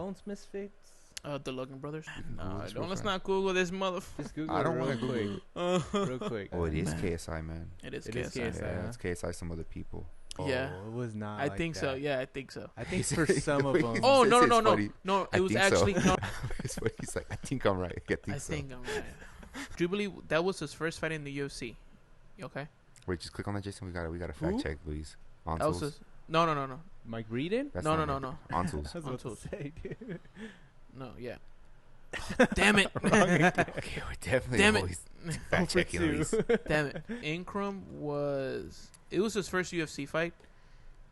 Bones Misfits? The Logan brothers. Let's fast. not Google this motherfucker. Just Google I it don't real want to quick. Google. Real quick. Oh, it is Man. KSI, man. It is It is KSI. KSI. Yeah, huh? it's KSI. Some other people. Oh, Yeah. it was not. I like think so. that. Yeah, I think so. I think He for said- some of them. Oh no, It's no, no, no, funny. no! I It was think so. actually no. It's what he's like. I think I'm right. I think I'm right. Jubilee, that was his first fight in the UFC. You okay? Wait, just click on that, Jason. We gotta fact check, please. On That was tools. his, no. Mike Reedon? That's No, not no, right. no. On tools. I was On about to tools. say, dude. No, yeah. Damn it! Okay, we're definitely Damn it. always fact checking at least. Damn it! Incrum was his first UFC fight.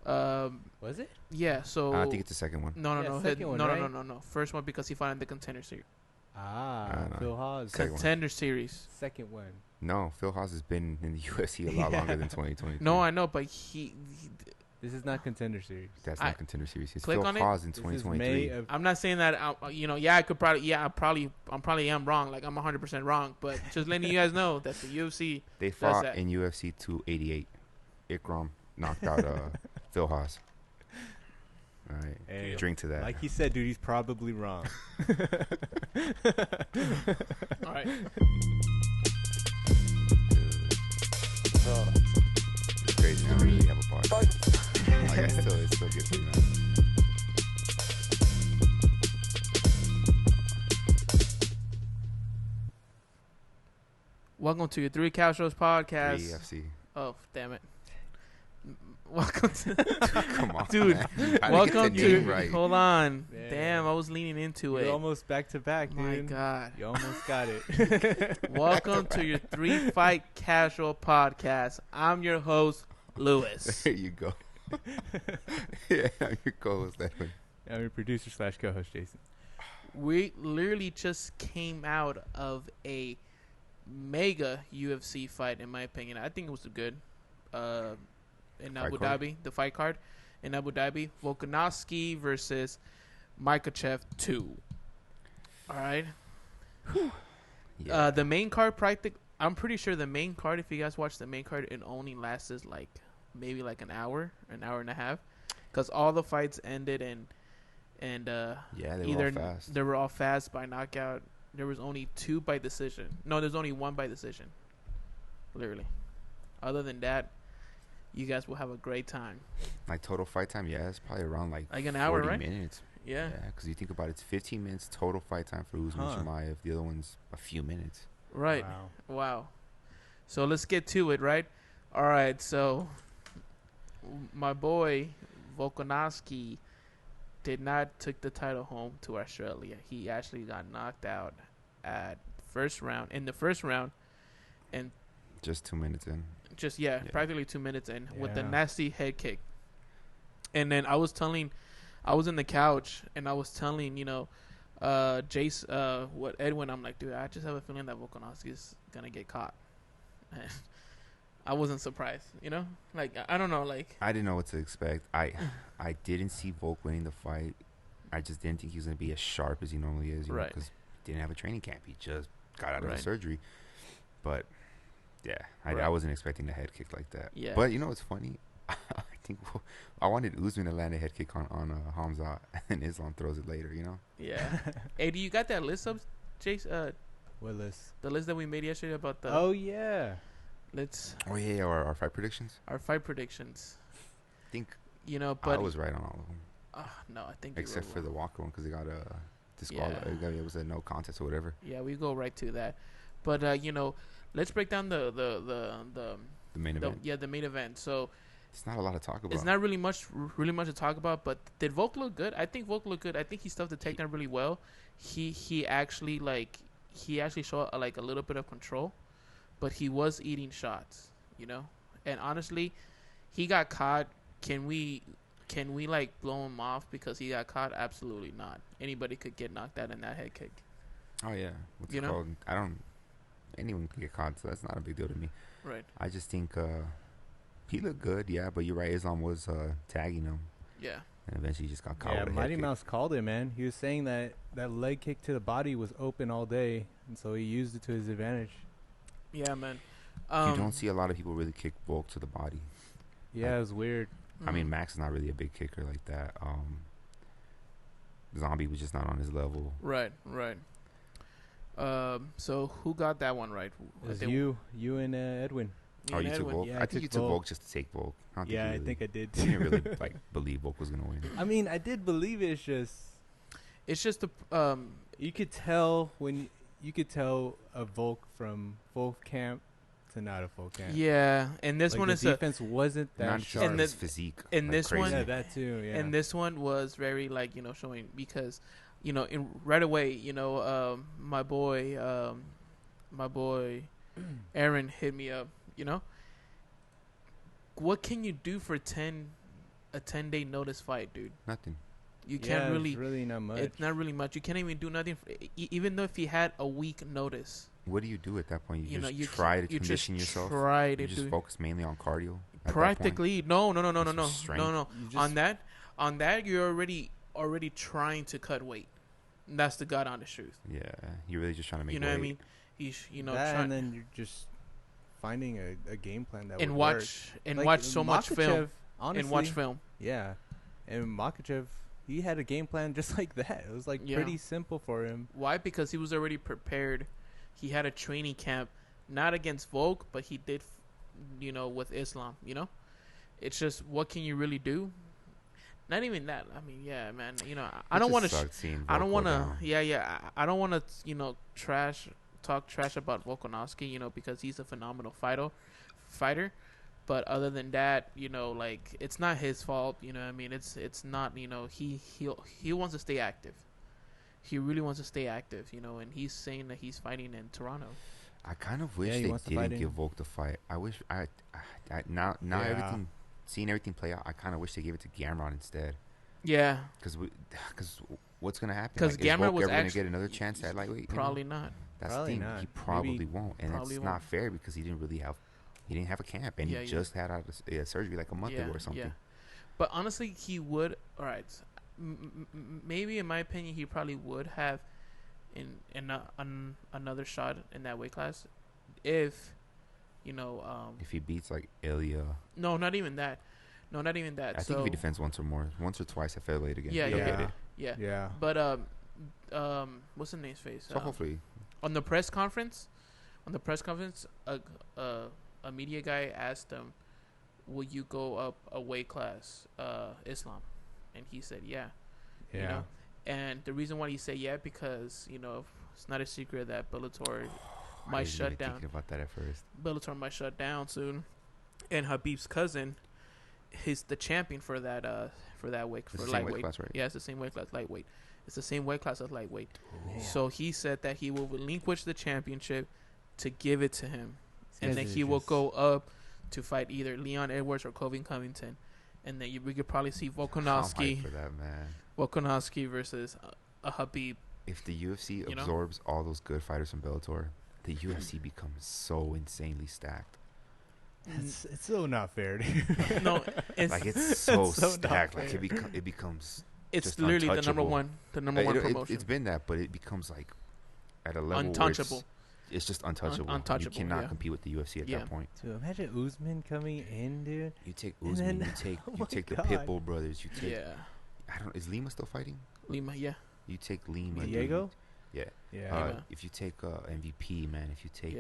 Was it? Yeah. So I think it's the second one. no, Yeah, no, second one, right? no. First one because he fought in the Contender Series. Ah, no. Phil Haas. Second one. Contender Series. Second one. No, Phil Haas has been in the UFC a lot Yeah. longer than 2020. No, I know, but he This is not Contender Series. That's I- not Contender Series. It's click Phil on it. Haas in This is May 2023. of. I'm not saying that. Yeah, I could probably. Yeah, I probably am wrong. Like I'm 100% wrong. But just letting you guys know that the UFC. They fought that. in UFC 288. Ikram knocked out Phil Haas. All right, Hey, drink to that. like he said, dude, he's probably wrong. All right. It's crazy. I don't really have a bar. Like, it still gets me, man. Welcome to your Three Castros podcast. UFC. Oh, damn it. Welcome to. Come on, Dude, man. You gotta Welcome get the name to. right. Hold on. Yeah. Damn, I was leaning into You're it. almost back to back, My dude. God. You almost got it. Welcome to your Three Fight Casual podcast. I'm your host, Lewis. There you go. Yeah, I'm your co-host, Edwin. I'm your producer / co-host, Jason. We literally just came out of a mega UFC fight, in my opinion. I think it was good. In Abu Fight card? Dhabi, the fight card in Abu Dhabi, Volkanovski versus Makhachev 2. All right. Yeah. The main card, I'm pretty sure the main card, if you guys watch the main card, it only lasted like maybe like an hour and a half, because all the fights ended and Yeah, they were either all fast. they were all fast by knockout. There was only 2 by decision. No, there's only 1 by decision. Literally. Other than that, you guys will have a great time. Like total fight time, yeah, it's probably around like Like an hour, 40 right? minutes. Yeah. Yeah, because you think about it, it's 15 minutes total fight time for Usman Huh. Chimaev. The other one's a few minutes. Right. Wow. Wow. So let's get to it, right? All right. So my boy Volkanovski did not took the title home to Australia. He actually got knocked out in the first round, and Just 2 minutes in. just Yeah. practically 2 minutes in with a Yeah. nasty head kick. And then I was in the couch and I was telling Edwin, I'm like, dude, I just have a feeling that Volkanovski is gonna get caught. And I wasn't surprised, like I don't know, like I didn't know what to expect. I didn't see Volk winning the fight. I just didn't think he was going to be as sharp as he normally is, Right. because he didn't have a training camp. He just got out of Right. the surgery. But, yeah, I Right. wasn't expecting a head kick like that. Yeah. But, you know what's funny? I think I wanted Usman to land a head kick on Khamzat, and Islam throws it later, yeah. Hey, do you got that list up, Chase? What list? The list that we made yesterday about the Oh, yeah. Oh, yeah, our fight predictions. our fight predictions. I think But I was right on all of them. no, I think you Except were for the wrong. Walker one, because they got a Yeah. it was a no contest or whatever. Yeah, we go right to that. But let's break down the The main event. the main event. So It's not a lot to talk about. it's not really much to talk about. But did Volk look good? I think Volk looked good. I think he stuffed the takedown really well. He actually showed like a little bit of control, but he was eating shots, And honestly, he got caught. Can we like blow him off because he got caught? Absolutely not. Anybody could get knocked out in that head kick. Oh yeah, what's You it know? called? Anyone can get caught, so that's not a big deal to me. Right. I just think he looked good, yeah, but you're right. Islam was tagging him, Yeah. and eventually he just got caught Yeah, with a head Mighty kick. Mouse called it, man. He was saying that leg kick to the body was open all day, and so he used it to his advantage. Yeah, man. You don't see a lot of people really kick Volk to the body. Yeah, it was weird. I mean, Max is not really a big kicker like that. Zombie was just not on his level. Right. So who got that one right? It was you and Edwin. Oh, you took Volk? Yeah, I think you took Volk just to take Volk. I think I did. You didn't really like believe Volk was gonna win. I mean, I did believe it. It's just the you could tell you could tell a Volk from Volk camp to not a Volk camp. Yeah, and this one the is defense wasn't that Not sharp. just his physique. And like this crazy. one, Yeah, that too. Yeah. and this one was very showing because, right away, my boy Aaron hit me up. What can you do for a 10-day notice fight, dude? Nothing. You can't really. It's really not much. It's not really much. You can't even do nothing. Even though if you had a week notice. What do you do at that point? You You try to condition yourself. Try to you just focus mainly on cardio. Practically, no. Strength. On that, you're already trying to cut weight. That's the god honest truth. Yeah, you're really just trying to make. You know weight. what I mean? He's and then you're just finding a game plan that and would watch work. and Like, watch so much film honestly, and watch film. Yeah, and Makhachev, he had a game plan just like that. It was pretty simple for him. Why? Because he was already prepared. He had a training camp, not against Volk, but he did, with Islam. It's just what can you really do? Not even that. I mean, yeah, man. I don't want to. I don't want to. Yeah. I don't want to. Talk trash about Volkanovski. Because he's a phenomenal fighter. But other than that, it's not his fault. You know what I mean? It's not. He wants to stay active. He really wants to stay active. And he's saying that he's fighting in Toronto. I kind of wish they didn't give Volk the fight. I wish now everything. Seeing everything play out, I kind of wish they gave it to Gamrot instead. Yeah. Because what's going to happen? Because Gamrot was ever going to get another chance at lightweight? Probably not. That's the thing. Not. He probably won't. And probably it's not fair because he didn't have a camp. And he just had out a surgery like a month ago or something. Yeah. But honestly, he would. All right. Maybe, in my opinion, he probably would have another shot in that weight class if... if he beats like Ilya. No, not even that. I think if he defends once or twice at featherweight again. Yeah. But what's the name's face? So hopefully, on the press conference, a media guy asked him, "Will you go up a weight class, Islam?" And he said, "Yeah." Yeah. And the reason why he said yeah because it's not a secret that Bellator might shut down. Thinking about that at first. Bellator might shut down soon, and Habib's cousin, he's the champion for that weight for lightweight. Weight class, right? Yeah, it's the same weight class, lightweight. It's the same weight class as lightweight. So he said that he will relinquish the championship to give it to him, and then he will go up to fight either Leon Edwards or Colvin Covington, and then we could probably see Volkanovski. For that, man. Volkanovski versus a Habib. If the UFC absorbs all those good fighters from Bellator, the UFC becomes so insanely stacked. It's so not fair, dude. No, it's so stacked. Like it becomes. It's literally the number one promotion. It's been that, but it becomes like at a level untouchable. It's just untouchable. Untouchable. You cannot compete with the UFC at that point. Dude, imagine Usman coming in, dude. You take Usman. You take the Pitbull brothers. You take. I don't. Is Lima still fighting? Lima, yeah. You take Lima. Diego. Yeah. If you take MVP, man. If you take.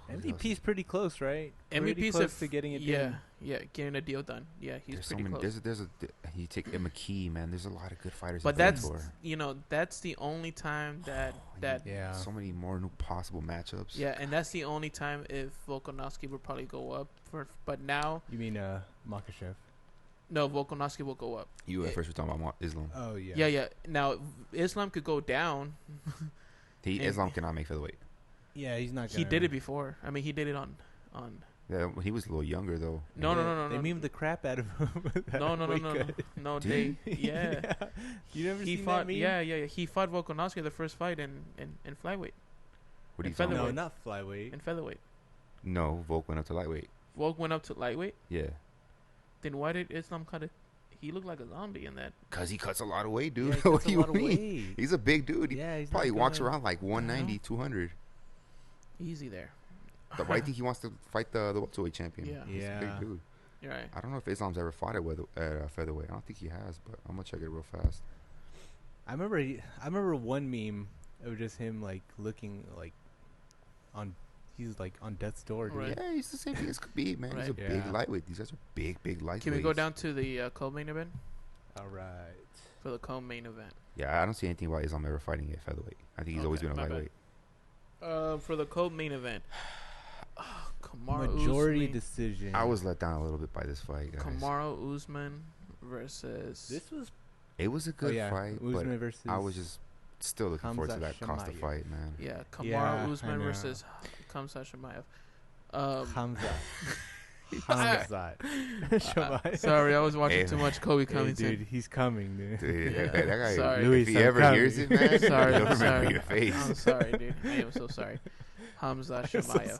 MVP's pretty close, right? MVP's close to getting it done. Yeah, getting a deal done. Yeah, he's pretty close. You take McKee, man. There's a lot of good fighters. But that's the only time that so many more new possible matchups. Yeah, and that's the only time if Volkanovski would probably go up for. But now you mean Makhachev? No, Volkanovski will go up. You at first were talking about Islam. Oh yeah. Yeah. Now Islam could go down. Islam cannot make featherweight. Yeah, he's not. He did it before. I mean, he did it on. Yeah, when he was a little younger though. No. They memed the crap out of him. No. They. Yeah. You never he seen fought. that meme? Yeah. He fought Volkanovski the first fight in flyweight. What are you talking about? No, not flyweight. In featherweight. No, Volk went up to lightweight. Volk went up to lightweight. Yeah. Then why did Islam cut it? He looked like a zombie in that. Cause he cuts a lot of weight, dude. Yeah, What do you mean? He's a big dude. Yeah, he's probably walks around like 190, 200. Easy there. Why do you think he wants to fight the welterweight champion? Yeah. He's a big dude. You're right. I don't know if Islam's ever fought at featherweight. I don't think he has, but I'm gonna check it real fast. I remember one meme of just him like looking like he's like on death's door. Dude. Right. Yeah, he's the same thing as Khabib, man. Right. He's a big lightweight. These guys are big lightweights. Can we go down to the co-main event? All right. For the co-main event. Yeah, I don't see anything about Islam ever fighting at featherweight. I think he's always been a lightweight. For the co-main event. Kamaru Majority Usman. decision. I was let down a little bit by this fight, guys. Kamaru Usman versus... It was a good fight, Usman but I was just still looking forward to that Costa fight, man. Yeah, Kamaru Usman versus Khamzat Chimaev. Khamzat Chimaev. Sorry, I was watching too much Kobe Covington. Dude, he's coming, dude. That guy, sorry. if he ever hears it, man, sorry, he'll I'm remember sorry. your face. I'm sorry, dude. I am so sorry. Khamzat Chimaev.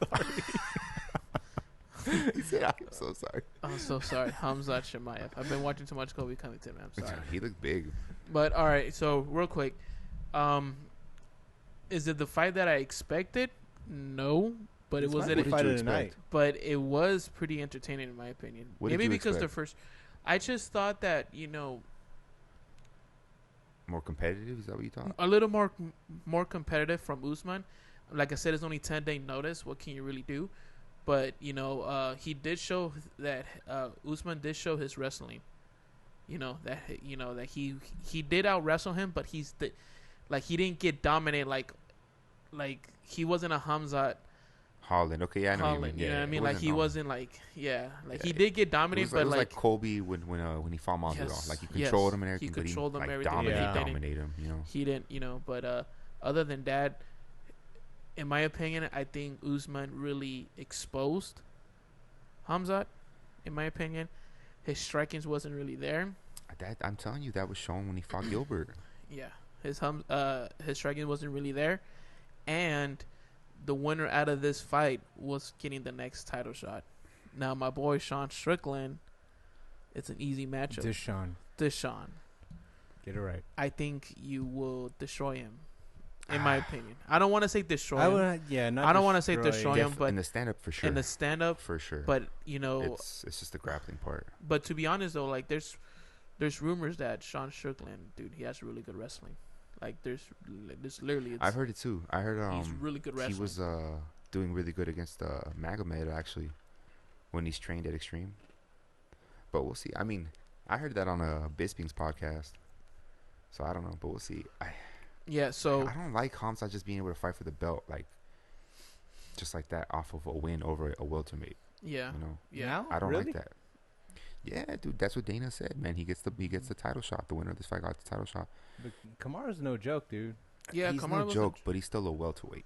He said, "I'm so sorry." I'm so sorry. Khamzat Chimaev. I've been watching too much Kobe Covington, man. I'm sorry. He looked big. But all right, so real quick, is it the fight that I expected? No, but it was a fight of the night. But it was pretty entertaining in my opinion. Maybe because the first, I just thought that more competitive. Is that what you thought? A little more competitive from Usman. Like I said, it's only 10-day notice. What can you really do? But he did show that Usman did show his wrestling. That he did out wrestle him, but he didn't get dominated like he wasn't a Khamzat Holland. Okay, yeah, I know Holland, what you mean. you know what I mean? Like he wasn't he did get dominated, it was like Colby when he fought Masvidal. Like he controlled him and everything, he controlled him, everything. Dominate him. He didn't. But other than that, in my opinion, I think Usman really exposed Khamzat. In my opinion, his strikings wasn't really there. I'm telling you, that was shown when he fought Gilbert. Yeah, his striking wasn't really there, and the winner out of this fight was getting the next title shot. Now, my boy Sean Strickland, it's an easy matchup. Deshaun. Get it right. I think you will destroy him. In my opinion, I don't want to say destroy him. I don't want to say destroy him, but in the stand up for sure. In the stand up for sure. But it's just the grappling part. But to be honest though, like there's rumors that Sean Strickland, dude, he has really good wrestling. Like there's literally. I've heard it too. I heard he's really good wrestling. He was doing really good against Magomed actually when he's trained at Extreme. But we'll see. I mean, I heard that on Bisping's podcast, so I don't know. But we'll see. So I don't like Khamzat just being able to fight for the belt just like that off of a win over a welterweight. Yeah. Yeah. I don't like that. Yeah, dude, that's what Dana said, man. He gets the title shot. The winner of this fight got the title shot. But Kamaru's no joke, dude. Yeah, he's no joke, but he's still a welterweight.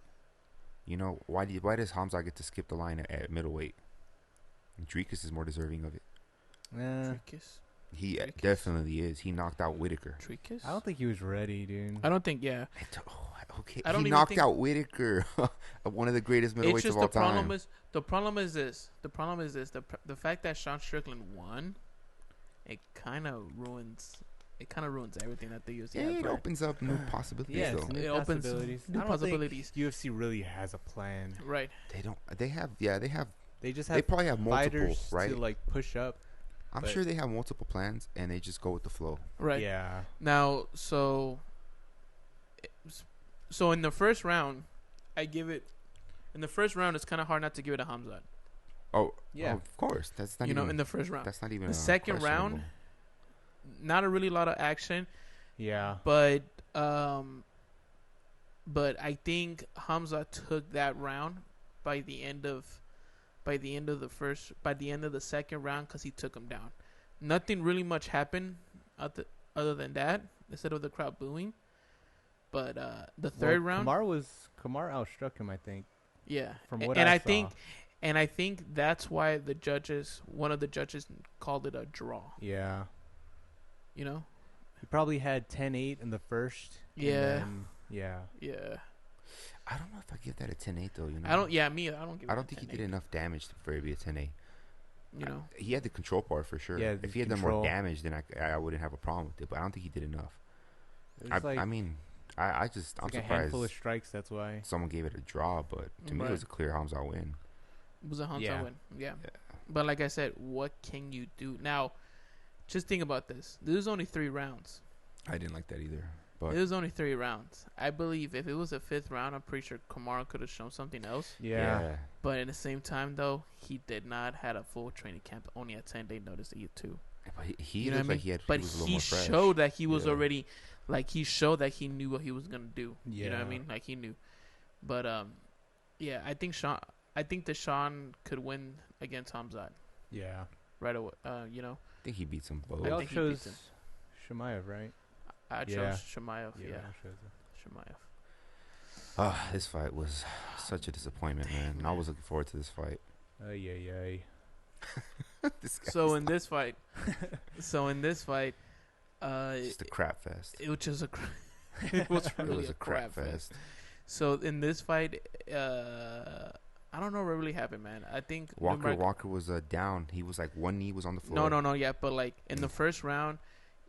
Why does Khamzat get to skip the line at middleweight? Dricus is more deserving of it. Dricus? He definitely is. He knocked out Whitaker. Dricus? I don't think he was ready, dude. I don't think, Okay. He knocked out Whitaker, one of the greatest middleweights of all time. The problem is this. The fact that Sean Strickland won, it kind of ruins everything that the UFC has. It opens up new possibilities. Yeah, though. It opens new possibilities. UFC really has a plan. Right. They don't. They have. Yeah, they have. They just have. They probably have multiple, right? To push up. I'm sure they have multiple plans, and they just go with the flow. Right. Yeah. Now, so in the first round, I give it. In the first round, it's kind of hard not to give it a Khamzat. Oh yeah, of course. That's not even in the first round. That's not even the second round. Not a really lot of action. Yeah. But I think Khamzat took that round by the end of the second round because he took him down. Nothing really much happened other than that, instead of the crowd booing. But the third round, Kamaru outstruck him, I think. Yeah, from what I saw. I think that's why one of the judges called it a draw. Yeah. He probably had 10-8 in the first. Yeah. Yeah. I don't know if I give that a 10-8 though. I don't. Yeah, me. I don't give. I don't think he did enough damage for it to be a 10-8. He had the control part for sure. Yeah, if he had done more damage, then I wouldn't have a problem with it. But I don't think he did enough. I'm surprised. A handful of strikes. That's why someone gave it a draw. But to me, it was a clear Khamzat win. It was a Khamzat win. Yeah. But like I said, what can you do now? Just think about this. This is only 3 rounds. I didn't like that either. But It was only 3 rounds. I believe if it was a 5th round, I'm pretty sure Kamaru could have shown something else. Yeah. But at the same time, though, he did not had a full training camp. Only at 10-day notice to you too. But he You know looked what I like he had. But he was a little he more fresh. showed that he was Yeah. already, like he showed that he knew what he was gonna do. You know what I Yeah. mean? Like he knew. But yeah, I think that Sean could win against Khamzat Yeah. right away. You know, I think he beats them both. They all think he chose beats him. Chimaev, right? I chose Yeah. Chimaev. Yeah, they all chose him. Chimaev. Oh, this fight was such a disappointment, man. I was looking forward to this fight. Ay. This guy So in this fight, just a crap fest. it was just it was It really was a crap fest. So in this fight, I don't know what really happened, man. I think Walker was down. He was like one knee was on the floor. No, yeah, but like in the first round,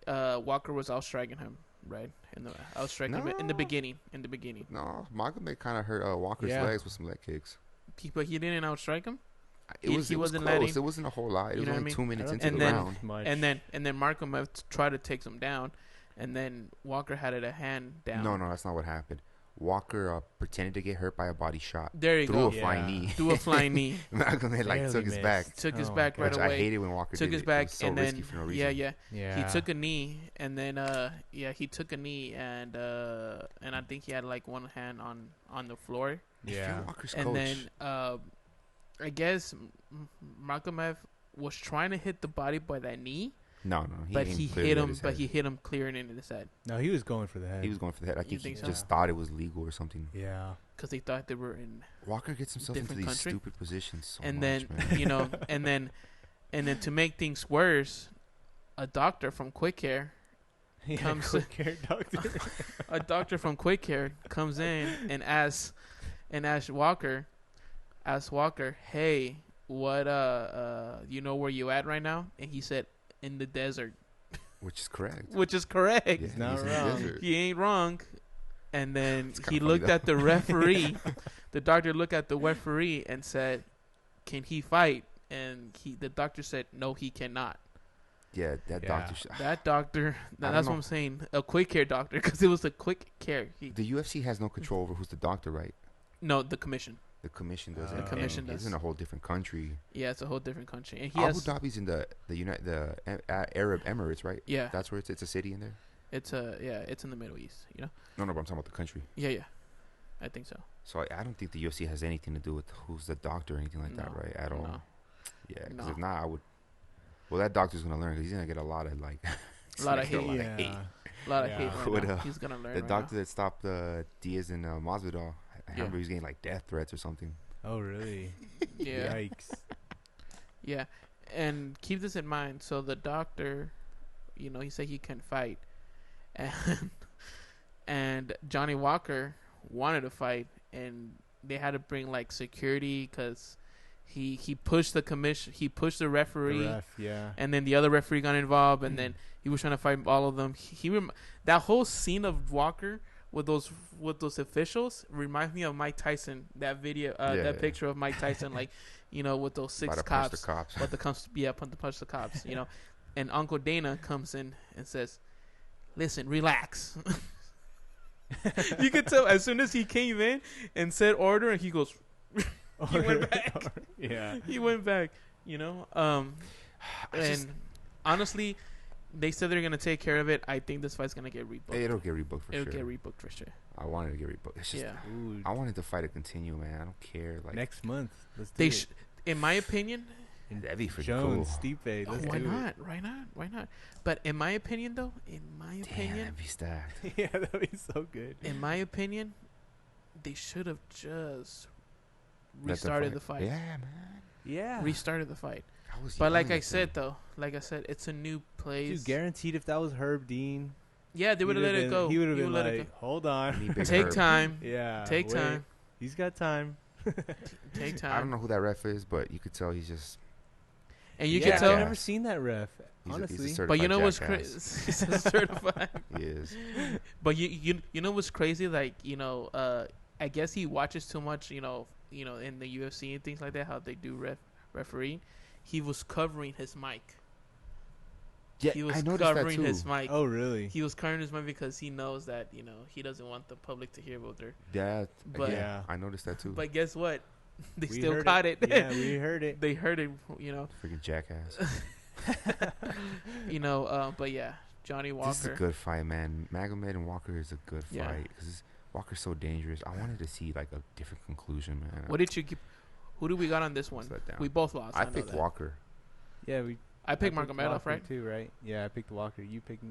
Walker was outstriking him, right? Outstriking him in the No. beginning. No, Magomed kind of hurt Walker's Yeah. legs with some leg kicks. But he didn't outstrike him. It He was wasn't close. letting- It wasn't a whole lot. It You was know what I only mean? 2 minutes into And the then- round. Much. And then Markham tried to take him down, and then Walker had it a hand down. No, that's not what happened. Walker pretended to get hurt by a body shot. There you Threw go. a flying Yeah. knee. Threw a flying knee. Magomed like Barely took his missed. back. Took his Oh, back right Which away. I hated when Walker Took did his it. back, It was so and risky then for no reason. yeah. Yeah. He took a knee, and then he took a knee, and I think he had like one hand on the floor, If you're Yeah. Walker's and coach, then I guess Makhachev was trying to hit the body by that knee, no, but aimed he clearly hit at him, his but head. he hit him clearing into his head No, he was going for the head. He was going for the head. I You think he think so? just thought it was legal or something. Yeah. because they thought they were in. Walker gets himself into Different these country. stupid positions so And much, then man. you know, and then to make things worse, a doctor from Quick Care, Yeah, Comes- quick care doctor. a doctor from Quick Care comes in and asks Walker, hey, what you know where you at right now? And he said, in the desert, Which is correct. which is correct. Yeah, not he's in the wrong. desert. He ain't wrong. And then It's he kinda funny, looked though. at the referee. The doctor looked at the referee and said, can he fight? And the doctor said, no, he cannot. Yeah, that Yeah. doctor. That doctor, don't that's what know. I'm saying, a Quick Care doctor, because it was a Quick Care. The UFC has no control over who's the doctor, right? No, the commission. The commission does. The and commission He's does. in a whole different country. Yeah, it's a whole different country. And he Abu has, Dhabi's in the Arab Emirates, right? yeah, That's where it's a city in there. it's in the Middle East, you know? No, but I'm talking about the country. Yeah, I think so. So I don't think the UFC has anything to do with who's the doctor or anything like that, No, right? At all. no. Yeah, because No. if not, I would. Well, that doctor's gonna learn because he's gonna get a lot of like. A lot of he's gonna hate. get a lot of hate. A lot of Yeah. hate right What, now. He's gonna learn The right doctor that stopped Diaz and Masvidal, I Yeah. remember he was getting like death threats or something. Oh, really? now. Yeah. Yikes. Yeah, and keep this in mind. So the doctor, you know, he said he can fight, and Johnny Walker wanted to fight, and they had to bring like security because he pushed the commission, he pushed the referee, The ref, yeah. and then the other referee got involved, and then he was trying to fight all of them. That whole scene of Walker with those officials reminds me of Mike Tyson. That video, that picture of Mike Tyson, like, you know, with those About 6 to punch the cops. cops. But the cops, yeah, to punch the cops, you know. And Uncle Dana comes in and says, "Listen, relax." You could tell as soon as he came in and said order, and he goes, he went back. Yeah. He went back, you know. And honestly, they said they're gonna take care of it. I think this fight's gonna get rebooked. It'll get rebooked for It'll sure. get rebooked for sure. I wanted to get rebooked. It's just, Yeah. Ooh, I wanted the fight to continue, man. I don't care. Like next month. Let's do They, it. in my opinion, that'd be freaking Jones, cool. Stipe. Let's why do not? Why not? Why not? But in my opinion, though, Damn, that'd be stacked. it. Yeah, that'd be so good. in my opinion, they should have just Let restarted the fight. Yeah, man. Yeah. Restarted the fight. I was But like young I back said, though, it's a new place. Dude, guaranteed if that was Herb Dean, Yeah, they would have let it go. He would have You been let it like, hold on. then. Big Take Herb. time. Yeah. Take wait. time. He's got time. Take I don't time. know who that ref is, but you could tell he's just. And you yeah, can tell. I've never seen that ref. He's Honestly. a But you know what's certified crazy? jackass. He's certified. He is. But you know what's crazy? Like, you know, I guess he watches too much. You know, in the UFC and things like that. How they do referee. he was covering his mic. Yeah, He was I noticed that covering too. his mic. Oh, really? He was covering his mic because he knows that, you know, he doesn't want the public to hear about her. That, But- yeah, I noticed that too. But guess what? They We still heard caught it. Yeah, we heard it. They heard it, you know. Freaking jackass. You know, but yeah, Johnny Walker. This is a good fight, man. Magomed and Walker is a good Yeah. fight because Walker's so dangerous. I wanted to see like a different conclusion, man. What did you give? Who do we got on this one? Let down. We both lost. I know picked that. Walker. Yeah, I picked Walker Magomedov, right? too, right? Yeah, I picked Walker. You picked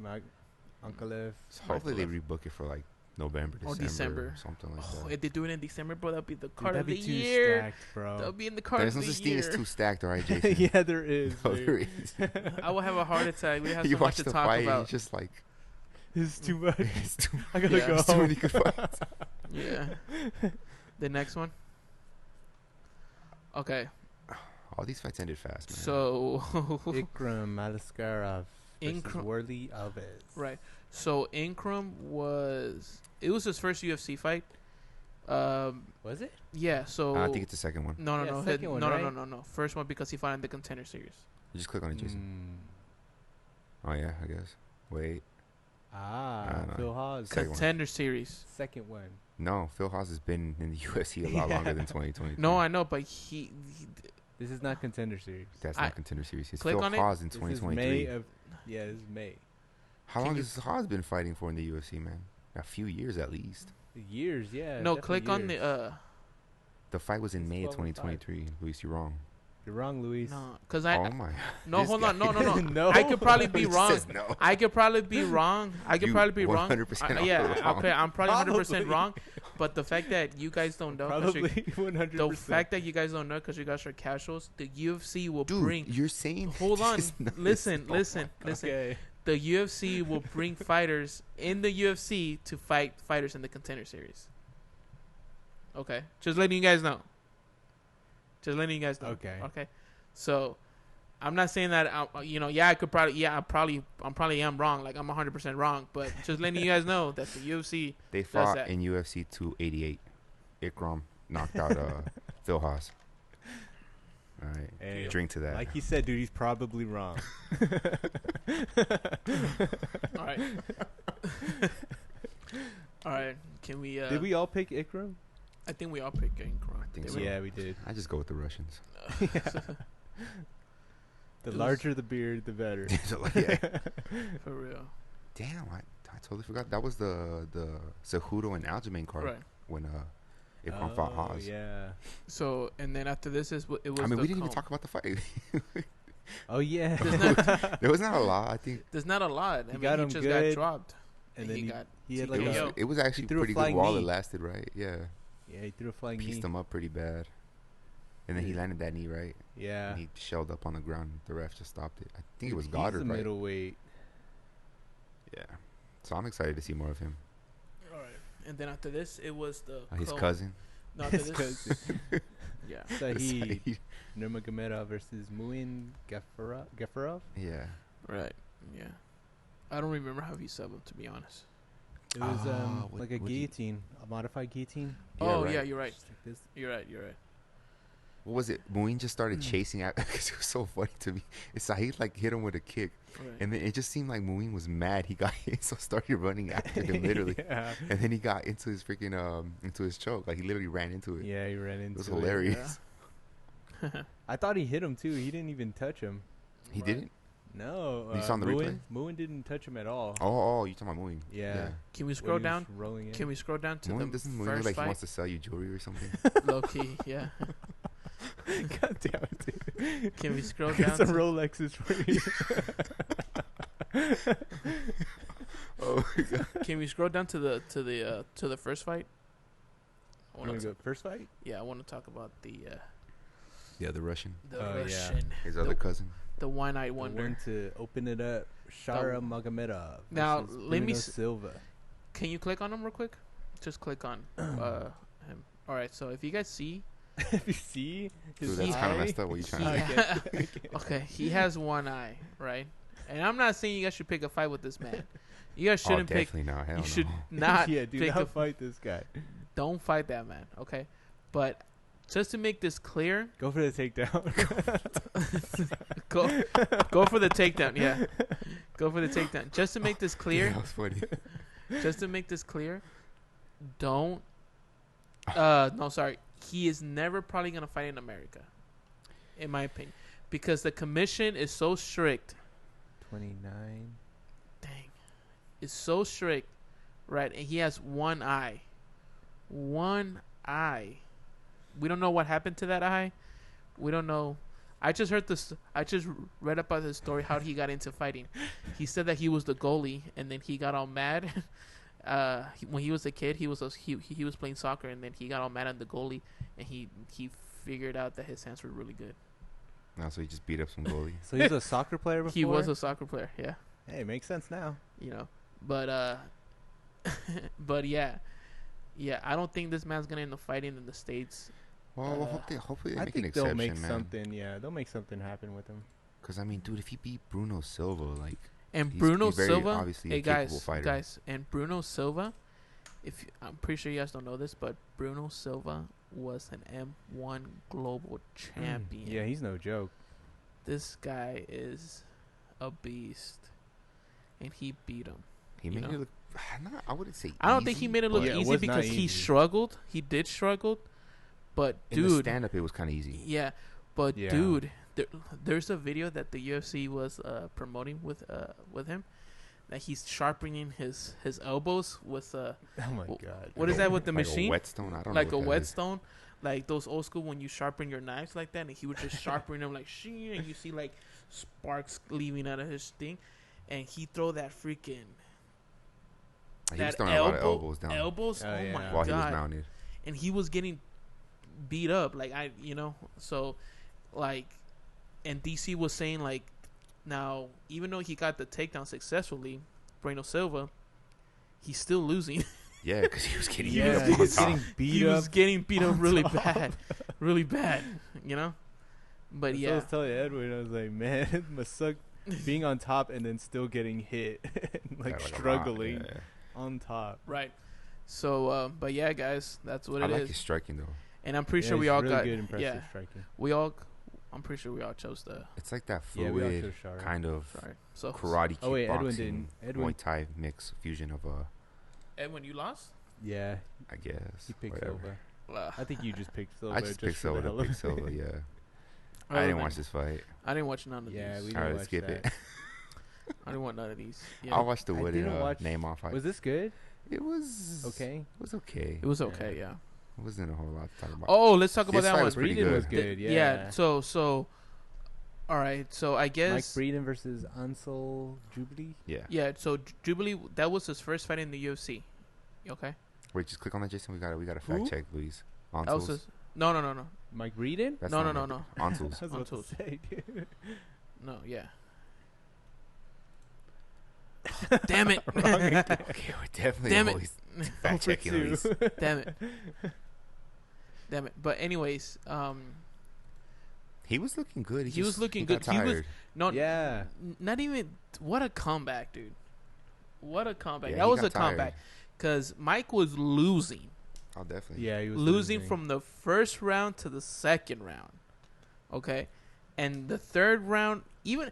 Ankalev. So hopefully they rebook it for like November, Or December, December. something like Oh, that. if they do it in December, bro, that'd be the Dude, card of that'd the be too year. stacked, bro. That'll be in the card There's of no the such thing year. as too stacked, all right, Jason? Yeah, there is. No, dude. there is. I will have a heart attack. We have You so much watch to the talk fight, about. it's just like It's too much. it's too, I gotta go. it's too many good fights. Yeah. The next one. Okay, All these fights ended fast, man. so Ikram Alaskarov versus Ikram- Worley Alves. right. So Ingram it was his first UFC fight. Was it? Yeah. So I think it's the second one. no, Yeah, no, second one, no, right? no. First one because he fought in the Contender Series. You just click on it, Jason. Mm. Oh yeah, I guess. Wait, I don't know. Phil Haas. Second one. Contender Series. Second one. no. Phil Haas has been in the UFC a lot Yeah. longer than 2020. No, I know, but he This is not Contender Series. That's I- not Contender Series. It's click Phil on it. Haas in This is 2023. May of. Yeah, this is May. How Can long you- has Haas been fighting for in the UFC, man? A few years at least. Years, yeah. no. definitely Click on years. the The fight was in It's May of 12 and 5. 2023. Luis, you're wrong. You're wrong, Luis. no, because Oh my. no, This hold guy. on, no. No. I could probably be He wrong. says no. I could probably be wrong. I could You probably be wrong. 100% Yeah, wrong. okay, I'm probably 100% Probably. wrong. But the fact that you guys don't know, 'cause Probably 100%. the fact that you guys don't know because you guys are casuals, the UFC will Dude, bring. you're saying. Hold on, this is not- listen. Okay. The UFC will bring fighters in the UFC to fight fighters in the Contender Series. Okay, just letting you guys know. Just letting you guys know. Okay. Okay. So, I'm not saying that yeah, I could probably I'm probably am wrong. Like I'm 100% wrong, but just letting you guys know that the UFC. They fought that. in UFC 288. Ikram knocked out Phil Haas. All right. Hey, Drink to that. like he said, dude, he's probably wrong. All right. All right. Can we? Did we all pick Ikram? I think we all picked Ingram. I think Did so. we? Yeah, we did. I just go with the Russians. The It was- larger the beard, the better. So, like, yeah. For real. Damn, I totally forgot. That was the Cejudo and Aljamain card Right. when Ikram fought Haas. Yeah. So and then after this it was. I mean, the we didn't even co- talk about the fight. Oh yeah. There was not a lot. I think There's not a lot. I mean, got he him just good, got dropped. and then he he got had it like was, TKO. it was actually threw a pretty good flying while knee. it lasted, right? Yeah. yeah, he threw a flying knee. Pieced him up pretty bad. And then he Yeah. landed that knee, right? Yeah. And he shelled up on the ground. The ref just stopped it. I think it was He's Goddard, a right? middleweight. Yeah. So I'm excited to see more of him. All right. And then after this, it was the His cousin. No, after His this, cousin. yeah. Saeed Nurmagomedov versus Muin Gafarov. Yeah. Right. Yeah. I don't remember how he subbed him, to be honest. It was What- like a what do you- guillotine, a modified guillotine. Oh right. yeah, you're right. Just like this. You're right. You're right. What was it? Muin just started chasing out. It was so funny to me. Saeed like hit him with a kick, Right. and then it just seemed like Muin was mad. He got hit, so started running after him literally. Yeah. And then he got into his freaking into his choke. Like he literally ran into it. Yeah, he ran into It was it. hilarious. I thought he hit him too. He didn't even touch him. He Right. didn't. No. You saw on the replay? Muin didn't touch him at all. Oh, you talking about Muin? Yeah. Can we When scroll he was down? Rolling in. Can we scroll down to Muin the doesn't Muin first look like he fight? wants to sell you jewelry or something. Low key, yeah. God damn it, dude. Can we scroll Get down? some To, Rolexes for you. Oh my god. can we scroll down to the first fight? I Wanna want go to. first fight? Yeah, I want to talk about the Yeah, the Russian, Oh, yeah. Russian, his other cousin. the one-eyed The wonder. one to open it up. Shara Magomedov. Now, versus let me Bruno s- Silva. Can you click on him real quick? Just click on him. All right. So if you guys see, If you see his Dude, that's kind of eye- messed up. What you trying he to ha- say? okay, he has one eye, right? And I'm not saying you guys should pick a fight with this man. You guys Oh, shouldn't pick. definitely not. Hell You should no. not yeah, do pick not a. fight this guy. Don't fight that man, okay? But just to make this clear, Go for the takedown. go for the takedown. Yeah, go for the takedown. Just to make this clear. Yeah, that was funny. Just to make this clear, don't. No, sorry. He is never probably gonna fight in America, in my opinion, because the commission is so strict. 29. Dang, it's so strict, right? And he has one eye. One eye. We don't know what happened to that eye. We don't know. I just heard this. I just read about his story how he got into fighting. He said that he was the goalie, and then he got all mad. When he was a kid, he was playing soccer, and then he got all mad at the goalie, and he figured out that his hands were really good. No, so he just beat up some goalie. So he was a soccer player before? He was a soccer player, yeah. Hey, makes sense now. You know, but but yeah, I don't think this man's gonna end up fighting in the States. Well, hopefully they I make an think exception, they'll make man. something. Yeah, they'll make something happen with him. Because I mean, dude, if he beat Bruno Silva, like, And he's Bruno very Silva, obviously a hey capable fighter. guys, and Bruno Silva, I'm pretty sure you guys don't know this, but Bruno Silva was an M1 global champion. Yeah, he's no joke. This guy is a beast, and he beat him. He you made know? it look. I wouldn't say. I don't think he made it look Yeah, it easy was not because he easy. struggled. He did struggle, but In the dude, stand up, it was kind of easy. yeah, but Yeah. dude, there's a video that the UFC was promoting with him, that he's sharpening his elbows with Oh my god. what is that with the Like machine? a whetstone? I don't Like know. a what that is. whetstone, like those old school when you sharpen your knives like that, and he was just sharpening them like shing, and you see like sparks leaving out of his thing, and he throw that freaking He was that throwing a lot of elbows down elbows. Oh, Oh yeah. my while he was god! mounted. And he was getting beat up, like so like, and DC was saying like, now even though he got the takedown successfully, Bruno Silva, he's still losing. Yeah, because he was getting Yeah, beat up he on was top. getting beat He up. was getting beat up on really top. bad, really bad, you know. But That's what I yeah, was telling Edwin, I was like, man, it must suck being on top and then still getting hit, and, like Yeah, a lot, struggling yeah. on top. right. So, but yeah, guys, that's what I it like is. his striking though. And I'm pretty Yeah, sure we he's all really got good, impressive yeah. striking. I'm pretty sure we all chose the It's like that Yeah, we all fluid chose Shara. kind of sorry. So karate Oh, wait, Edwin kickboxing, didn't. Edwin- Muay Thai mix fusion of Edwin, you lost. Yeah, I guess. he picked whatever. Silva. I think you just picked Silva. I just picked for the Silva to hell of pick it. Silva. Yeah, I Other didn't than- watch this fight. I didn't watch none of Yeah, these. we All didn't right, watch skip that. it. I didn't want none of these. I Yeah. watched the I Wood and didn't watch- Neymar fight. Was this good? It was Okay. It was okay. It was okay. Yeah. It wasn't a whole lot to talk about. Oh, let's talk about This that fight one. was pretty Breeden was good. good. Yeah. So, all right. So I Mike guess Breeden versus Ansel Jubilee. Yeah. yeah. So Jubilee, that was his first fight in the UFC. Okay. Wait, just click on that, Jason. We got to fact Who? check, Luis. That was Ansels. his, no. Mike Breeden? That's No, not no, it. no. I Ansels. was about to Ansel. say, dude. No. Yeah. Damn it. Okay, we're definitely Damn it. always fact checking, Luis. Damn it. Damn it. But anyways, He was looking good. He was looking got good. He was- tired. no, Yeah. not even. What a comeback, dude. What a comeback. Yeah, that he was got a comeback. Because Mike was losing. Oh, definitely. Yeah, he was Losing from the first round to the second round. Okay? And the third round, even.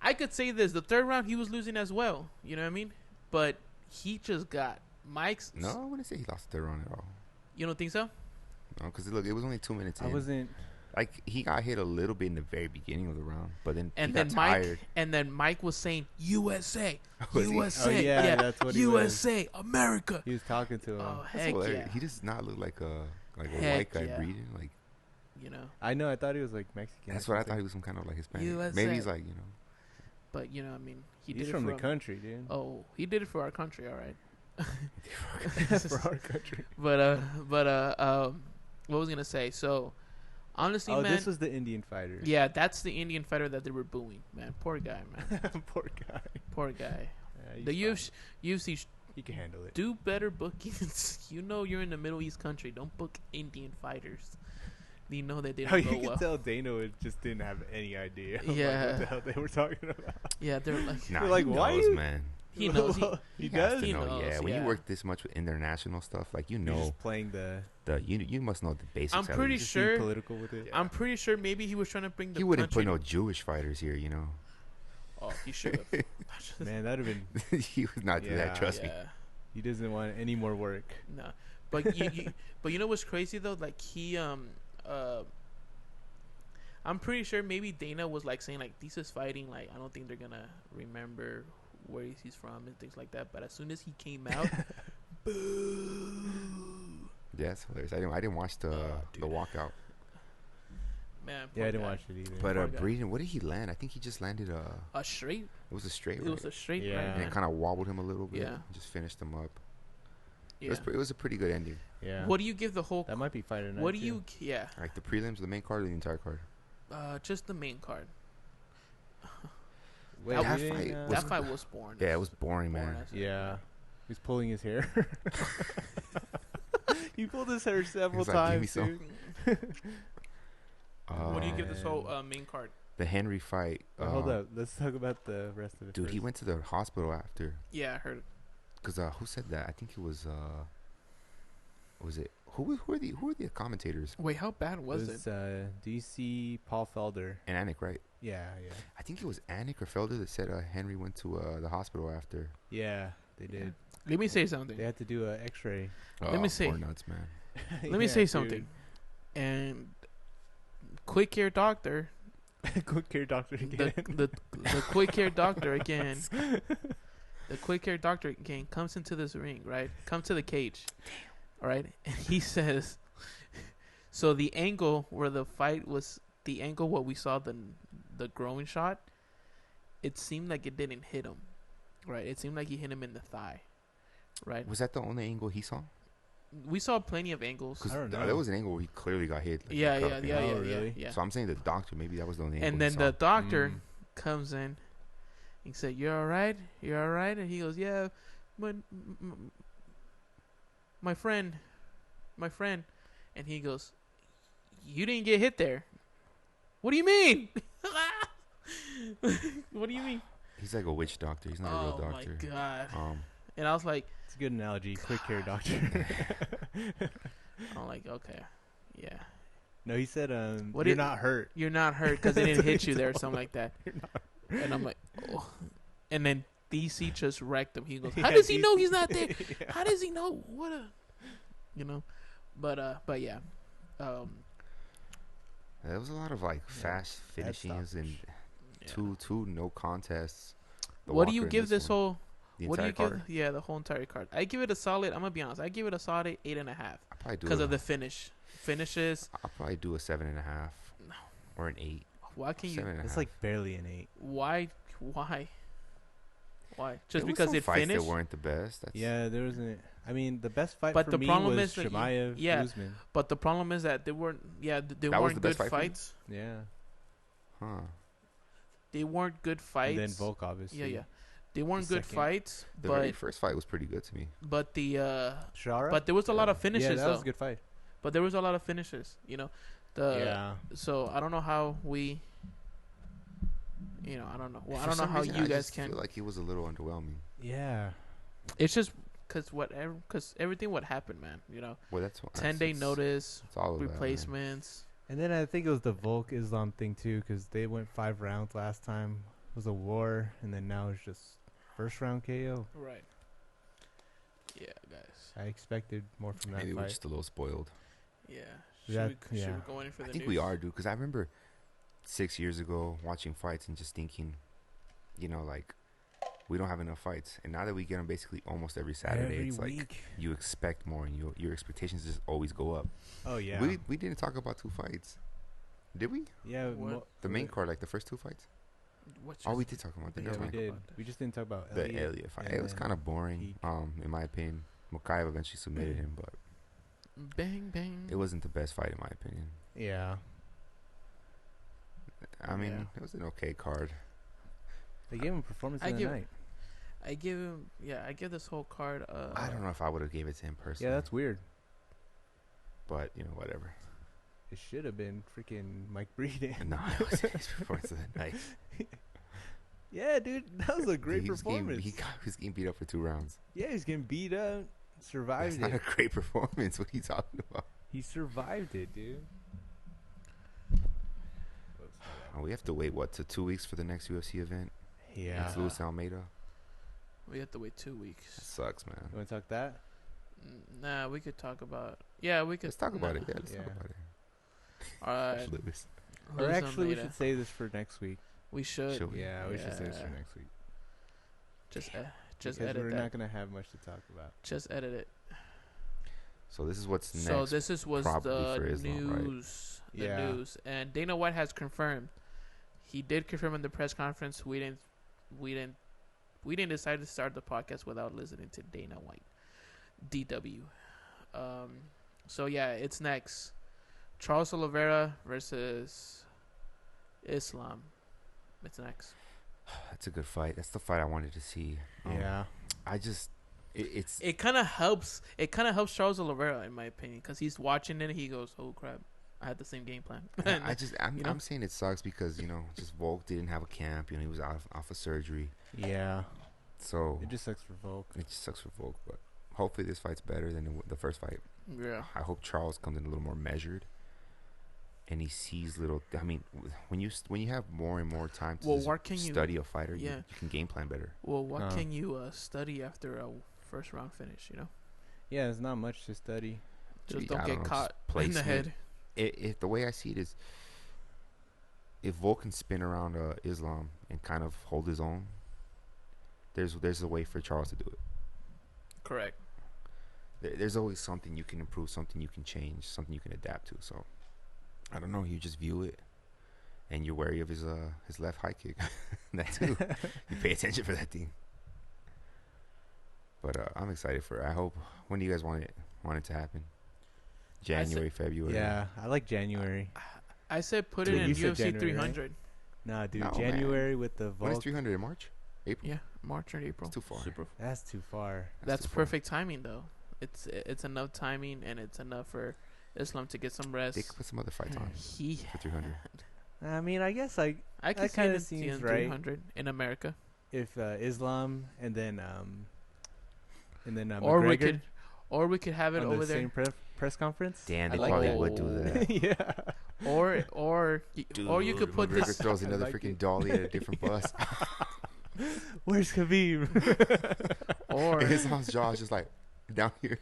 I could say this. The third round, he was losing as well. You know what I mean? But he just got Mike's. No, I wouldn't say he lost the third round at all. You don't think so? No, because look, it was only 2 minutes I in. wasn't. Like, he got hit a little bit in the very beginning of the round, but then And he then got Mike, tired. and then Mike was saying USA, Was he? USA, Oh, yeah, that's what he was. USA, America. He was talking to him. Oh That's heck hilarious. yeah! He does not look like a Heck white guy yeah. breathing. Like, You know, I know. I thought he was like Mexican. that's or what I thought something. he was, some kind of like Hispanic. USA. Maybe he's like, but you know, I mean, He's did it from for the country, dude. Oh, he did it for our country, all right. For our country. But what was I gonna say? So, honestly, Oh, man, this was the Indian fighter. yeah, that's the Indian fighter that they were booing, man. Poor guy, man. Poor guy. Poor guy. Yeah, The he's UFC fine. He can handle it. do better bookings. You know, you're in the Middle East country. Don't book Indian fighters. You know that they Oh, don't you go can well. tell Dano just didn't have any idea. Of Yeah. like what the hell they were talking about. Yeah, they're like, nah, You're like, he why knows, you- man. He knows. He has does. to He know, knows, yeah. When you yeah. work this much with international stuff, like you You're know, just playing the. you must know the basics. I'm at pretty least. Just being sure- political with it. Yeah. I'm pretty sure maybe he was trying to bring the He wouldn't country. put no Jewish fighters here, you know. Oh, he should have. Man, that'd have been. He would not do Yeah. that. Trust me. Yeah. He doesn't want any more work. No, but but you know what's crazy though? Like he I'm pretty sure maybe Dana was like saying like this is fighting. Like I don't think they're gonna remember where he's from and things like that. But as soon as he came out, boo. Yeah, it's hilarious. I didn't watch the dude. walkout. Man, Yeah, poor I didn't guy. watch it either. But Poor guy. Breeden, what did he land? I think he just landed A straight. it was a straight. It Right? was a straight. Yeah. Right, And man. it kind of wobbled him a little bit. Yeah. Just finished him up. Yeah. It was a pretty good ending. yeah. What do you give the whole? That might be fighter night. What do too. you? Yeah. Like the prelims, the main card, or the entire card. Just the main card. Wait, That we fight didn't, was- That fight was boring. Yeah, it was boring, man. as hell. Yeah. He's pulling his hair. He pulled his hair several He's like, "Give me times, some." dude. What do you give this Man. whole main card? The Henry fight. Hold up. Let's talk about the rest of it. Dude, he first. went to the hospital after. Yeah, I heard. Cause who said that? I think it was was it who are the commentators? Wait, how bad was it? DC Paul Felder. And Anik, right? Yeah, yeah. I think it was Anik or Felder that said Henry went to the hospital after. Yeah, they did. Let me say something. They had to do an X-ray. Let me see. Poor nuts, man. Let me say something. And quick care doctor, Quick care doctor again. the quick care doctor again. The quick care doctor again comes into this ring, right? Comes to the cage, all right? And he says, so the angle where the fight was, the angle what we saw the growing shot, it seemed like it didn't hit him, right? It seemed like he hit him in the thigh, right? Was that the only angle he saw? We saw plenty of angles. Because I don't know. there was an angle where he clearly got hit. Like, Yeah, the yeah, cup, yeah, you know? yeah, Oh, yeah, really? yeah. So I'm saying the doctor, maybe that was the only angle. And he then saw. the doctor Mm. comes in. He said, "You're all right. You're all right." And he goes, "Yeah, my friend." And he goes, "You didn't get hit there." What do you mean? What do you mean? He's like a witch doctor. He's not a real Oh doctor. my god! Um, And I was like, It's a good analogy. Quick care doctor. I'm like, okay, yeah. No, he said, What you're did- not hurt. You're not hurt because they didn't hit you there or something like that. And I'm like, oh. And then DC just wrecked him. He goes, "How Yeah, does he know DC he's not there? Yeah. How does he know? What a, you know?" But yeah, there was a lot of like fast Bad finishings and yeah. two no contests. The What do you Walker in give this one. whole? The What do entire you give? card? Yeah, the whole entire card. I give it a solid. I'm gonna be honest. I give it a solid 8.5 I probably do because a- of the finishes. I'll probably do a 7.5 No. or an 8. Why can you? 7.5. It's like barely an 8. Why? Just There was because some it fights finished? that weren't the best. That's, Yeah, there wasn't. I mean, the best fight But for the me problem was is that Chimaev, yeah. Usman. But the problem is that they weren't. Yeah, they That was weren't the best good fight for you? fights. Yeah. Huh. They weren't good fights. And then Volk, obviously. Yeah, yeah. They weren't The good second. fights, The very but first fight was pretty good to me. Shara? but there was a lot of finishes Yeah, that though. was a good fight. But there was a lot of finishes, you know. Yeah. So I don't know how we. You know, I don't know. Well, I For don't know some how reason, you I guys just can. feel like he was a little underwhelming. Yeah. It's just because everything would happen, man. You know, Well, that's what 10-day notice, It's all of that, man. replacements. And then I think it was the Volk Islam thing, too, because they went 5 rounds last time. It was a war, and then now it's just first round KO. Right. Yeah, guys. I expected more from that Maybe we're fight. just a little spoiled. Yeah. That- Should we yeah. go in for the I think news? we are, dude. Because I remember 6 years ago watching fights and just thinking, you know, like, we don't have enough fights. And now that we get them basically almost every Saturday, Every it's like week. you expect more and your expectations just always go up. Oh, yeah. We didn't talk about 2 fights. Did we? Yeah. What? The main card, like the first 2 fights? What's Oh, your- we did talk about that. Yeah, Never we mind. did. about that. We just didn't talk about The Elliott. Elliott fight. and It was then kind of boring, Peak. in my opinion. Makhachev eventually submitted him, but Bang bang. it wasn't the best fight in my opinion. Yeah. I mean, Yeah. it was an okay card. They gave him performance I of the give- night. I give him. Yeah, I give this whole card. I don't know if I would have gave it to him personally. Yeah, that's weird. But, you know, whatever. It should have been freaking Mike Breeden. No, it was his performance of the night. Yeah, dude, that was a great He was performance. getting beat up for 2 rounds. Yeah, he's getting beat up, survived That's it. not a great performance. What are you talking about? He survived it, dude. We have to wait, to 2 weeks for the next UFC event? Yeah. It's Luis Almeida. We have to wait 2 weeks. That sucks, man. You want to talk that? Nah, we could talk about. Yeah, we could. Let's talk about it. Yeah, let's Yeah. talk about it. All right. Lewis. Or Luis actually, we Almeida. should save this for next week. We should. Should we? Yeah, we should save this for Yeah. next week. Just Because edit we're that. not going to have much to talk about. Just edit it. So this is what's next. So this was probably the for Islam, right? news. The Yeah. news, and Dana White has confirmed. He did confirm in the press conference. We didn't decide to start the podcast without listening to Dana White. DW. So yeah, it's next. Charles Oliveira versus Islam. It's next. That's a good fight. That's the fight I wanted to see. Yeah. I just, it's It kind of helps. It kind of helps Charles Oliveira, in my opinion, because he's watching it and he goes, "Oh crap, I had the same game plan." I'm saying it sucks because just Volk didn't have a camp. He was off of surgery, Yeah. so It just sucks for Volk. it just sucks for Volk. But hopefully this fight's better than the first fight. Yeah. I hope Charles comes in a little more measured, and he sees little. I mean, when you have more and more time to What can you study a fighter, yeah. you can game plan better. Well, what can you study after a first round finish? Yeah, there's not much to study. Just I don't don't get know, just caught in the placement. head. If the way I see it is, if Volk can spin around Islam and kind of hold his own, there's a way for Charles to do it. Correct. There's always something you can improve, something you can change, something you can adapt to. So I don't know. You just view it, and you're wary of his left high kick. That too. You pay attention for that thing. But I'm excited for it. I hope. When do you guys want it to happen? January, February. Yeah, I like January. I said put Dude, it in you said UFC January, 300. Nah, dude, No, January with the When is Volk. 300 in March? April? Yeah, March or April. It's too far. That's too far. That's too far. perfect timing though. It's enough timing and it's enough for Islam to get some rest. They could put some other fights on He, for 300. I mean, I guess I can That see kinda it seems in right. 300 in America. if Islam and then Or we McGregor could have it on over the there. same press conference. Damn, I they like probably that. would do that. Yeah. Or you could put McGregor this. throws I another like freaking it. dolly at a different bus. Where's Khabib? Or Islam's jaw is just like down here.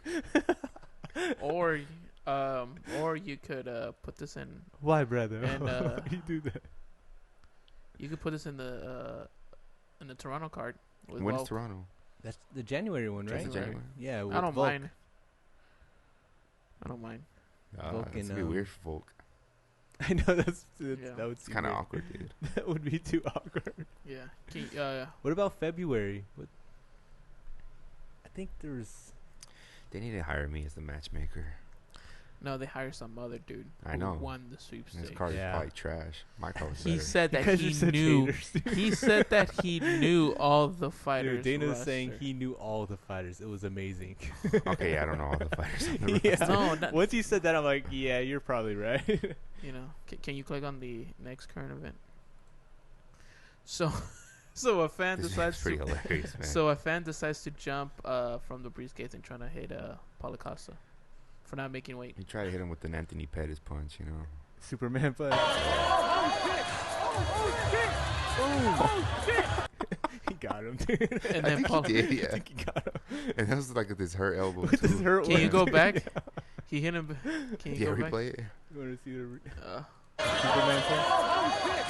or you could put this in. Why, brother? And, Why you do that? You could put this in the Toronto card. With When is Volk. Toronto? That's the January one, That's right? the January. Yeah, with I don't Volk. mind. I don't mind. Volk It's and, gonna be weird for Volk. I know that's Yeah. that would It's be kind of weird. awkward, dude. That would be too awkward. Yeah. What about February? I think there's. They need to hire me as the matchmaker. No, they hire some other dude. I who know. Won the His sweepstakes. card Yeah. is probably trash. My card was He better. said that You guys he are such knew. haters, dude. He said that he knew all the fighters. Dude, Dana's saying roster. he knew all the fighters. It was amazing. Okay, yeah, I don't know all the fighters. On the Yeah. roster. No, not, Once you said that, I'm like, yeah, you're probably right. you know. Can you click on the next current event? So a fan This is decides pretty to. hilarious, man. So a fan decides to jump from the briefcase and trying to hit Paulo Costa for not making weight. He tried to hit him with an Anthony Pettis punch, you know. Superman punch. He got him, dude. And I then think Paulo. he did, I yeah. think he got him. And that was like with his hurt elbow With his too. hurt Can you one. go back? He hit him. Can you Yeah, go back? replay it. You want to see the Uh, Superman punch?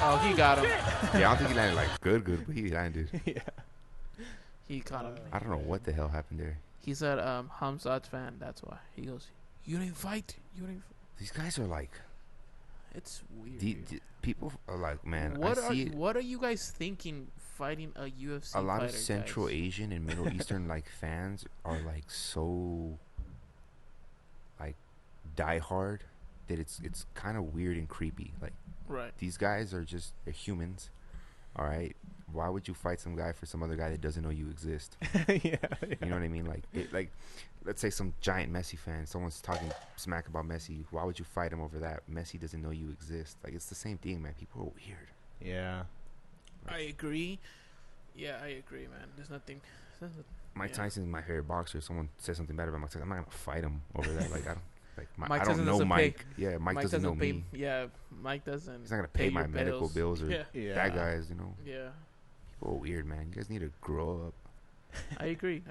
oh, he got him. Yeah, I don't think he landed like good, but he landed. Yeah. He caught him. I don't know what the hell happened there. He's a Khamzat fan. That's why he goes. You didn't fight. You didn't. These guys are like, It's weird. dude. people are like, man, What I are see it. what are you guys thinking fighting a UFC A lot fighter, of Central guys? Asian and Middle Eastern like fans are like so like diehard that it's kind of weird and creepy. Like Right. these guys are they're humans. All right, why would you fight some guy for some other guy that doesn't know you exist? Yeah. You know what I mean? Like let's say some giant Messi fan, someone's talking smack about Messi. Why would you fight him over that? Messi doesn't know you exist. Like it's the same thing, man. People are weird. Yeah. I agree. Yeah, I agree, man. There's nothing. Mike Yeah. Tyson's my favorite boxer. If someone says something bad about Mike Tyson, I'm not gonna fight him over that. Like I don't. Mike I Tyson don't know doesn't Mike. pay. Yeah, Mike doesn't know pay. me. Yeah, Mike doesn't. He's not gonna pay my your medical bills or Yeah, Yeah. that guys. You know, yeah. people are weird, man. You guys need to grow up. I agree.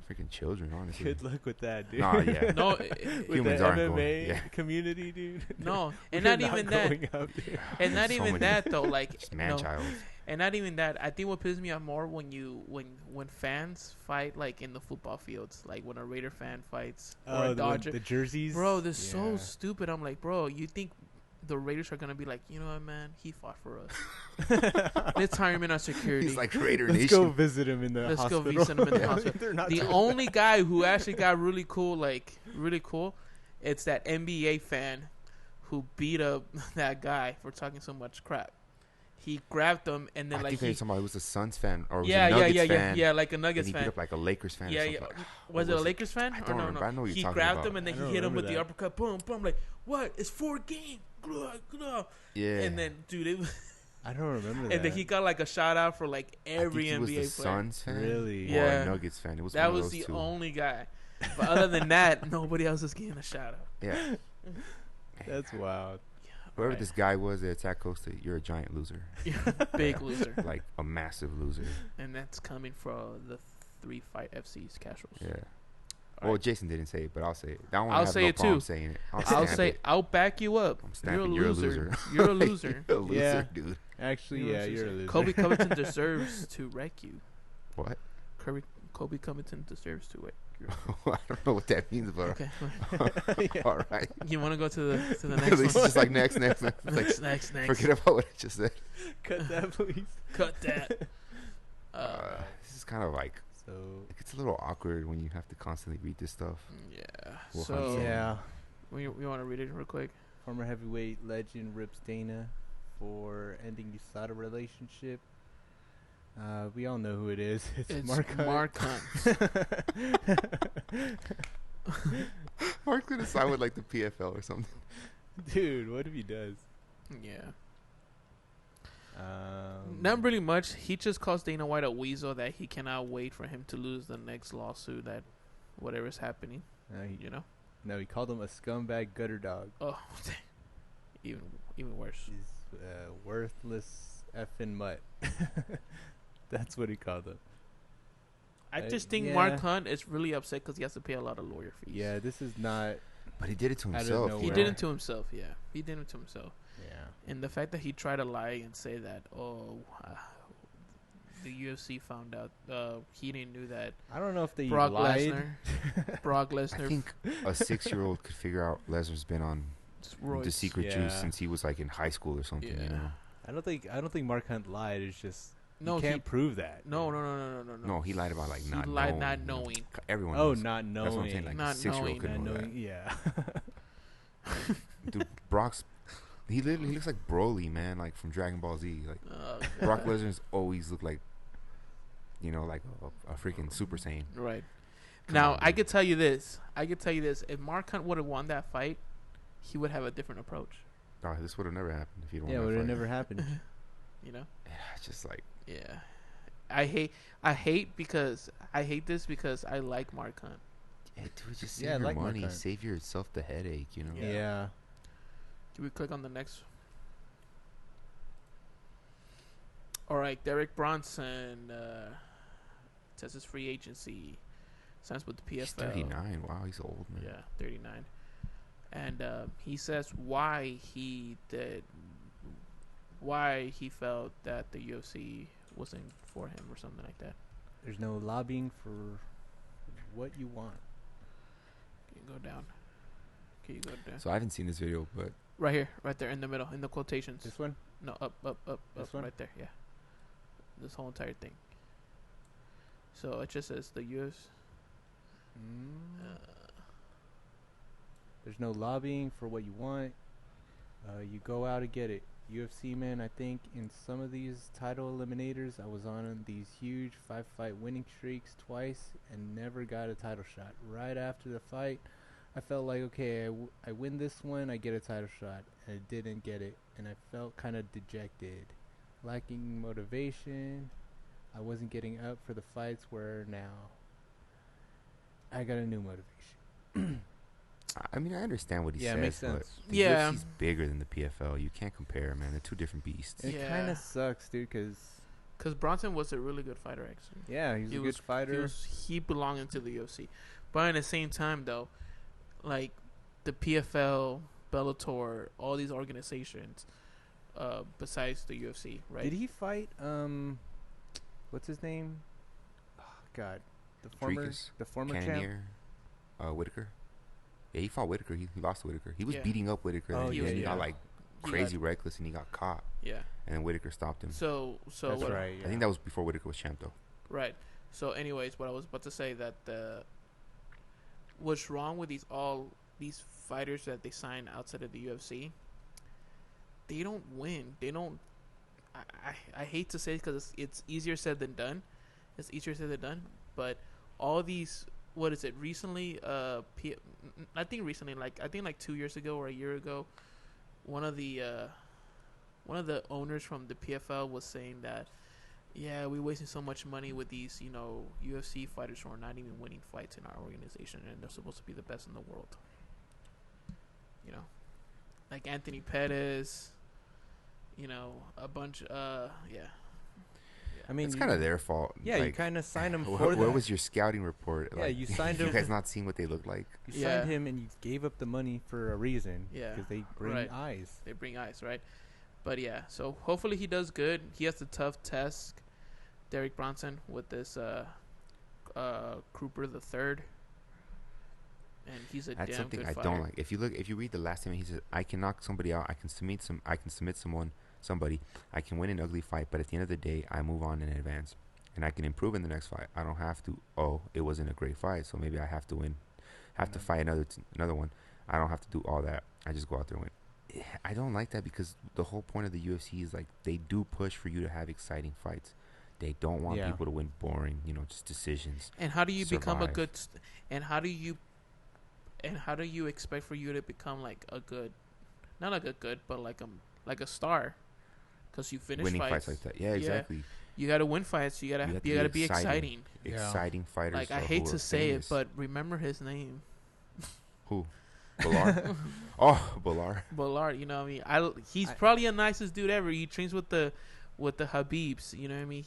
Freaking children, honestly. Good luck with that, dude. Nah, yeah. No, With Humans the aren't MMA going. Yeah. community, dude. no, and We're not even that. going up, dude. And not So even many- that though. Like Just man no, child. and not even that. I think what pisses me off more when fans fight like in the football fields, like when a Raider fan fights or a Dodger. The jerseys. Bro, they're so Yeah. stupid. I'm like, bro, you think the Raiders are gonna be like, you know what, man? He fought for us. Let's hire him in our security. He's like Raider Let's Nation. go visit him in the Let's go hospital. visit him in the Yeah, hospital. they're not The doing only guy who actually got really cool, it's that NBA fan who beat up that guy for talking so much crap. He grabbed him and then I like think he, they were talking about it was a Suns fan or it was yeah, a Nuggets fan. like a And Nuggets he beat fan. up like a Lakers fan. Yeah, or yeah. something. Was it was a it? Lakers fan? I Or don't no, remember. no. I know what you're He talking grabbed about. him and then I he don't hit him with remember the that. uppercut. Boom, boom. Like, what? It's 4 games. Yeah. And then, dude, it was, I don't remember that. and then he got like a shout out for like every I think he NBA was the player. Suns fan. Really? Or Yeah. a Nuggets fan. It was That one of was those the two. only guy. But other than that, nobody else is getting a shout out. Yeah. That's wild. Whoever Right. this guy was that attacked Costa, you're a giant loser. Big loser. Like a massive loser. And that's coming from the 3-fight FC's casuals. Yeah. All Well, right. Jason didn't say it, but I'll say it. That one I'll I have say no it problem too. saying it. I'll stamp say, it. I'll back you up. I'm You're a stamping. loser. You're a loser. You're a loser, Yeah. dude. Actually, You're yeah, you're a loser. Kobe Covington deserves to wreck you. What? Kobe Covington deserves to wreck you. I don't know what that means, but Okay. all right. You want to go to the next It's one? just like next. It's like, Next. forget about what I just said. Cut that, please. Cut that. This is kind of like So, it's a little awkward when you have to constantly read this stuff. Yeah. Well, So yeah. we want to read it real quick. Former heavyweight legend rips Dana for ending USADA relationship. We all know who it is. It's Mark Hunt. Mark Hunt. Mark's gonna sign with like the PFL or something. Dude, what if he does? Yeah. Not really much. He just calls Dana White a weasel that he cannot wait for him to lose the next lawsuit that whatever's happening. You know? No, he called him a scumbag gutter dog. Oh, even worse. He's worthless effing mutt. That's what he called him. I just think yeah. Mark Hunt is really upset because he has to pay a lot of lawyer fees. Yeah, this is not. But he did it to Out of himself. nowhere. He you did know? it to himself, yeah. He did it to himself. Yeah. And the fact that he tried to lie and say that, the UFC found out, he didn't knew that I don't know if they Brock lied. Brock I Lesnar, think a 6-year-old could figure out Lesnar's been on the secret juice Yeah. since he was like in high school or something. You Yeah. know? I don't think Mark Hunt lied. It's just No, you can't prove that. no, No, he lied about like He not lied knowing. not you know? knowing. Everyone. Oh, knows. not knowing. That's what I'm saying. Like Not a 6-year-old knowing. could Not know that. knowing. Yeah. Dude, Brock's. He literally looks like Broly, man, like from Dragon Ball Z. Like Brock Lesnar's always looked like, you know, like a freaking Super Saiyan. Right. Come Now, on, I dude. could tell you this. If Mark Hunt would have won that fight, he would have a different approach. Oh, this would have never happened if he don't. Yeah, would have never happened. You know? Yeah, it's just like Yeah. I hate this because I like Mark Hunt. yeah, dude, just save Yeah, I your like Mark money, Hunt. save yourself the headache. You know. Yeah. Can we click on the next? All right, Derek Brunson, Texas free agency, signs with the PFL. He's 39. Wow, he's old, man. Yeah, 39. And he says why he felt that the UFC wasn't for him or something like that. There's no lobbying for what you want. Can you go down? So I haven't seen this video, but Right here, right there in the middle, in the quotations. This one? No, up, This one? right there. Yeah, this whole entire thing. So it just says the US. There's no lobbying for what you want. You go out and get it. UFC, man, I think in some of these title eliminators, I was on these huge 5-fight winning streaks twice and never got a title shot. Right after the fight, I felt like, okay, I win this one, I get a title shot. And I didn't get it. And I felt kind of dejected. lacking motivation. I wasn't getting up for the fights where now I got a new motivation. I mean, I understand what he says. Yeah, it makes but sense. the Yeah. UFC's bigger than the PFL. You can't compare, man. They're two different beasts. It Yeah. kind of sucks, dude, because Because Brunson was a really good fighter, actually. yeah, he's a good fighter. He belonged into the UFC. But at the same time, though, like the PFL, Bellator, all these organizations, besides the UFC, right? Did he fight? What's his name? Oh, God, Rodriguez, the former champ. Cannonier, Whitaker. Yeah, he fought Whitaker. He lost to Whitaker. He was Yeah. beating up Whitaker. Oh, and yeah, he yeah. got like He crazy reckless, and he got caught. Yeah. And then Whitaker stopped him. So That's what, right. Yeah. I think that was before Whitaker was champ, though. Right. So, anyways, what I was about to say that what's wrong with these fighters that they sign outside of the UFC? They don't win. They don't. I hate to say it because it's easier said than done. It's easier said than done. But all these, what is it? Recently, I think recently, I think like 2 years ago or a year ago, one of the owners from the PFL was saying that, yeah, we're wasting so much money with these, UFC fighters who are not even winning fights in our organization, and they're supposed to be the best in the world. Like Anthony Pettis, a bunch. Yeah. I mean, It's kind of their fault. Yeah, like, you kind of signed him where, for where that. was your scouting report? Yeah, you signed you him. guys not seeing what they look like? You Yeah. signed him and you gave up the money for a reason. Yeah, Because they bring right. eyes. They bring eyes, right? But yeah, so hopefully he does good. He has a tough test, Derek Brunson, with this Cooper the Third, and he's a That's damn something good I fighter. don't like. If you read the last statement, he says, "I can knock somebody out. I can submit somebody. I can win an ugly fight, but at the end of the day, I move on and advance, and I can improve in the next fight. I don't have to. Oh, it wasn't a great fight, so maybe I have to win, to fight another one. I don't have to do all that. I just go out there and win." I don't like that because the whole point of the UFC is like they do push for you to have exciting fights. They don't want Yeah. people to win boring, just decisions. And how do you become a survive. good? And how do you expect for you to become like a good, not like a good, but like a star? Because you finish Winning fights like that. Yeah, exactly. You got to win fights. You gotta be exciting. Yeah. Exciting fighters. Like I who hate are to say famous. it, but remember his name, Who? Bilar? Oh, Bilar. Ballard. You know what I mean? He's probably the nicest dude ever. He trains with the Habibs. You know what I mean?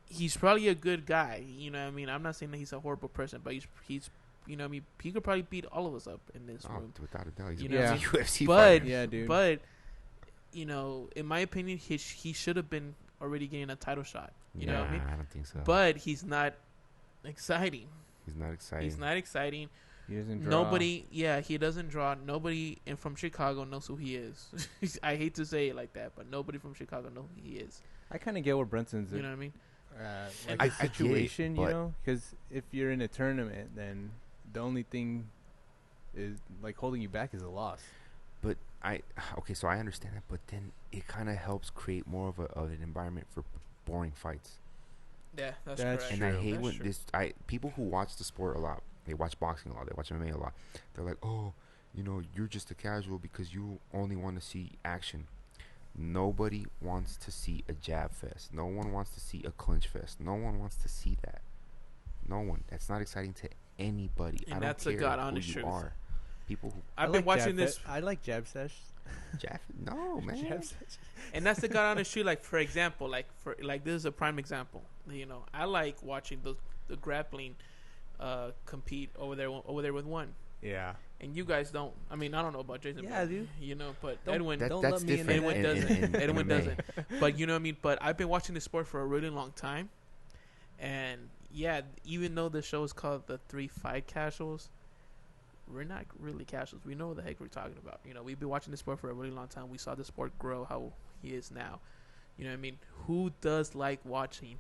He's probably a good guy. You know what I mean? I'm not saying that he's a horrible person, but he's you know what I mean? He could probably beat all of us up in this room. Without a doubt. He's You a know what I mean? UFC But fighter. Yeah, dude. But in my opinion, he should have been already getting a title shot. You know what I mean? I don't think so. But he's not exciting. he's not exciting. He's not exciting. He doesn't draw. He doesn't draw. Nobody from Chicago knows who he is. I hate to say it like that, but nobody from Chicago knows who he is. I kind of get where Brunson's You know what I mean? like I a get it, situation, but- because if you're in a tournament, then the only thing is like holding you back is a loss. But so I understand that, but then it kind of helps create more of an environment for boring fights. Yeah, that's That's correct. And I true. hate That's when true. people who watch the sport a lot, they watch boxing a lot, they watch MMA a lot. They're like, "Oh, you're just a casual because you only want to see action." Nobody wants to see a jab fest. No one wants to see a clinch fest. No one wants to see that. No one. That's not exciting to anybody. And I don't that's the care God who honest you truth. are. People who I've I been like watching jab this, I like jab sesh. jab. No, man. Jab sesh. and that's the God honest truth. Like for example, this is a prime example. I like watching the grappling compete over there with one. Yeah. And you guys don't. I mean, I don't know about Jason. Yeah, but, dude. But Don't- Edwin, don't That's let me in different. Edwin that. doesn't. Edwin MMA. doesn't. But you know what I mean. But I've been watching this sport for a really long time, and yeah, even though the show is called the 3 Fight Casuals, we're not really casuals. We know what the heck we're talking about. We've been watching this sport for a really long time. We saw the sport grow how he is now. You know what I mean? Who does like watching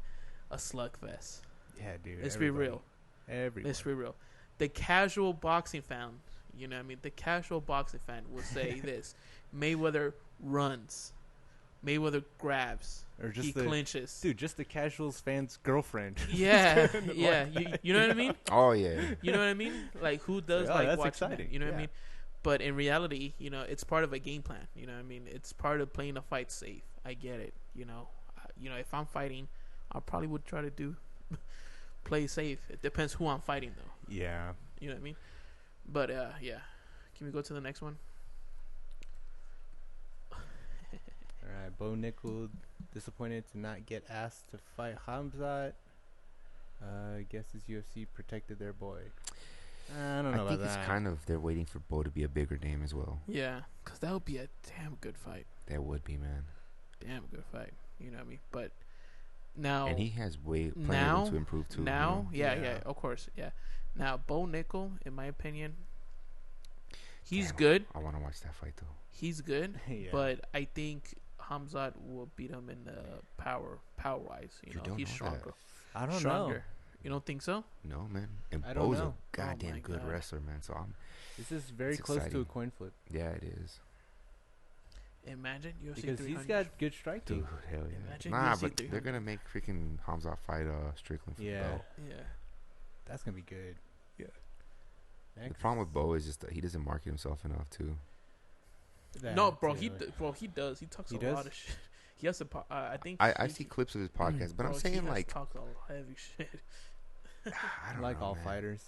a slugfest? Yeah, dude. Let's be real. Everybody. Let's be real. The casual boxing fan, you know what I mean? The casual boxing fan will say this. Mayweather runs. Mayweather grabs. Or just He clinches. Dude, just the casuals fan's girlfriend. Yeah, yeah. You know what I mean? Oh yeah. You know what I mean? Like, who does Oh, like that's watching exciting. that? You know what I Yeah. mean? But in reality, you know, it's part of a game plan. You know what I mean? It's part of playing a fight safe. I get it. You know, if I'm fighting, I probably would try to do play safe. It depends who I'm fighting, though. Yeah. You know what I mean? But, yeah. Can we go to the next one? All right. Bo Nickal disappointed to not get asked to fight Khamzat. I guess his UFC protected their boy. I don't know about think that. it's kind of they're waiting for Bo to be a bigger name as well. Yeah, because that would be a damn good fight. That would be, man. Damn good fight. You know what I mean? But now... And he has plenty of room to improve, too. Now, you know? yeah, of course, yeah. Now, Bo Nickal, in my opinion, he's Damn, good. I want to watch that fight, though. He's good, Yeah. but I think Khamzat will beat him in the power-wise. You know, don't he's know stronger. I don't know. Stronger. You don't think so? No, man. And I don't Bo's know. a goddamn my good God. wrestler, man. So This is very It's close to exciting. a coin flip yeah, it is. Imagine UFC because 300. he's got good striking. Dude, hell yeah. Imagine Nah, UFC but 300. they're gonna make freaking Khamzat fight Strickland for the Yeah. belt. Yeah. That's gonna be good. Yeah. The Next. problem with Bo is just that he doesn't market himself enough, too. No, That, bro, too. he does. He talks He a does? lot of shit. He has a I think I see clips of his podcast, but bro, I'm saying he like talks a heavy shit. I don't like know, all man. fighters.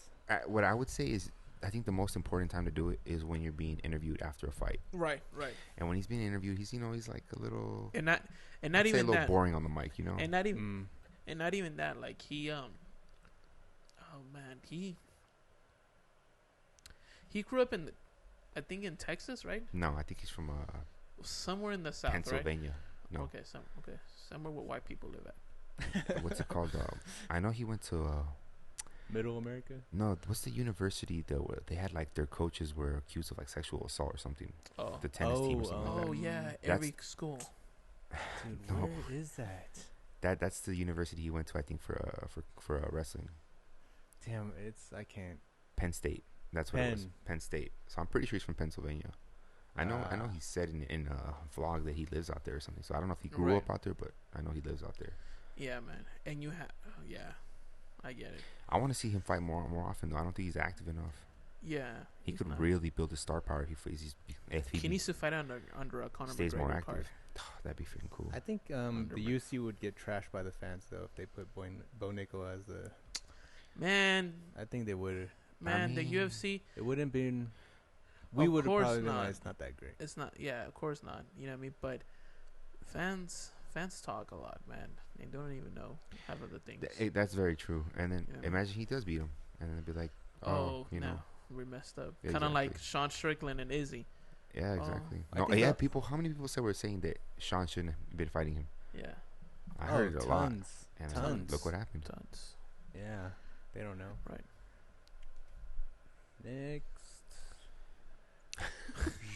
What I would say is, I think the most important time to do it is when you're being interviewed after a fight. Right. And when he's being interviewed, he's he's like a little, And not I'd say a even little that. boring on the mic, you know. And not even Mm. and not even that. Like he oh man, he grew up in I think in Texas, right? No, I think he's from Somewhere in the south, Pennsylvania. right? No, Okay, somewhere where white people live at. what's it called? I know he went to Middle America. no. What's the university that they had like their coaches were accused of like sexual assault or something? Oh. The tennis team or something like Oh that. yeah, That's- every school. Dude, No. where is that? That's the university he went to. I think for wrestling. Damn, I can't. Penn State. That's what it was. Penn. Penn State. So I'm pretty sure he's from Pennsylvania. I know he said in a vlog that he lives out there or something. So I don't know if he grew Right. up out there, but I know he lives out there. Yeah, man. And you have yeah, I get it. I want to see him fight more often though. I don't think he's active enough. Yeah, He he's could not. really build his star power if He needs to fight under a Conor stays McGregor more card. active. That'd be freaking cool. I think Under the Mc- UFC would get trashed by the fans though if they put Bo Nickal as the. Man, I think they would. man, the mean- UFC. It wouldn't been. We Of would have course probably been not. like, it's not that great. It's not. Yeah, of course not. You know what I mean? But fans talk a lot, man. They don't even know half of the things. That's very true. And then Yeah. imagine he does beat him, and then it'd be like, you no, know, we messed up. Yeah, Kind of like exactly. Sean Strickland and Izzy. yeah, Oh. exactly. I No, think yeah, that- How many people were saying that Sean shouldn't have been fighting him? Yeah, I heard it a lot. tons. And Tons. look what happened. tons. Yeah, they don't know. Right. Next,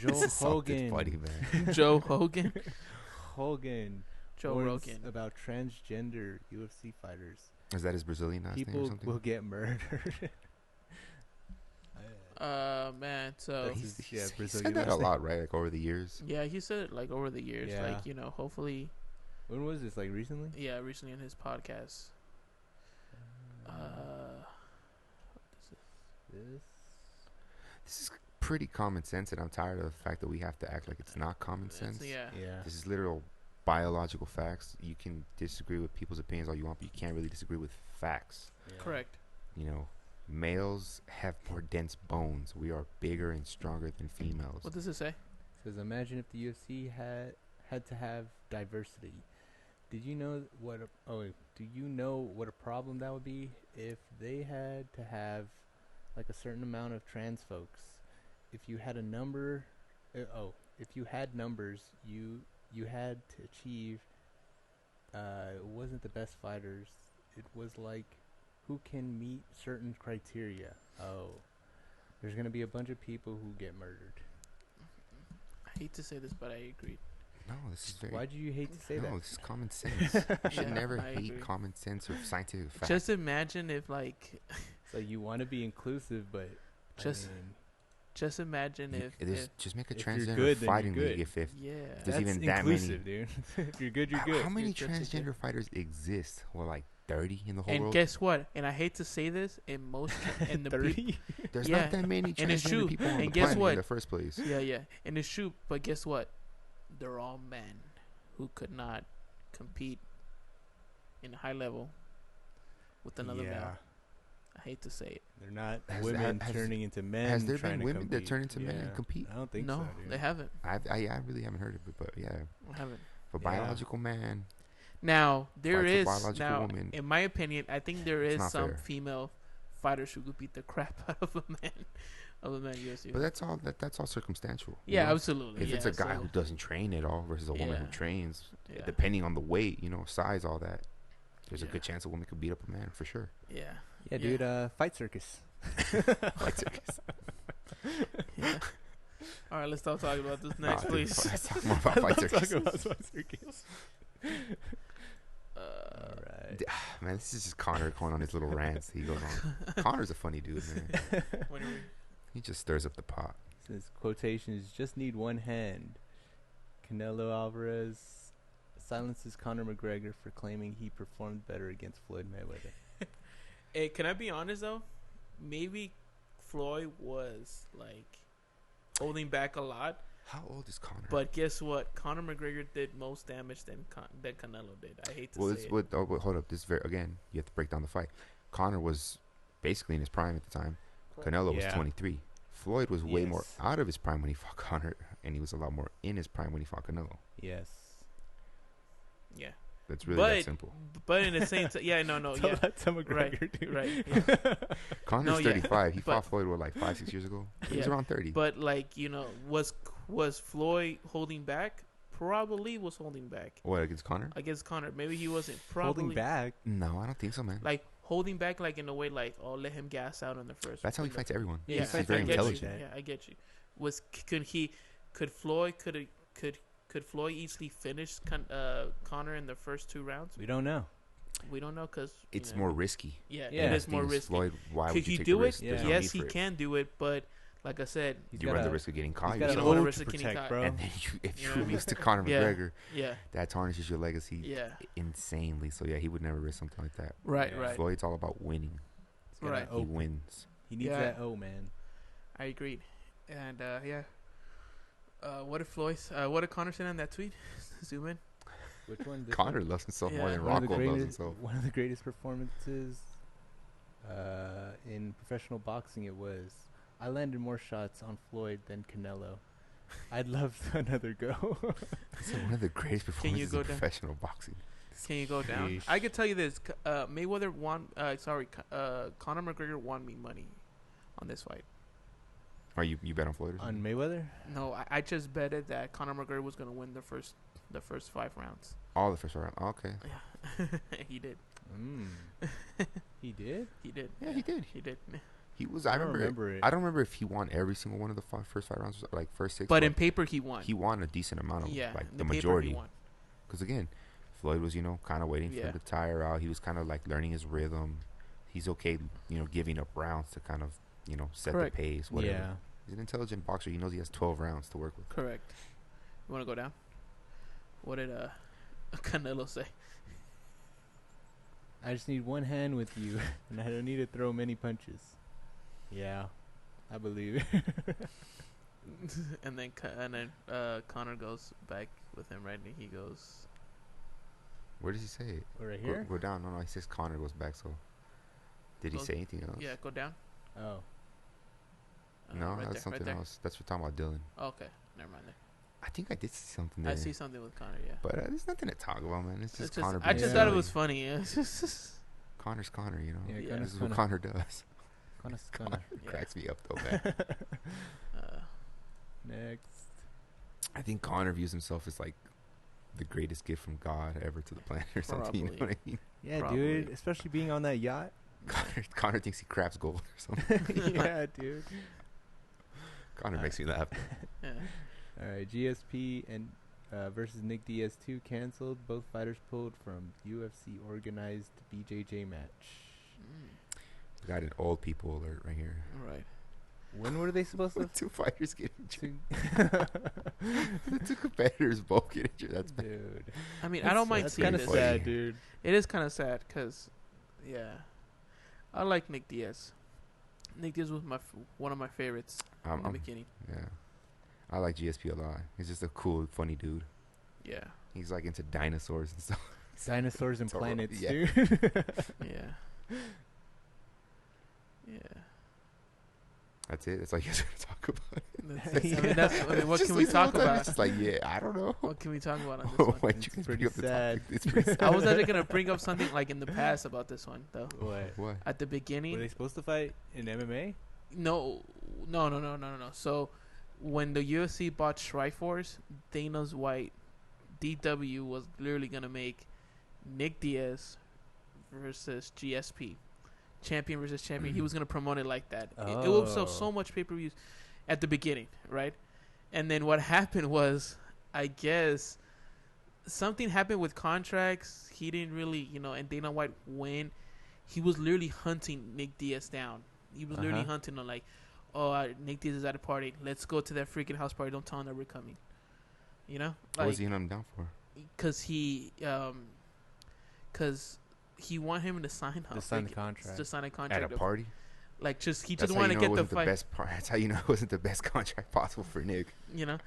Joe This is something Hogan. funny, man. Joe Hogan, Hogan. Joe warns Rogan. about transgender UFC fighters. Is that his Brazilian last name or People something? will get murdered. Man. So That's He's, his- he's, he Brazilian said that a last name. lot, right? Like over the years. yeah, he said it like over the years. Yeah. Like, you know, hopefully, When was this? Like recently? yeah, recently in his podcast. This. This is pretty common sense, and I'm tired of the fact that we have to act like it's not common sense. Yeah. Yeah. This is literal biological facts. You can disagree with people's opinions all you want, but you can't really disagree with facts. Yeah. Correct. You know, males have more dense bones. We are bigger and stronger than females. What does it say? Says, imagine if the UFC had to have diversity. Did you know what? Do you know what a problem that would be if they had to have like a certain amount of trans folks? If you had a number, if you had numbers, you had to achieve. It wasn't the best fighters. It was like who can meet certain criteria. Oh, there's gonna be a bunch of people who get murdered. I hate to say this, but I agree. No, this is very. Why do you hate to say no, that? this is common sense. You should Yeah, never I hate agree. common sense or scientific facts. Just imagine if, like, So you want to be inclusive, but Just- I mean, just imagine if just make a if you're transgender good, then you're fighting good. league if yeah. There's that's even that inclusive, dude. If you're good, you're good. how many You're good to transgender fighters exist? Well, like 30 in the whole And world. guess what? And I hate to say this, in most in the 30. There's yeah. not that many And it's transgender true. people on And the guess planet what? in the first place. Yeah, and it's true. But guess what? They're all men who could not compete in high level with another male. I hate to say it. They're not Has- women has- turning into men. Has there trying been to women that compete. turn into men Yeah. and compete? I don't think No, so. Dude. they haven't. I really haven't heard of it, but yeah, I haven't. a Yeah. biological man. Now there Fights a is biological now, woman. in my opinion, I think there It's is not some fair. female fighters who could beat the crap out of a man, UFC. But that's all circumstantial. you Yeah, know? absolutely. If yeah, it's a guy so- who doesn't train at all versus a woman who Yeah. trains, yeah, depending on the weight, size, all that, there's a Yeah. good chance a woman could beat up a man for sure. yeah, Yeah, dude. Fight circus. Fight circus. yeah. All right, let's stop talking about this next, Nah, dude, please. let's talk more about fight circus. Fight circus. All right. Man, this is just Connor going on his little rants he goes on. Connor's a funny dude, man. What do we- He just stirs up the pot. Says quotations just need one hand. Canelo Alvarez silences Conor McGregor for claiming he performed better against Floyd Mayweather. Hey, can I be honest though? Maybe Floyd was like holding back a lot, How old is Connor? but guess what? Conor McGregor did most damage than Canelo did. I hate to well, say it's it. what. Oh, wait, hold up. This is again. You have to break down the fight. Connor was basically in his prime at the time. Canelo was Yeah. 23. Floyd was way more Yes. out of his prime when he fought Connor, and he was a lot more in his prime when he fought Canelo. Yes. Yeah, That's really that simple. but in the same time, yeah, no, Tell yeah, that to McGregor, dude. right. Yeah. Connor's No, yeah. 35. He But- fought Floyd, what, like 5-6 years ago? He was Yeah. around 30. But like was Floyd holding back? Probably was holding back What, against Connor? against Connor. Maybe he wasn't. Probably Holding back. No, I don't think so, man. like holding back, like in a way, like let him gas out in the first. That's how he in the- fights everyone. Yeah, Yeah, he fights very I get intelligent. You. Yeah, I get you. Could Floyd easily finish Connor in the first 2 rounds? We don't know. We don't know because It's more risky. Yeah, Yeah. it is The more thing is, risky. Floyd, why Could would you he take do the it? risk? There's Yeah. no Yes, need he for it. can do it, but like I said, He's You got run the a- risk of getting He's caught. got You an don't wanna oath risk to of getting protect, caught. bro. And then if you Yeah. lose to Conor Yeah. McGregor, yeah, that tarnishes your legacy yeah, insanely. So yeah, he would never risk something like that. right, Yeah. right. Floyd's all about winning. He's got Right. an He oath. wins. He needs Yeah. that O, man. I agreed, and yeah. What if Connor said on that tweet? Zoom in. Which one? This Connor one? loves himself Yeah. more than One of the Rocco loves greatest, himself. one of the greatest performances in professional boxing. It was. I landed more shots on Floyd than Canelo. I'd love another go. It's one of the greatest Can you performances go in down? professional boxing. Can you go down? Sheesh. I could tell you this: Mayweather won. Conor McGregor won me money on this fight. Are you bet on Floyd? Or On something? Mayweather? No, I just betted that Conor McGregor was gonna win the first 5 rounds. All the first round. Oh, okay. Yeah, he did. He did? He did. Yeah, he did. He did. He was. I don't remember. it. I don't remember if he won every single one of the first 5 rounds, like first 6. But in paper, he won. he won a decent amount of, yeah, like in the paper, majority. He won. Because again, Floyd was, kind of waiting for Yeah. him to tire out. He was kind of like learning his rhythm. He's okay, giving up rounds to kind of, set Correct. the pace. Whatever. Yeah. He's an intelligent boxer. He knows he has 12 rounds to work with. Correct. You want to go down? What did Canelo say? I just need one hand with you, and I don't need to throw many punches. Yeah, I believe it. and then Conor goes back with him, right? And he goes, Where does he say it? Right Go, here? go down. No, he says Connor goes back. So, did he Goes- say anything else? "Yeah, go down." No, right that's there, something right there. else. That's what we're talking about Dylan. Oh, okay, never mind. There. I think I did see something there. I see something with Conor. Yeah. But there's nothing to talk about, man. It's just It's Connor. I being just thought it silly. was funny. Yeah. It's just- Connor's Connor, Yeah, Yeah. Connor's This is what Connor. Connor does. Connor's Connor. Yeah. Cracks me up though, man. Next. I think Connor views himself as like the greatest gift from God ever to the planet or something. You know Probably. what I mean? Yeah, Probably. dude. Especially being on that yacht. Connor thinks he crafts gold or something. Yeah, dude. Connor makes me laugh. yeah. All right, GSP and versus Nick Diaz 2 canceled. Both fighters pulled from UFC organized BJJ match. Mm. We got an old people alert right here. All right. When were they supposed to? Two fighters get injured. to The two competitors both get injured. That's bad. dude. I mean, I don't mind That's seeing kind of this. funny. sad, dude. It is kind of sad because, yeah, I like Nick Diaz. Nick Diaz was one of my favorites in the beginning. Yeah. I like GSP a lot. He's just a cool, funny dude. Yeah, He's like into dinosaurs and stuff. Dinosaurs and It's all right. planets, Yeah. dude. yeah, yeah. That's it. That's all you guys are gonna talk about. I mean, what Just can we like talk sometimes about? it's just like, yeah, I don't know. What can we talk about on this Oh, one? why'd It's you guys pretty bring up the sad. topic? It's pretty sad. I was actually gonna bring up something like in the past about this one though. What? What? At the Were beginning, they supposed to fight in MMA? no. So when the UFC bought Strikeforce, Dana's White, DW was literally gonna make Nick Diaz versus GSP, champion versus champion. He was gonna promote it like that. It would sell so much pay-per-views at the beginning, right? And then what happened was, I guess something happened with contracts. He didn't really, and Dana White he was literally hunting Nick Diaz down. He was literally hunting on like, oh, Nick Diaz is at a party. Let's go to that freaking house party. Don't tell him that we're coming. What was he hunting him down for? Because he want him to sign To sign the contract. To sign a contract. At a party? Like he That's just how want you to know it get the wasn't fight. best part. That's how you know it wasn't the best contract possible for Nick. Yeah. So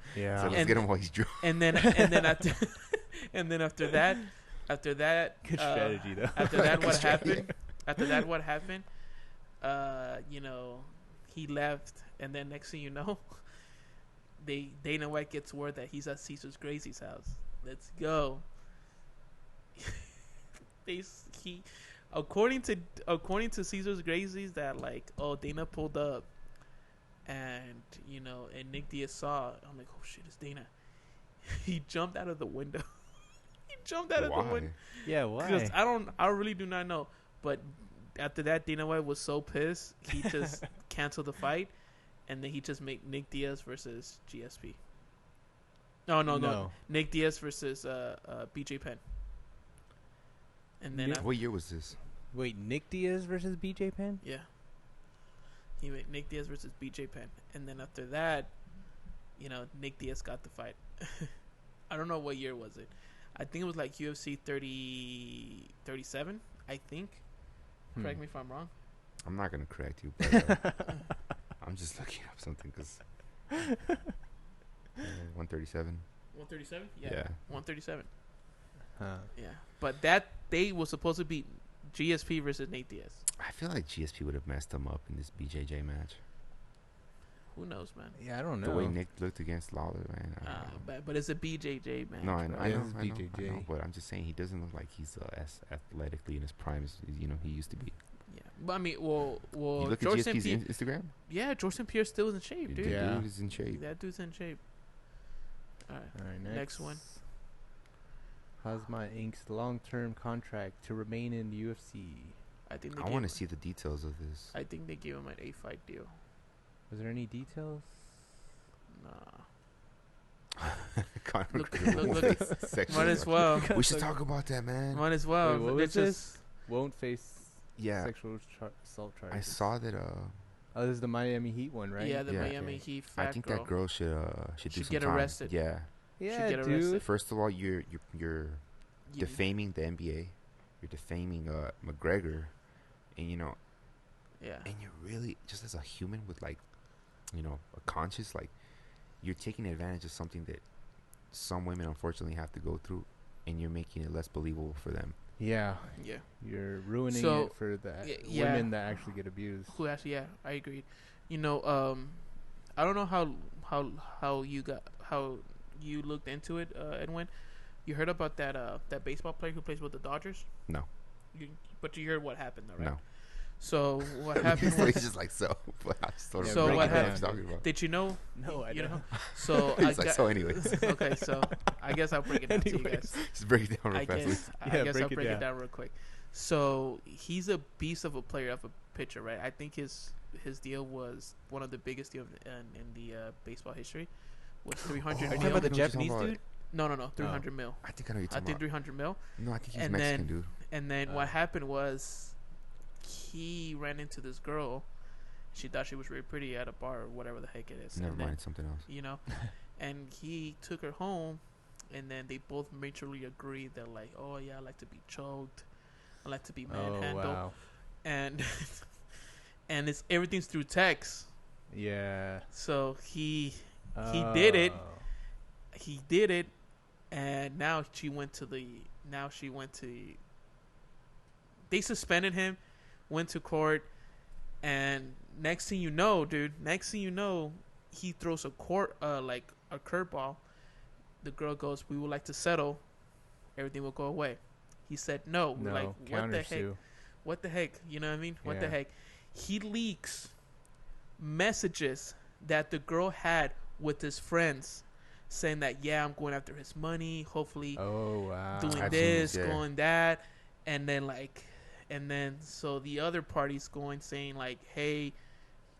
let's And- get him while he's drunk. And then after that, Good strategy, though. After that, Good what strategy. happened? After that, what happened? He left, and then next thing you know, Dana White gets word that he's at Caesar's Gracie's house. Let's go. According to Caesar's Gracie's, that Dana pulled up, and and Nick Diaz saw. I'm like, oh shit, it's Dana. He jumped out of the window. Of the window. Yeah, why? Because I really do not know. But after that, Dana White was so pissed, he just canceled the fight, and then he just made Nick Diaz versus GSP. No. Nick Diaz versus BJ Penn. And then What year was this? Wait, Nick Diaz versus BJ Penn? yeah, he made Nick Diaz versus BJ Penn, and then after that, Nick Diaz got the fight. I don't know what year was it. I think it was like UFC 37. I think. Correct me if I'm wrong. I'm not gonna correct you, but I'm just looking up something because 137. 137. Yeah. 137. Huh. Yeah, but that day was supposed to be GSP versus Nate Diaz. I feel like GSP would have messed him up in this BJJ match. Who knows, man? Yeah, I don't know. The way Nick looked against Lawler, man. But it's a BJJ match. No, I know, bro. I know, It's I know, BJJ. but I'm just saying he doesn't look like he's as athletically in his prime as he used to be. Yeah, but I mean, well, You look at George GSP's St. Pierre. Instagram. Yeah, George St. Pierre still is in shape, dude. The Yeah. dude is in shape. That dude's in shape. All right. All right, Next one. Hazmat inks long-term contract to remain in the UFC. I think I want to see the details of this. I think they gave him an 8-fight deal. Was there any details? Nah. Conor Look- McGregor look- won't face sexual Might as assault. well. We should talk about that, man. Might as well. Wait, what They're was this? Won't face Yeah, sexual assault charges. I saw that. Oh, this is the Miami Heat one, right? Yeah, the Yeah. Miami Okay. Heat I fat think girl. that girl should do Should some get time. arrested. Yeah. Yeah, get dude. arrested. First of all, you're You- defaming the NBA. You're defaming McGregor, and Yeah. and you're really just as a human with a conscience, you're taking advantage of something that some women unfortunately have to go through, and you're making it less believable for them. Yeah, Yeah. you're ruining So, it for the yeah. women that actually get abused. Who actually? Yeah, I agree. I don't know how you looked into it, Edwin. You heard about that baseball player who plays with the Dodgers? No. But you heard what happened, though, right? No. So what happened He's was, just like so. But I just don't Yeah, know so what what happened? he's talking about. did you know? No, I you don't. know? So He's like, so anyways. Okay, so I guess I'll break it down to you guys. Just break it down real I fast. guess Yeah, I'll break it break it down. down real quick. So he's a beast of a player, of a pitcher, right? I think his deal was one of the biggest deals in the baseball history. Was 300 Are you mil. talking about the I know what you're talking Japanese about. dude? No, 300 mil. I think I know you're I talking think about. 300 mil. No, I think he's and Mexican, then- dude. And then Oh. what happened was he ran into this girl, She thought she was really pretty at a bar or whatever the heck it is. Never And mind, then, something else. you know, and he took her home, and then they both mutually agreed that like, oh yeah, I like to be choked, I like to be manhandled, wow. and and everything's through text. Yeah. So he did it. Oh. He did it, and now she went to. They suspended him, went to court, and next thing you know, dude, he throws a curveball. The girl goes, "We would like to settle. Everything will go away." He said, "No." No, Like, what the heck? countersue. What the heck? You know what I mean? What the Yeah. heck? He leaks messages that the girl had with his friends, saying that, yeah, I'm going after his money, hopefully Oh wow. doing I've seen this, this, yeah. going that, and then so the other party's saying like, hey,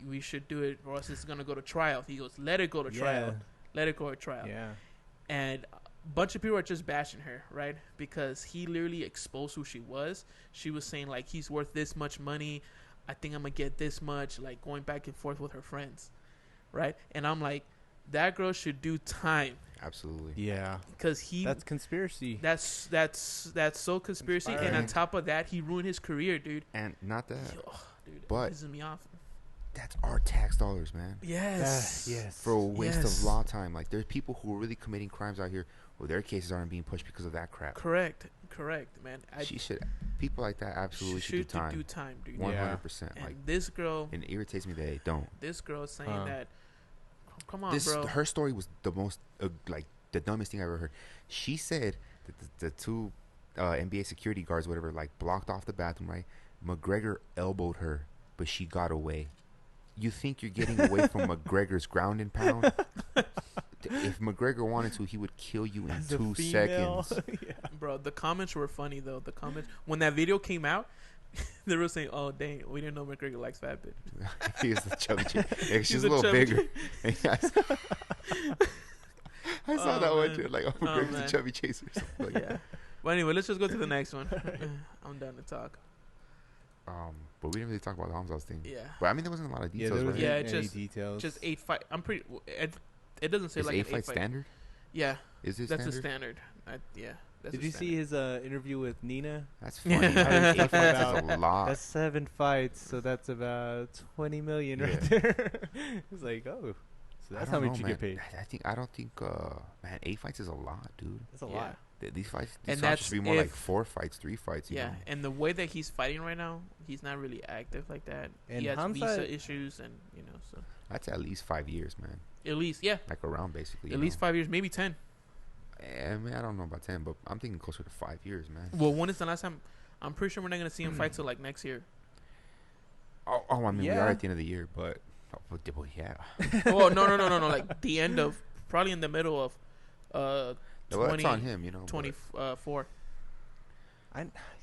we should do it, or else it's gonna go to trial. He goes, let it go to trial, let it go to trial. Yeah. And a bunch of people are just bashing her, right? Because he literally exposed who she was. She was saying like, he's worth this much money, I think I'm gonna get this much, like going back and forth with her friends, right? And I'm like, that girl should do time. Absolutely. Yeah. Because That's conspiracy. that's so conspiracy. Inspiring. And on top of that, he ruined his career, dude. And not that, Dude, but it pisses me off. that's our tax dollars, man. Yes. Yes. For a waste Yes. of law time. Like, there's people who are really committing crimes out here where their cases aren't being pushed because of that crap. Correct, man. People like that absolutely should do time. do time, dude. 100%. And Like, this girl, and it irritates me that they don't. this girl is saying Huh. that, come on, bro. Her story was the most, the dumbest thing I ever heard. She said that the two NBA security guards, whatever, like, blocked off the bathroom, right? McGregor elbowed her, but she got away. You think you're getting away from McGregor's ground and pound? If McGregor wanted to, he would kill you in As a 2 female. seconds. Yeah. Bro, the comments were funny though. The comments when that video came out, they were saying, "Oh dang, we didn't know McGregor likes fat bitch." He was the chubby chick. Yeah, she's He's a a little chubby bigger. I saw Oh, that one man. too. Like, oh, Oh, McGregor's man. a chubby chaser. Or something like Yeah. But anyway, let's just go to the next one. I'm done to talk. But we didn't really talk about the Khamzat thing. Yeah. But I mean, there wasn't a lot of Yeah, details, there right? wasn't Yeah, any just- details. Just 8 fight. I'm pretty. It doesn't say Is like 8 an fight standard? Yeah, Is it that's standard? a standard. Yeah. That's Did a you standard. see his interview with Nina? That's Yeah. funny. I Eight fights about- is a lot. That's 7 fights, so that's about 20 million right Yeah. there. It's like, oh, so that's how much you get paid. I don't think, man, 8 fights is a lot, dude. That's a Yeah. lot. These fights, And these fights that's should be more like if- 4 fights, 3 fights. You Yeah, know? and the way that he's fighting right now, he's not really active like that. And He has Khamzat- visa issues, and so That's at least 5 years, man. at least Like around basically. at least 5 years, maybe 10. I mean, I don't know about 10, but I'm thinking closer to 5 years, man. Well, when is the last time? I'm pretty sure we're not gonna see him fight till like next year. Oh, I mean, we Yeah. are at the end of the year, but yeah. Oh no, like the end of probably in the middle of Well, 20, that's on him, you know. but 24.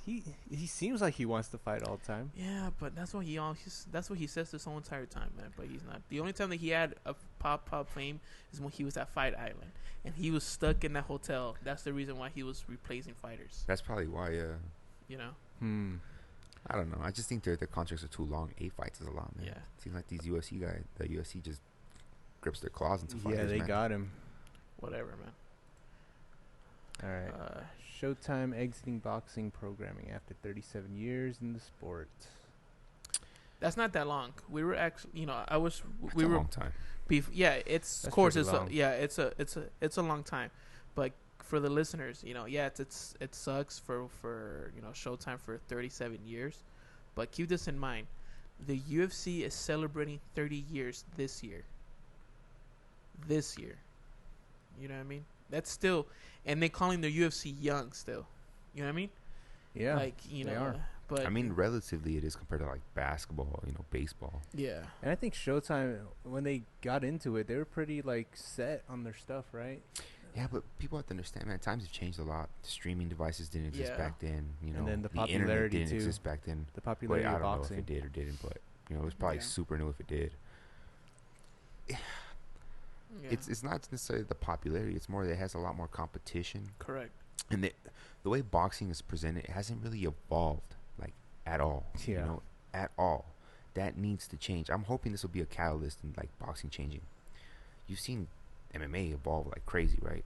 He seems like he wants to fight all the time. Yeah, but that's what he says this whole entire time, man. But he's not. The only time that he had a pop fame is when he was at Fight Island, and he was stuck in that hotel. That's the reason why he was replacing fighters. That's probably why. You know. I don't know. I just think the contracts are too long. 8 fights is a lot, man. Yeah. Seems like these UFC guys, the UFC just grips their claws into fighters. Yeah, they man. got him. Whatever, man. All right. Showtime exiting boxing programming after 37 years in the sport. That's not that long. We were actually, That's we a were long time. yeah, it's That's of course pretty it's long. it's a long time, but for the listeners, it sucks for Showtime for 37 years, but keep this in mind, the UFC is celebrating 30 years this year. You know what I mean? That's still, and they're calling the UFC young still. You know what I mean? Yeah. Like they are. but I mean, relatively, it is compared to like basketball, baseball. yeah. And I think Showtime, when they got into it, they were pretty like set on their stuff, right? Yeah, but people have to understand, man. Times have changed a lot. Streaming devices didn't exist Yeah. back then. And then the internet popularity, didn't too. exist back then. The Wait, popularity I of don't know if boxing. it did or didn't, but it was probably Yeah. super new if it did. Yeah. It's not necessarily the popularity. It's more that it has a lot more competition. correct. And the way boxing is presented, it hasn't really evolved, like, at all. Yeah. At all. that needs to change. I'm hoping this will be a catalyst in like boxing changing. You've seen MMA evolve like crazy, right?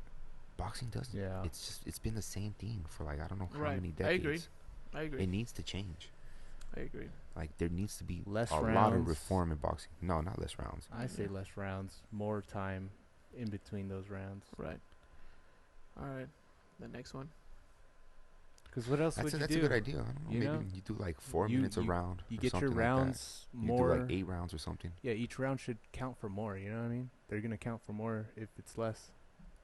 Boxing doesn't. Yeah. It's been the same thing for like I don't know how Right. many decades. I agree. It needs to change. I agree. Like there needs to be Less a lot of rounds. reform in boxing. No, not less rounds. I say less rounds, more time in between those rounds. Right. All right. The next one. Because what else would you That's do? a good idea. I don't know. You Maybe know? you do like 4 You- minutes a you- round. You or get your something like that. rounds You more. do like 8 rounds or something. Yeah, each round should count for more. You know what I mean? They're gonna count for more if it's less.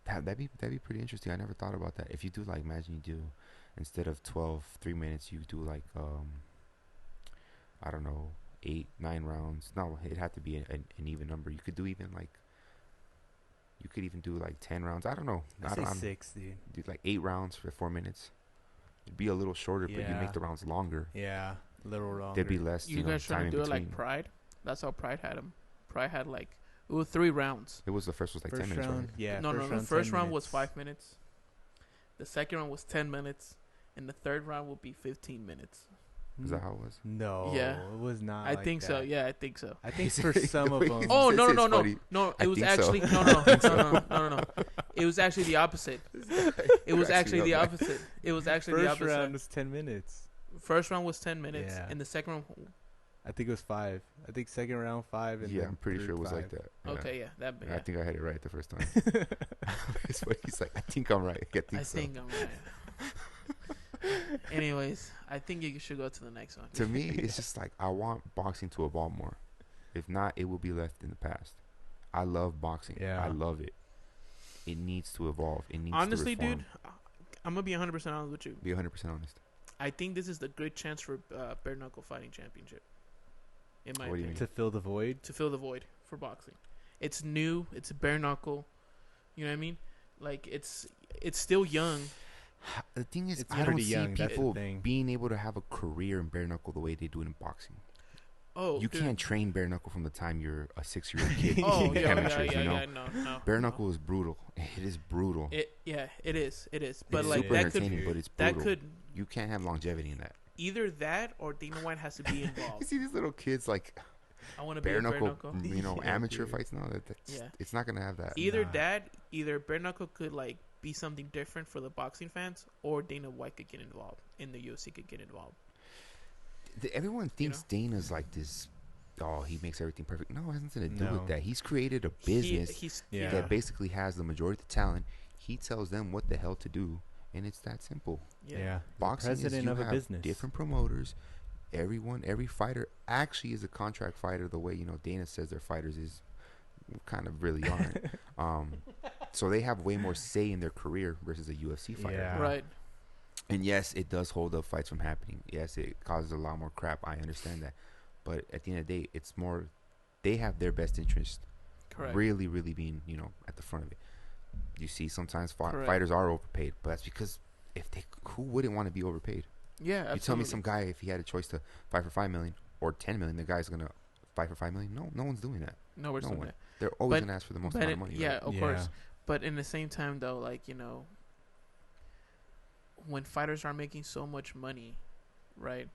That'd be pretty interesting. I never thought about that. If you do like, imagine you do instead of 12 3 minutes, you do like I don't know, 8 9 rounds. No, it'd have to be an even number. You could do even like. You could even do like 10 rounds. I don't know. I say I'm 6, dude. do like 8 rounds for 4 minutes. It'd be a little shorter, but you Yeah. make the rounds longer. Yeah, little longer. There'd be less. You guys time trying in to do it between. like Pride? That's how Pride had him. Pride had like it was 3 rounds. It was the first was like first 10 minutes, round. right? Yeah. No, the 10 first round was minutes. 5 minutes. The second round was 10 minutes, and the third round will be 15 minutes. Is that how it was? No. Yeah. It was not. I like think so. that. Yeah, I think so. I think for some of them. Oh This no is no no funny. no no! I It was think so. actually no. It was actually the opposite. It was Cracks me actually up, the man. opposite. It was actually the First opposite. round was 10 minutes. First round was 10 minutes, Yeah. and the second round. I think it was 5. I think second round 5. And Yeah, then I'm pretty third sure it was 5. like that. Yeah. Okay, yeah, that. And Yeah. I think I had it right the first time. It's what he's like. I think I'm right. I think I'm right. Anyways, I think you should go to the next one. To me, it's just like I want boxing to evolve more. If not, it will be left in the past. I love boxing. Yeah. I love it. It needs to evolve. It needs Honestly, to reform. dude, I'm gonna be 100% honest with you. Be 100% honest. I think this is the great chance for bare knuckle fighting championship. In my What do you opinion, To fill the void. to fill the void for boxing. It's new. It's bare knuckle. You know what I mean? Like it's still young. The thing is, It's I don't pretty see young, that's the people thing. being able to have a career in bare knuckle the way they do it in boxing. Oh, You dude. can't train bare knuckle from the time you're a 6-year-old kid. Oh in yeah, amateurs, you know? no. Bare knuckle is brutal. It is brutal. It is. But It's like super that could entertaining, but it's that brutal. could You can't have longevity in that. either that or Dana White has to be You involved. see these little kids like I want to be bare a bare knuckle, knuckle. Yeah, amateur dude. fights. No, that's Yeah. it's not gonna have that. Either Nah. that, either bare knuckle could like be something different for the boxing fans, or Dana White could get involved, and the UFC could get involved. Everyone thinks Dana's like this. Oh, he makes everything perfect. No, it has nothing to do No. with that. He's created a business He's Yeah. that basically has the majority of the talent. He tells them what the hell to do, and it's that simple. Yeah. Boxing President is you of a have business. different promoters. Every fighter actually is a contract fighter. The way Dana says they're fighters is kind of really aren't. So they have way more say in their career versus a UFC fighter. Yeah. right. And yes, it does hold up fights from happening. Yes, it causes a lot more crap. I understand that. But at the end of the day, it's more they have their best interest Correct. really, really being, at the front of it. You see sometimes Correct. fighters are overpaid, but that's because who wouldn't want to be overpaid? Yeah, absolutely. You tell me some guy if he had a choice to fight for $5 million or $10 million, the guy's gonna fight for $5 million. No one's doing that. No, we're no doing one. that. They're always But- gonna ask for the most But amount of money. yeah, right? of course. But in the same time, though, like when fighters are making so much money, right?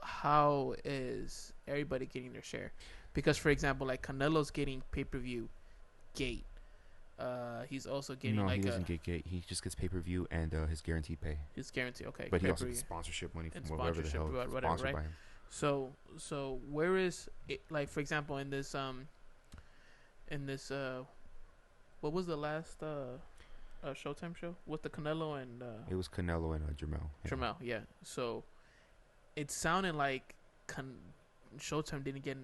How is everybody getting their share? Because, for example, like Canelo's getting pay-per-view gate. He's also getting No, like he doesn't get gate. He just gets pay-per-view and his guaranteed pay. his guarantee. Okay, But he also pay-per-view. gets sponsorship money And from whatever the hell sponsorship, whatever, sponsored right? by him. So where is it? Like, for example, in this what was the last Showtime show? With the Canelo and It was Canelo and Jermell. Yeah. Tramel, yeah. So it sounded like Showtime didn't get,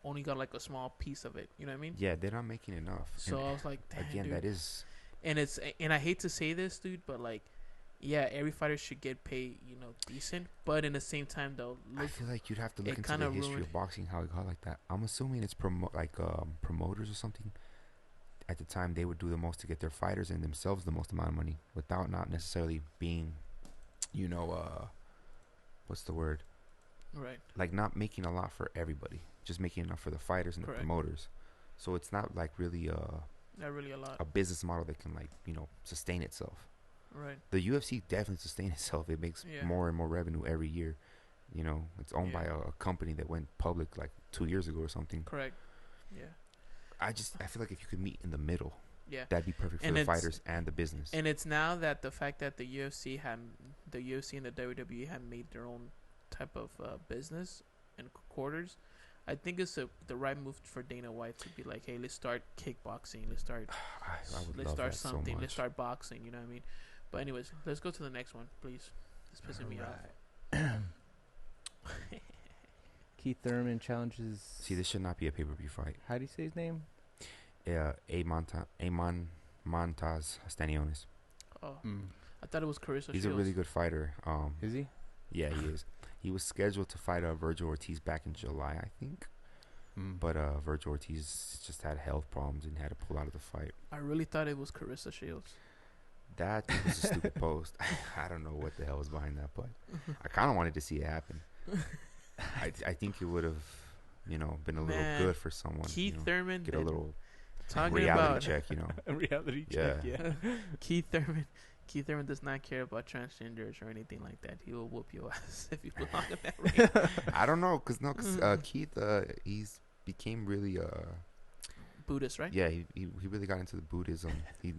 only got like a small piece of it. You know what I mean? Yeah, they're not making enough. So And I was like, damn, again, dude. that is And I hate to say this, dude, but like, yeah, every fighter should get paid, decent. But in the same time, though, I feel like you'd have to look it into kinda the history ruined- of boxing, how it got like that. I'm assuming it's promoters or something. At the time, they would do the most to get their fighters and themselves the most amount of money without not necessarily being, what's the word? right, Like not making a lot for everybody, just making enough for the fighters and Correct. the promoters. So it's not like really not really a lot, a business model that can sustain itself. right? The UFC definitely sustains itself. It makes Yeah. more and more revenue every year. You know, it's owned by a company that went public like 2 years ago or something. Correct. Yeah. I feel like if you could meet in the middle, Yeah. that'd be perfect for the fighters and the business. And it's now that the fact that the UFC and the WWE have made their own type of business and quarters, I think it's the right move for Dana White to be like, hey, let's start kickboxing, let's start something, let's start boxing. You know what I mean? But anyways, let's go to the next one, please. It's pissing me off. Keith Thurman challenges. See, this should not be a pay-per-view fight. How do you say his name? Elmantas Stanionis. Oh, I thought it was Carissa He's Shields. a really good fighter. Is he? Yeah, he is. He was scheduled to fight Virgil Ortiz back in July, I think. But Virgil Ortiz just had health problems and had to pull out of the fight. I really thought it was Carissa Shields. That was a stupid post. I don't know what the hell was behind that, but I kind of wanted to see it happen. I think it would have, been a little good for someone. Keith Thurman get a little talking reality about check, A reality check, yeah. Keith Thurman does not care about transgenders or anything like that. He will whoop your ass if you belong in that ring. I don't know, cause Keith, he's became really Buddhist, right? Yeah, he really got into the Buddhism.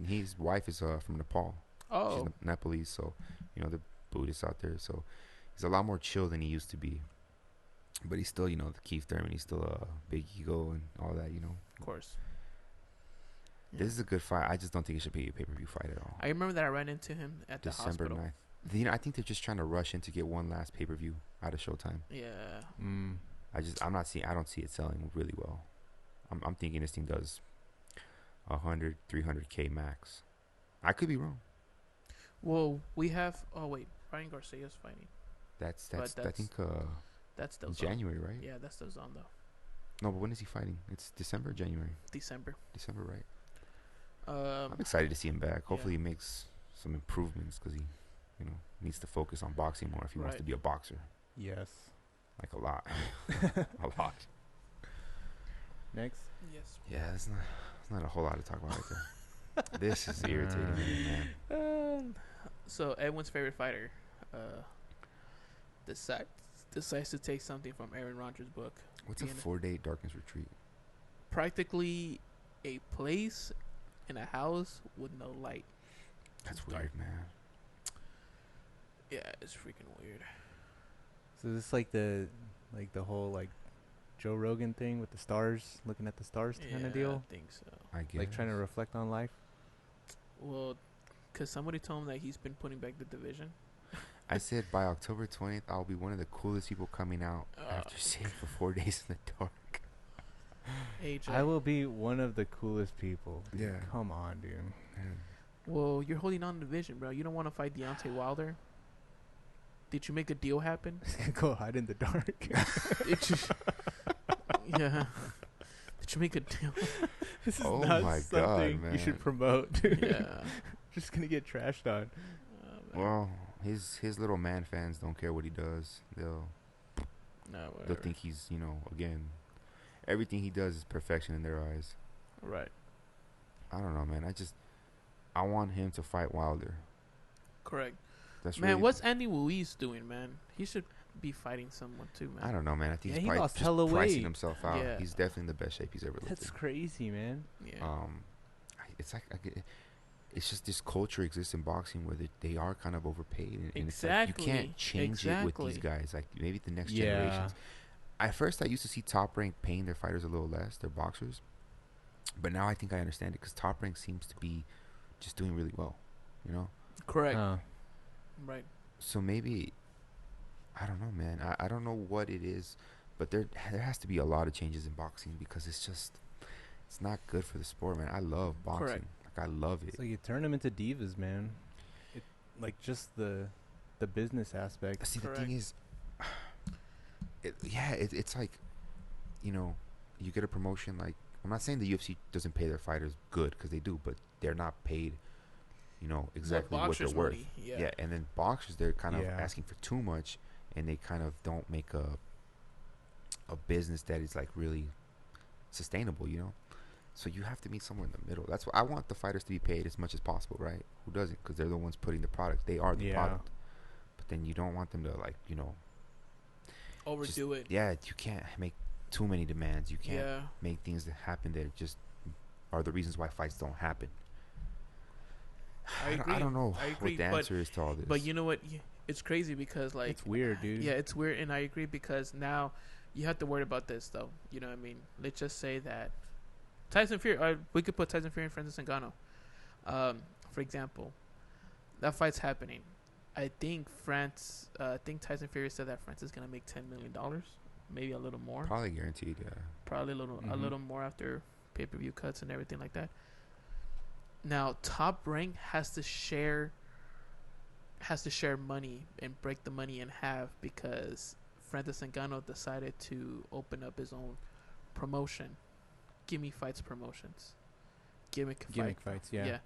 His wife is from Nepal. Oh, she's Nepalese, so the Buddhists out there. So he's a lot more chill than he used to be. But he's still, the Keith Thurman. He's still a big ego and all that, Of course. Yeah. This is a good fight. I just don't think it should be a pay-per-view fight at all. I remember that I ran into him at the December hospital. 9th. I think they're just trying to rush in to get one last pay-per-view out of Showtime. Yeah. I don't see it selling really well. I'm thinking this thing does 100, 300K max. I could be wrong. Well, we have. Oh wait, Ryan Garcia's fighting. That's I think that's the January, right? Yeah, that's the zone though. No, but when is he fighting? It's December, or January. December, right? I'm excited to see him back. Hopefully, he makes some improvements because he, needs to focus on boxing more if he wants to be a boxer. Yes. Like a lot, a lot. Next. Yes. Yeah, it's not a whole lot to talk about right there. This is irritating me, man. So Edwin's favorite fighter decides to take something from Aaron Rodgers' book. What's a 4-day darkness retreat? Practically a place in a house with no light. That's weird, man. Yeah, it's freaking weird. So this like the whole Joe Rogan thing with the stars, looking at the stars kind of deal. I think so. I guess. Like trying to reflect on life. Well, because somebody told him that he's been putting back the division. I said by October 20th, I'll be one of the coolest people coming out after sitting for 4 days in the dark. AJ. I will be one of the coolest people. Dude. Yeah. Come on, dude. Man. Well, you're holding on to the division, bro. You don't want to fight Deontay Wilder. Did you make a deal happen? Go hide in the dark. Yeah. Did you make a deal? This is Oh not my something God, man. you should promote, dude. Yeah. Just gonna get trashed on. Well, his little man fans don't care what he does. They'll think he's, again, everything he does is perfection in their eyes. Right. I don't know, man. I want him to fight Wilder. Correct. That's man, really what's Andy Ruiz doing, man? He should be fighting someone too, man. I don't know, man. I think Yeah, he's he probably lost just hella pricing weight. himself out. Yeah. He's definitely in the best shape he's ever looked That's in. crazy, man. Yeah. It's like it's just this culture exists in boxing where they are kind of overpaid, and it's like you can't change it with these guys. Like maybe the next generations. At first, I used to see Top Rank paying their fighters a little less, their boxers, but now I think I understand it because Top Rank seems to be just doing really well, Correct. Right. So maybe, I don't know, man. I don't know what it is, but there has to be a lot of changes in boxing because it's not good for the sport, man. I love boxing. Correct. Like I love it. So you turn them into divas, man. Just the business aspect. But see, Correct. the thing is, it's like, you get a promotion. Like I'm not saying the UFC doesn't pay their fighters good because they do, but they're not paid, exactly what they're worth. Money. Yeah. And then boxers, they're kind of asking for too much, and they kind of don't make a business that is like really sustainable, So you have to meet somewhere in the middle. That's what I want the fighters to be paid as much as possible, right? Who doesn't? Because they're the ones putting the product. They are the product. But then you don't want them to overdo it. Yeah, you can't make too many demands. You can't Yeah. make things that happen that just are the reasons why fights don't happen. I agree. I don't know I agree, what the answer is to all this. But you know what? It's crazy because like It's weird, dude. Yeah, it's weird, and I agree because now you have to worry about this though. You know what I mean? Let's just say that Tyson Fury. We could put Tyson Fury and Francis Ngannou. For example, that fight's happening. I think Tyson Fury said that France is gonna make $10 million, maybe a little more. Probably guaranteed, yeah. Probably a little more after pay-per-view cuts and everything like that. Now, Top Rank has to share money and break the money in half because Francis Ngannou decided to open up his own promotion, Gimme Fights Promotions. Gimmick fights, yeah.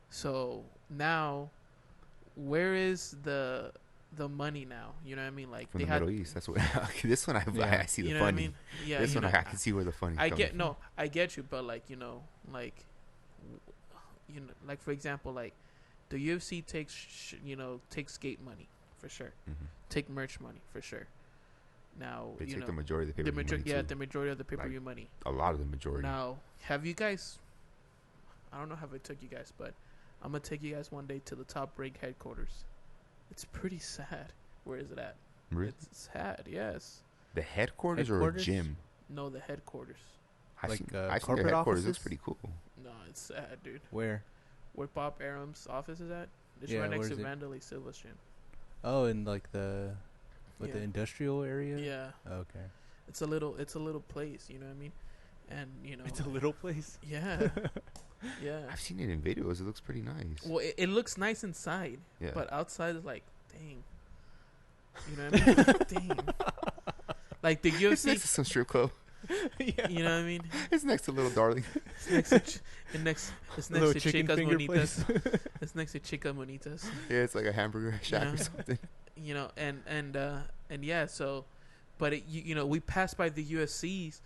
So now, where is the money now? You know what I mean? Like from the Middle East. That's what. this one I see the you know funny. what I mean? Yeah, this one I can see where the funny. I get you, but like like for example, like the UFC takes gate money for sure, take merch money for sure. Now they take the majority of the pay-per-view money too. the majority of the pay-per-view money. A lot of the majority. Now, have you guys? I don't know how I took you guys, but I'm gonna take you guys one day to the Top Rank headquarters. It's pretty sad. Where is it at? Really? It's sad. Yes. The headquarters or a gym? No, the headquarters. I've seen their corporate headquarters. offices? Looks pretty cool. No, it's sad, dude. Where? Where Bob Arum's office is at? It's Yeah, right next to where is it? Vandalay Silva's gym. Oh, in like the Yeah. the industrial area. Yeah. Okay. It's a little place, you know what I mean? And It's a little place. Yeah. Yeah. I've seen it in videos. It looks pretty nice. Well, it looks nice inside, Yeah. but outside is like, dang. You know what I mean? Dang. Like the UFC. It's next to some strip club. Yeah. You know what I mean? It's next to Little Darling. It's next to Little Chicas chicken finger Bonitas. place. It's next to Chica Bonitas. Yeah, it's like a hamburger shack Yeah. or something. You know, and yeah, so, but we passed by the UFC's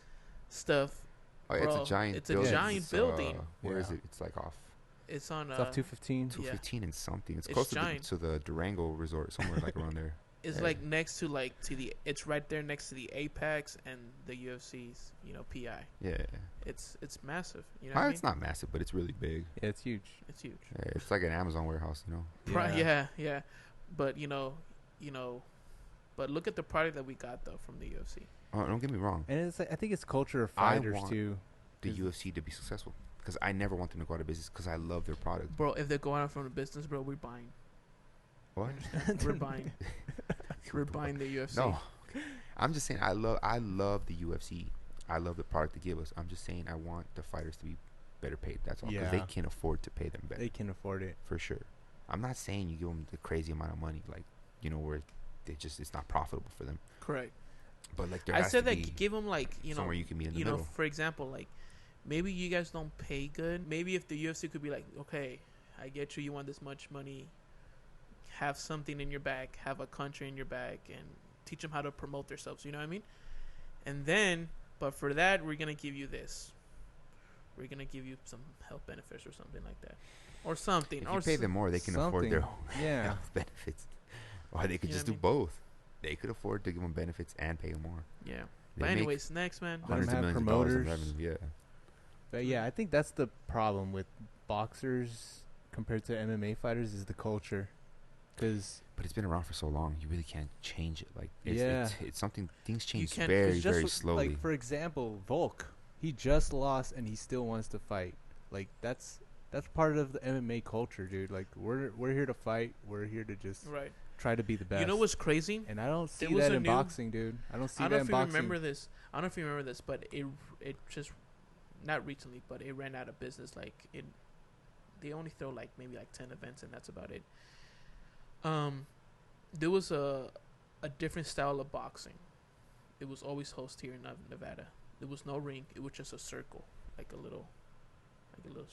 stuff. Oh, yeah, Bro, it's a giant. it's a building. giant It's, building. Where is Yeah. it? It's like off It's on It's off 215. 215 and something. It's It's close giant. to the Durango Resort, somewhere like around there. It's Yeah. like next to it's right there next to the Apex and the UFC's PI. Yeah. It's massive. You know what I mean? It's not massive, but it's really big. Yeah, it's huge. It's huge. Yeah, it's like an Amazon warehouse, you know. Yeah. But but look at the product that we got though from the UFC. Oh, don't get me wrong. And it's like, I think it's culture of I fighters want too. The Is- UFC to be successful because I never want them to go out of business because I love their product. Bro, if they're going out from the business, bro, we're buying. What? We're buying. We're buying the UFC. No, I'm just saying I love the UFC. I love the product they give us. I'm just saying I want the fighters to be better paid. That's all because they Yeah. can afford to pay them better They can afford it. for sure. I'm not saying you give them the crazy amount of money like where it's not profitable for them. Correct. But like there I has said to that be give them somewhere you can be in the middle. for example, like maybe you guys don't pay good. Maybe if the UFC could be like, okay, I get you. You want this much money. Have something in your back. Have a country in your back, and teach them how to promote themselves. You know what I mean? And then, but for that, we're gonna give you this. We're gonna give you some health benefits or something like that, or something. If or you pay them more, they can afford their own Yeah. health benefits. Or they could You know just what I do both. They could afford to give them benefits and pay them more. Yeah. They But make anyways, next man. Let 'em hundreds of have millions of dollars in promoters. revenue. Yeah. But yeah, I think that's the problem with boxers compared to MMA fighters is the culture. Because But it's been around for so long, you really can't change it. Like, Yeah. it's something. Things change can't- very, very slowly. like, for example, Volk, he just lost and he still wants to fight. Like that's part of the MMA culture, dude. Like we're here to fight. We're here to just Right. try to be the best. You know what's crazy? And I don't see was that a in new- boxing, dude. I don't see I that don't know in if you boxing. remember this. I don't know if you remember this, but it just not recently, but it ran out of business. Like they only throw like maybe like 10 events, and that's about it. There was a different style of boxing. It was always hosted here in Nevada. There was no ring. It was just a circle, like a little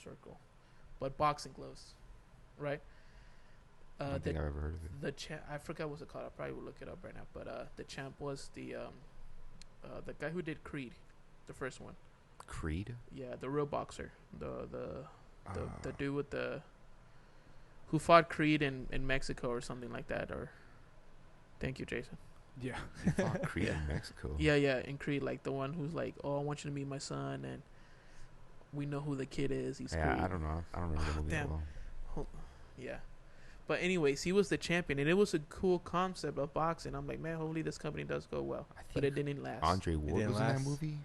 circle, but boxing gloves, right? I don't think I've ever heard of it. The champ, I forgot what's it called. I probably will look it up right now. But the champ was the guy who did Creed, the first one. Creed? Yeah, the real boxer, the dude with who fought Creed in Mexico or something like that. Or thank you, Jason. Yeah. He fought Creed in Mexico. Yeah, in Creed, like the one who's like, "Oh, I want you to meet my son," and we know who the kid is. He's Yeah, Creed. I don't know. I don't remember the movie that Damn. well. Yeah. But anyways, he was the champion, and it was a cool concept of boxing. I'm like, man, hopefully this company does go well. I But it think didn't last. Andre Ward didn't was in that last. movie.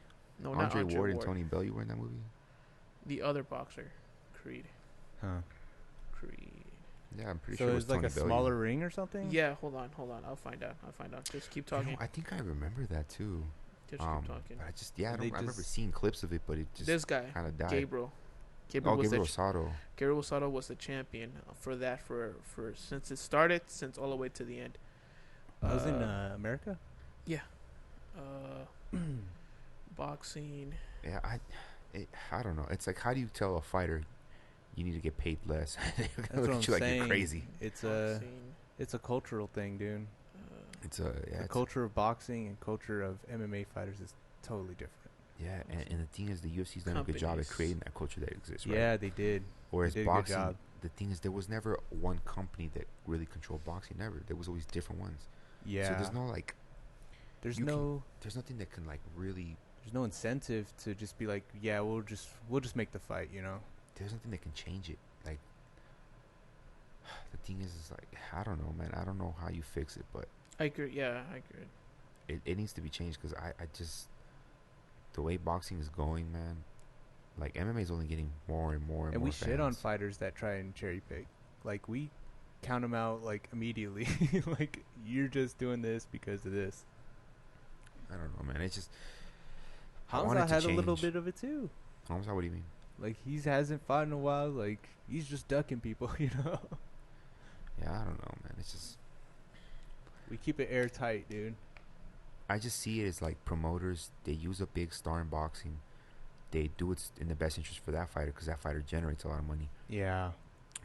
No, not Andre Andre Ward and Tony Bellew were in that movie. The other boxer, Creed. Huh. Creed. Yeah, I'm pretty So sure it it was was like Tony a Bellew. smaller ring or something? Yeah, hold on. I'll find out. Just keep You know, talking. I think I remember that too. Just keep talking. But I just I They remember just- seeing clips of it, but it just This guy, kind of died. Gabriel. Oh, Gabriel was Gabriel the Rosado. Gabriel Rosado was the champion for that for since it started, since all the way to the end. That was in America? Boxing. Yeah, I don't know. It's like, how do you tell a fighter you need to get paid less? They're That's gonna what look I'm at you like saying. you're crazy. It's Boxing. a cultural thing, dude. It's The culture of boxing and culture of MMA fighters is totally different. yeah, and the thing is, the UFC's done a good job at Companies. creating that culture that exists, right? Yeah, they did. Whereas they did a good boxing, job. the thing is, there was never one company that really controlled boxing. Never. There was always different ones. Yeah. So there's no like, there's you no there's nothing that can like really. there's no incentive to just be like, yeah, we'll just make the fight, you know. There's nothing that can change it. Like, the thing is like, I don't know, man. I don't know how you fix it, but I agree. Yeah, I agree. it needs to be changed, because I just, the way boxing is going, man, like MMA is only getting more and more and And more we shit on fans. fighters that try and cherry pick. Like, we count them out like immediately. Like, you're just doing this because of this. I don't know, man. It's just, I want it Hamza to had a little change. bit of it too. Hamza, what do you mean? Like, he hasn't fought in a while. Like, he's just ducking people, you know. Yeah, I don't know, man. It's just, We keep it airtight, dude. I just see it as like promoters. They use a big star in boxing. They do it in the best interest for that fighter, because that fighter generates a lot of money. Yeah.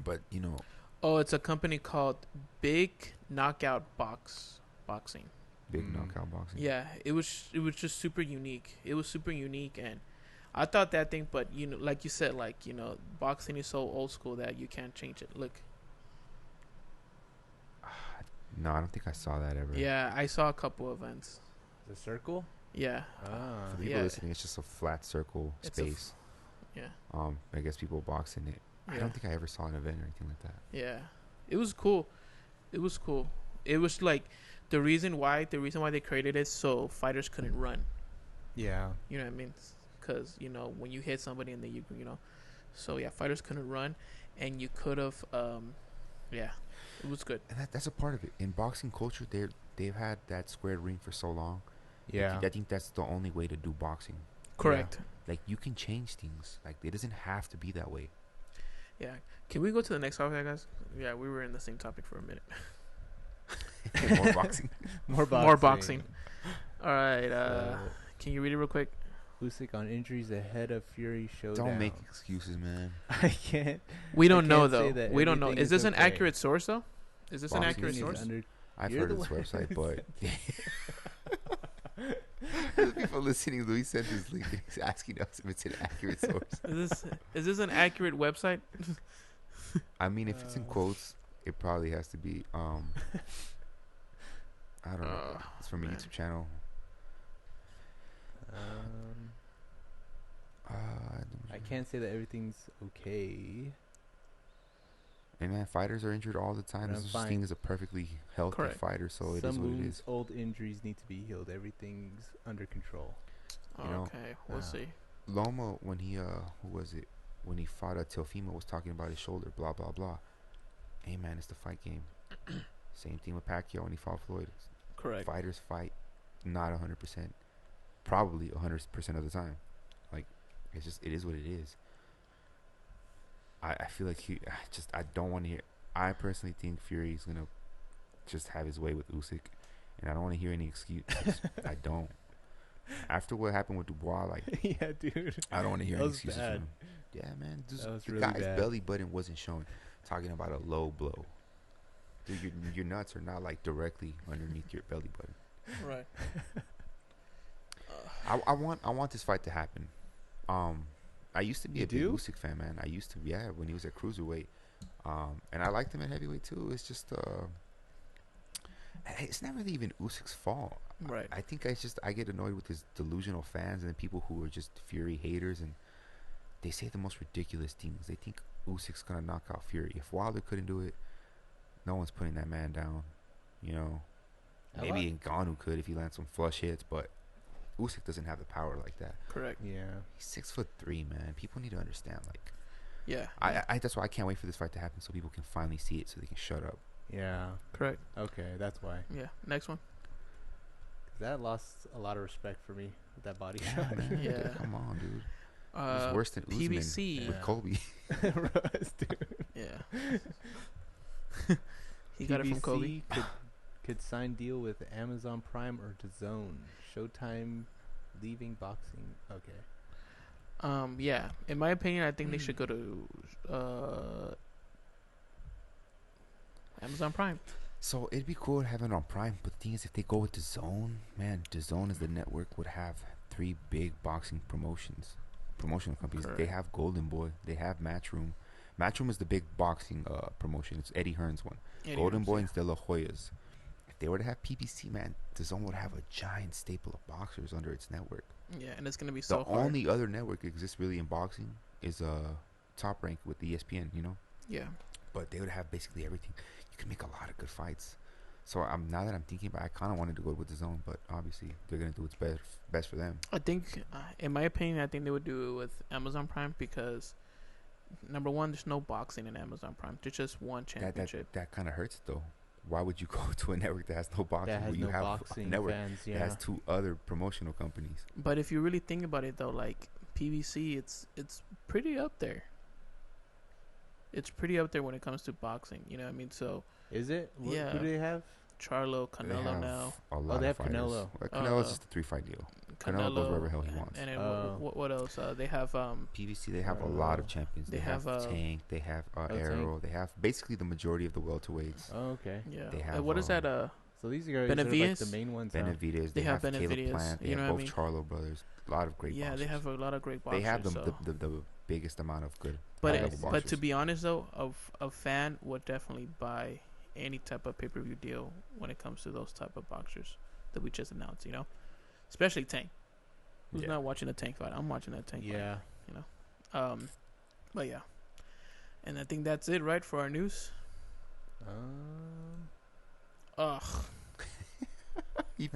But you know, Oh, it's a company called Big Knockout Boxing. big knockout boxing. Yeah, it was just super unique. It was super unique, and I thought that thing, but you know, like you said, like, you know, boxing is so old school that you can't change it. Look, No, I don't think I saw that ever. yeah, I saw a couple events. The circle? Yeah, Ah. For the people Yeah. listening, it's just a flat circle It's a f- space. yeah, I guess people box in it. I Yeah. don't think I ever saw an event or anything like that. yeah. It was cool. It was cool. It was like the reason why they created it so fighters couldn't run. Yeah. You know what I mean? Because, you know, when you hit somebody and then you know, so yeah, fighters couldn't run, and you could have, yeah, it was good. And that's a part of it. In boxing culture, they've had that square ring for so long. Yeah. I think that's the only way to do boxing. Correct. Like, you can change things. Like, it doesn't have to be that way. Yeah. Can we go to the next topic, guys? Yeah, we were in the same topic for a minute. More boxing. More boxing. More boxing. All right. Can you read it real quick? Usyk on injuries ahead of Fury showdown. Don't make excuses, man. I can't. We don't I know can't say though. that We don't know. everything Is this an okay. accurate source though? Is this an Boxing accurate is source? I've You're heard the of this one website, but the people listening, Luis sent this link and he's asking us if it's an accurate source. Is this an accurate website? I mean, if it's in quotes, it probably has to be. I don't know. It's from a man. YouTube channel. I can't say that everything's okay. And man, fighters are injured all the time. But There's I'm such fine. thing as a perfectly healthy Correct. fighter, so it Some is what it wounds, is. old injuries need to be healed. Everything's under control. You know, Okay, we'll see. Loma, when he who was it? When he fought Teofimo, was talking about his shoulder. Blah blah blah. Hey man, it's the fight game. Same thing with Pacquiao when he fought Floyd. Correct. Fighters fight not 100%, probably 100% of the time. Like, it's just, it is what it is. I feel like I don't want to hear. I personally think Fury is gonna just have his way with Usyk, and I don't want to hear any excuses. I don't. After what happened with Dubois, like, Yeah, dude. I don't want to hear That any was excuses. bad. From him. Yeah, man. Just, That was the really guy's bad. belly button wasn't showing. Talking about a low blow. Dude, your nuts are not like directly underneath your belly button. Right. I want this fight to happen. I used to be You a big do? Usyk fan, man. I used to, yeah, when he was at cruiserweight, and I liked him at heavyweight too. It's just, it's not really even Usyk's fault. Right. I think I get annoyed with his delusional fans and the people who are just Fury haters, and they say the most ridiculous things. They think Usyk's gonna knock out Fury. If Wilder couldn't do it, no one's putting that man down. You know, maybe Ngannou could if he lands some flush hits, but Usyk doesn't have the power like that. Correct. Yeah. He's 6'3", man. People need to understand. Like, Yeah. I that's why I can't wait for this fight to happen so people can finally see it so they can shut up. Yeah. Correct. Okay, that's why. Yeah. Next one. 'Cause that lost a lot of respect for me with that body Yeah, shot. man. Yeah. Come on, dude. It was worse than Usman PBC. with Yeah. Kobe. Russ, dude. Yeah. He got it from Kobe. PBC could sign deal with Amazon Prime or DAZN. Showtime leaving boxing. Okay. Yeah. In my opinion, I think they should go to Amazon Prime. So it'd be cool to have it on Prime, but the thing is, if they go with DAZN, man, DAZN as the network would have 3 big boxing promotional companies. Correct. They have Golden Boy, they have Matchroom. Matchroom is the big boxing promotion. It's Eddie Hearn's one. Golden Boy and De La Hoya's. If they were to have PBC, man, DAZN would have a giant staple of boxers under its network. Yeah, and it's gonna be The so hard. only other network that exists really in boxing is Top Rank with ESPN, you know. Yeah. But they would have basically everything. You can make a lot of good fights. So now that I'm thinking about it, I kind of wanted to go with DAZN, but obviously they're gonna do what's best for them. I think, in my opinion, I think they would do it with Amazon Prime because, number one, there's no boxing in Amazon Prime. There's just one championship. That kind of hurts though. Why would you go to a network that has no boxing? That has where you no have boxing a network fans. that Yeah. has 2 other promotional companies? But if you really think about it, though, like PBC, it's pretty up there. It's pretty up there when it comes to boxing. You know what I mean? So Is it? Yeah. Who do they have? Charlo, They Canelo have now. a lot they of have fighters. Canelo. Canelo's just a 3-fight deal. Canelo goes wherever the hell he wants. And then Oh. what else? They have PBC, they have a lot of champions. They They have have, Tank. They have Tank. Arrow. They have basically the majority of the welterweights. Oh, okay. yeah. They have, What is that? So these guys are like Benavides? the main ones. Huh? Benavides. They have Caleb Benavides, Plant. They you have know both what I Charlo brothers. A lot of great Yeah, boxers. they have a lot of great boxers. They have so. the biggest amount of good But high-level but boxers. to be honest though, a fan would definitely buy any type of pay-per-view deal when it comes to those type of boxers that we just announced. You know, especially Tank. Who's Yeah. not watching a Tank fight? I'm watching that Tank Yeah. fight. But yeah, and I think that's it, right, for our news. Ugh. He's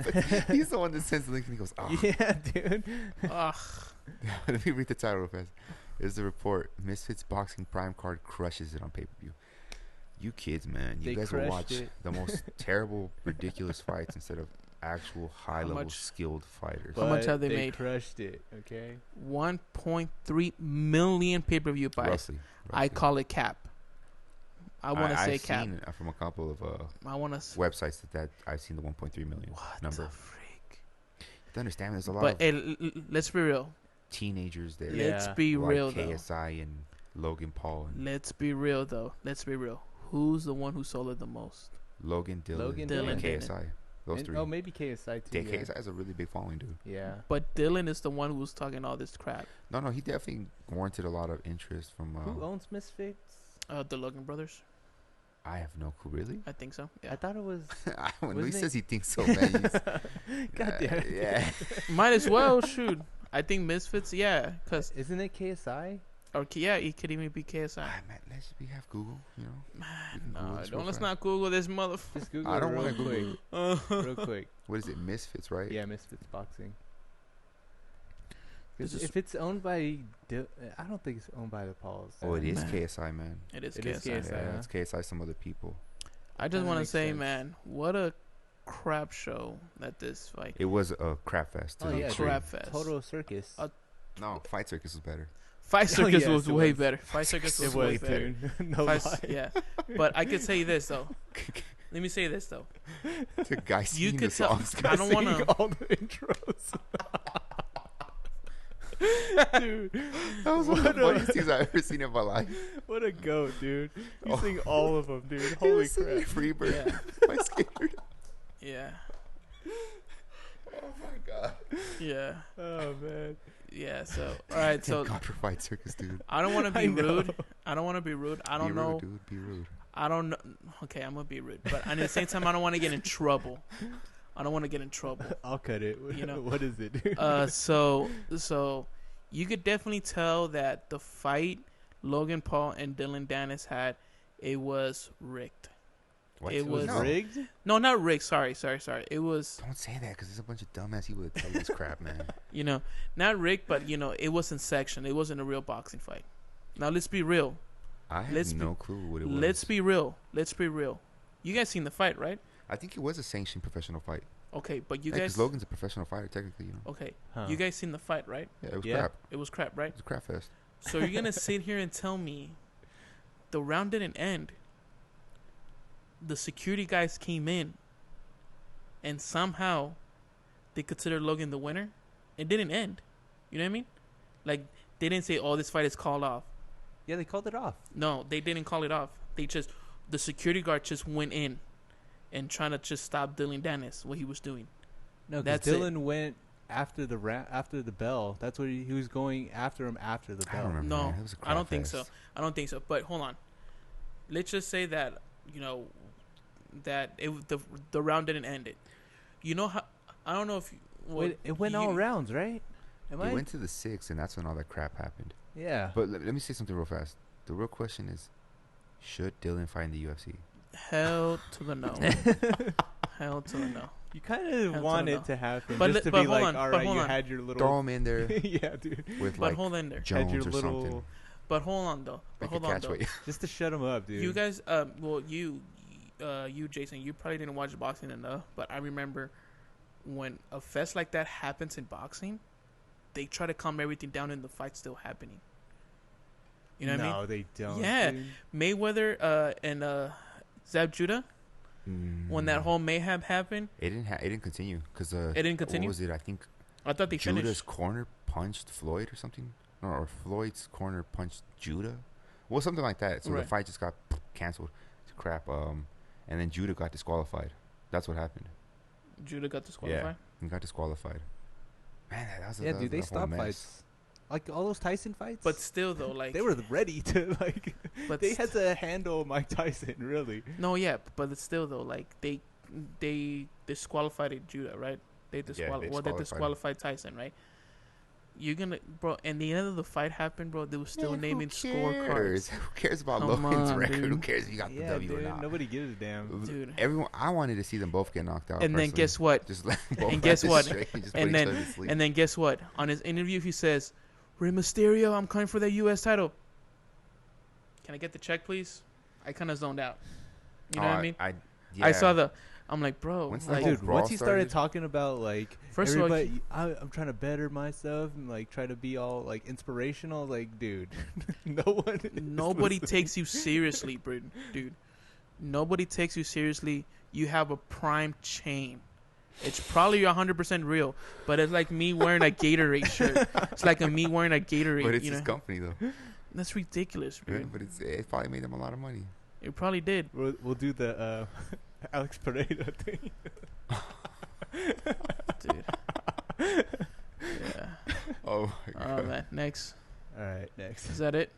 the one that sends the link and he goes, "Oh." Yeah, dude. Ugh. Let me read the title real fast. Here's the report. Misfits Boxing Prime card crushes it on pay-per-view. You kids, man. You They guys will crushed watch it. the most terrible, ridiculous fights instead of actual high-level much- skilled fighters. How much But have they made? Crushed it. Okay. 1.3 million pay-per-view buys. Roughly. I call it cap. I want to say I've cap. seen from a couple of I want to. websites that I've seen the 1.3 million What number. the freak? You have to understand, there's a lot But of hey, let's be real. teenagers there. Yeah. Let's be like real though. KSI and Logan Paul and Let's be real though. Let's be real. Who's the one who sold it the most? Logan, Dylan, Logan, and Dylan. KSI. Those And- 3. oh, maybe KSI too. Yeah, Yeah. KSI has a really big following, dude. Yeah. But Dylan is the one who's talking all this crap. No, he definitely warranted a lot of interest from. Who owns Misfits? The Logan brothers. I have no clue, really. I think so. Yeah. I thought it was. When Wasn't Lee it- says he thinks so, man. God damn it. Yeah. Might as well shoot. I think Misfits. Yeah, cause Isn't it KSI? or yeah, it could even be KSI. Man, we have Google, you know. We can Google No, this real let's fast. not Google this motherfucker. Just Google I it don't real want to quick. Google. Real quick. What is it? Misfits, right? Yeah, Misfits Boxing. 'Cause This is- if it's owned by, I don't think it's owned by the Pauls. Oh, it is Man. KSI, man. It is It is KSI. KSI. Yeah, huh? it's KSI. Some other people. I just Kinda want to makes say, sense. man, what a crap show that this fight. It was a crap fest. Oh, to the yeah, extreme. crap fest. Total Circus. No, Fight Circus was better. Fight Circus yes, was it way was. better. Fight Circus was it way was, better. dude. No Fight- lie. yeah, but I could say this though. Let me say this though. The guy singing the could tell- songs. I don't wanna- Singing all the intros. Dude, That was one of the what a- funniest things I've ever seen in my life. what a goat, dude. You Oh. sing all of them, dude. He Holy was singing crap. Freebird. Yeah. My skateboard. Yeah, Oh my god. yeah, Oh, man. yeah. So all right, Thank so God for Fight Circus, dude. I don't want to I be know. rude. I don't want to be rude. I don't be know. rude, dude. Be rude. I don't know. Okay, I'm gonna be rude, but at the same time, I don't want to get in trouble. I'll cut it. You know. What is it? So you could definitely tell that the fight Logan Paul and Dylan Dennis had, it was rigged. What? It was rigged? No, not rigged. Sorry. It was. Don't say that because there's a bunch of dumbass people that tell you this crap, man. You know, not rigged, but it wasn't sectioned. It wasn't a real boxing fight. Now let's be real. I have no clue what it was. Let's be real. You guys seen the fight, right? I think it was a sanctioned professional fight. Okay, but you Yeah, 'cause guys. Logan's a professional fighter, technically, Okay, Huh. you guys seen the fight, right? Yeah, it was Yeah. crap. It was crap, right? It was a crap fest. So you're gonna sit here and tell me the round didn't end. The security guys came in, and somehow they considered Logan the winner. It didn't end. You know what I mean? Like they didn't say, "Oh, this fight is called off." Yeah, they called it off. No, they didn't call it off. The security guard just went in and trying to just stop Dylan Dennis what he was doing. No, That's because Dylan went after the bell. That's what he was going after him after the I bell. don't remember. No, man. It was a crap I don't think so. fest. I don't think so. But hold on. Let's just say that that the round didn't end it. You know how? I don't know if. Wait, it went all rounds, right? It went to the 6th, and that's when all that crap happened. Yeah. But let me say something real fast. The real question is, should Dylan fight in the UFC? Hell to the no. Hell to the no. You kind of want it to happen, But just to but be hold like, on, all but right, hold you on. had your little. Throw him in there Yeah, dude. with But like hold in there. Jones your or little- something. But hold on though. But Make a hold on though. catchweight. Just to shut him up, dude. You guys, you Jason, you probably didn't watch boxing enough, but I remember when a fest like that happens in boxing, they try to calm everything down and the fight's still happening. You know what I mean? No, they don't. Yeah. dude. Mayweather and Zab Judah, when that whole mayhem happened, It didn't continue because it didn't continue. What was it? I think I thought they Judah's finished. corner punched Floyd or something, or Floyd's corner punched Judah. Well, something like that. So Right. the fight just got canceled. It's crap. And then Judah got disqualified. That's what happened. Judah got disqualified. Yeah, he got disqualified. Man, that was Yeah, that dude, they was a whole stopped mess. fights. Like all those Tyson fights. But still, though, like they were ready to like. But They had to handle Mike Tyson, really. no, yeah, but it's still though, like they disqualified Judah, right? They disqualified Tyson, right? You're gonna, bro. And the end of the fight happened, bro. They were still Man, naming who scorecards, cares? Who cares about Come Logan's on, record? dude. Who cares if you got the Yeah, W or dude. not? Nobody gives a damn. dude. Everyone, I wanted to see them both get knocked out. And then personally. guess what? Just let them both And guess have it what? straight and just And put each then- other to sleep. And then guess what? On his interview, he says, "Rey Mysterio, I'm coming for that U.S. title. Can I get the check, please?" I kind of zoned out. You know what I mean? I I saw the. I'm like, bro, Once the like, whole Dude, brawl once he started started- talking about like First of all, everybody, I'm trying to better myself and like try to be all like inspirational. Like, dude, no one. is nobody listening. takes you seriously, dude. Nobody takes you seriously. You have a prime chain. It's probably 100% real, but it's like me wearing a Gatorade shirt. It's like me wearing a Gatorade. But it's you his know, company though. that's ridiculous, dude. But it probably made them a lot of money. It probably did. We'll do the Alex Pereira thing. Dude. Yeah. Oh my Oh god. man. Next. All right, next. Is that it?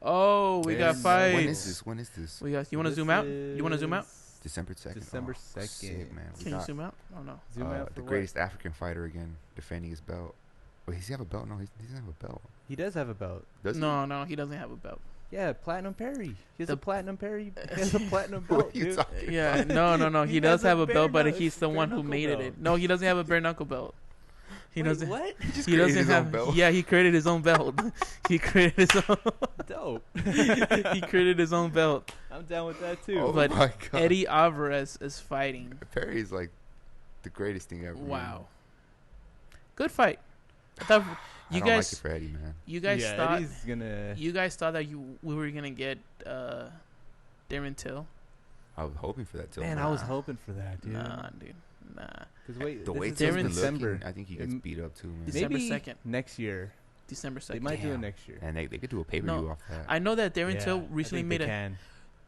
Oh, we got There's- fights. When is this? We got. You want to zoom out? You want to zoom out? December 2nd. December Oh, 2nd. sick, man. We Can you got, zoom out? Oh no. Zoom out for the what? greatest African fighter again, defending his belt. Wait, does he have a belt? No, he doesn't have a belt. He does have a belt. Does he? No, he doesn't have a belt. Yeah, platinum Perry. He has The- a platinum Perry. He has a platinum What belt, are you dude. talking Yeah, about? no. He He does has a have a bare belt, but knuckle- he's the bare one who knuckle made belt. it. No, he doesn't have a bare knuckle belt. He Wait, doesn't. what? He just He created doesn't his have. own belt. Yeah, he created his own belt. He created his own. Dope. He created his own belt. I'm down with that too. Oh But my god. Eddie Alvarez is fighting. Perry's like the greatest thing ever. Wow. Good fight. I thought I you don't guys. like it for Eddie, man. You guys yeah, thought. Eddie's gonna. You guys thought that we were gonna get Darren Till. I was hoping for that. Till Man, now. I was hoping for that, dude. Nah, dude. Nah. Because wait, The this way is Till's Darren been December. looking, I think he gets It- beat up too, man. December Maybe 2nd. next year. December 2nd. They might do it Damn. next year. And they could do a pay per view No, off that. I know that Darren Yeah, Till I recently think made they a. can.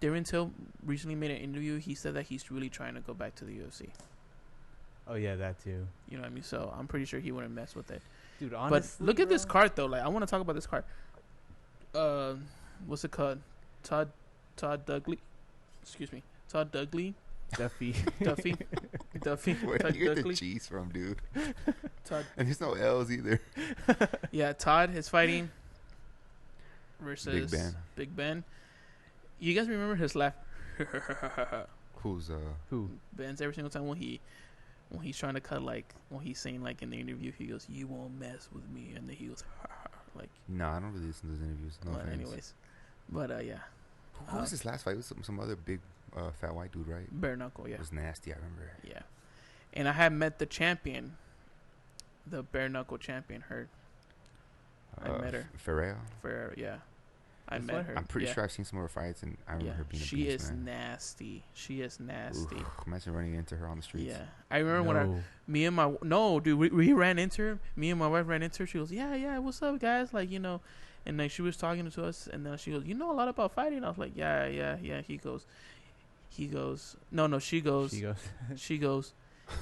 Darren Till recently made an interview. He said that he's really trying to go back to the UFC. Oh yeah, that too. You know what I mean? So I'm pretty sure he wouldn't mess with it. Dude, honestly, But look at this bro. card though. Like I want to talk about this card. What's it called? Todd Dudley. excuse me, Todd Duffy. Duffy. Duffy. Where Todd do you get the Duffy. cheese from, dude? Todd. And there's no L's either. Yeah, Todd is fighting versus Big Ben. Big Ben. You guys remember his laugh? Who's Who? Ben's every single time when he's trying to cut, like when he's saying like in the interview, he goes, "You won't mess with me," and then he goes, like. No, I don't really listen to those interviews. No But offense. anyways, but yeah, Who was his last fight? It was some other big fat white dude, right? bare knuckle, yeah, It was nasty. I remember. yeah. And I had met the champion, the bare knuckle champion. Her, I met her. Ferreira. Yeah, I This met one? her. I'm pretty yeah. sure I've seen some of her fights, and I remember Yeah, her being a she beast, is man. nasty. She is nasty. Oof, imagine running into her on the streets. Yeah, I remember when No. me and my dude, we ran into her. Me and my wife ran into her. She goes, yeah, what's up, guys? Like, you know, and like she was talking to us, and then she goes, you know a lot about fighting. I was like, yeah. He goes, no. She goes, She goes.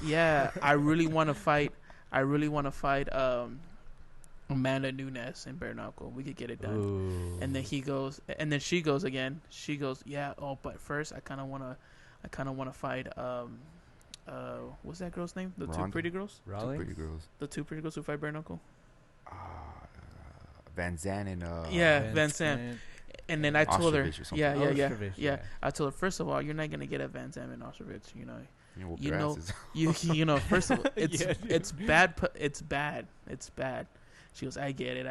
yeah. I really want to fight. Amanda Nunes in bare knuckle. We could get it done. Ooh. And then she goes again. She goes, yeah. Oh, but first, I kind of wanna fight. What's that girl's name? The Ronda. two pretty girls. Two Raleigh? pretty girls. The two pretty girls who fight bare knuckle. Van Zandt and Yeah, Van Zandt. And then I told her, Ostrovich or something. yeah. Ostrovich, Yeah. I told her, first of all, you're not gonna get a Van Zandt and Ostrovich. You know, whoop you their know, asses. you know. First of all, it's Yeah, it's bad. It's bad. She goes, I get it.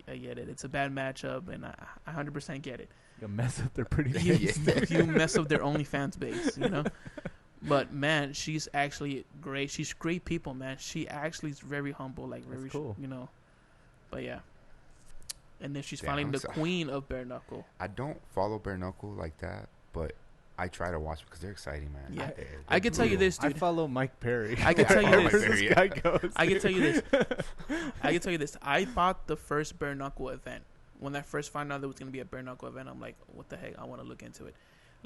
It's a bad matchup, and I 100% get it. You mess up their pretty You, face. you mess up their OnlyFans base, you know. But man, she's actually great. She's great people, man. She actually is very humble, like That's very, cool. you know. But yeah, and then she's Damn, finally the so- queen of bare knuckle. I don't follow bare knuckle like that, but I try to watch because they're exciting, man. Yeah. They're I can tell you brutal. this, I dude. follow Mike Perry. I can tell you Wherever this. this guy goes. I can tell you this. I bought the first bare knuckle event. When I first found out there was going to be a bare knuckle event, I'm like, what the heck? I want to look into it.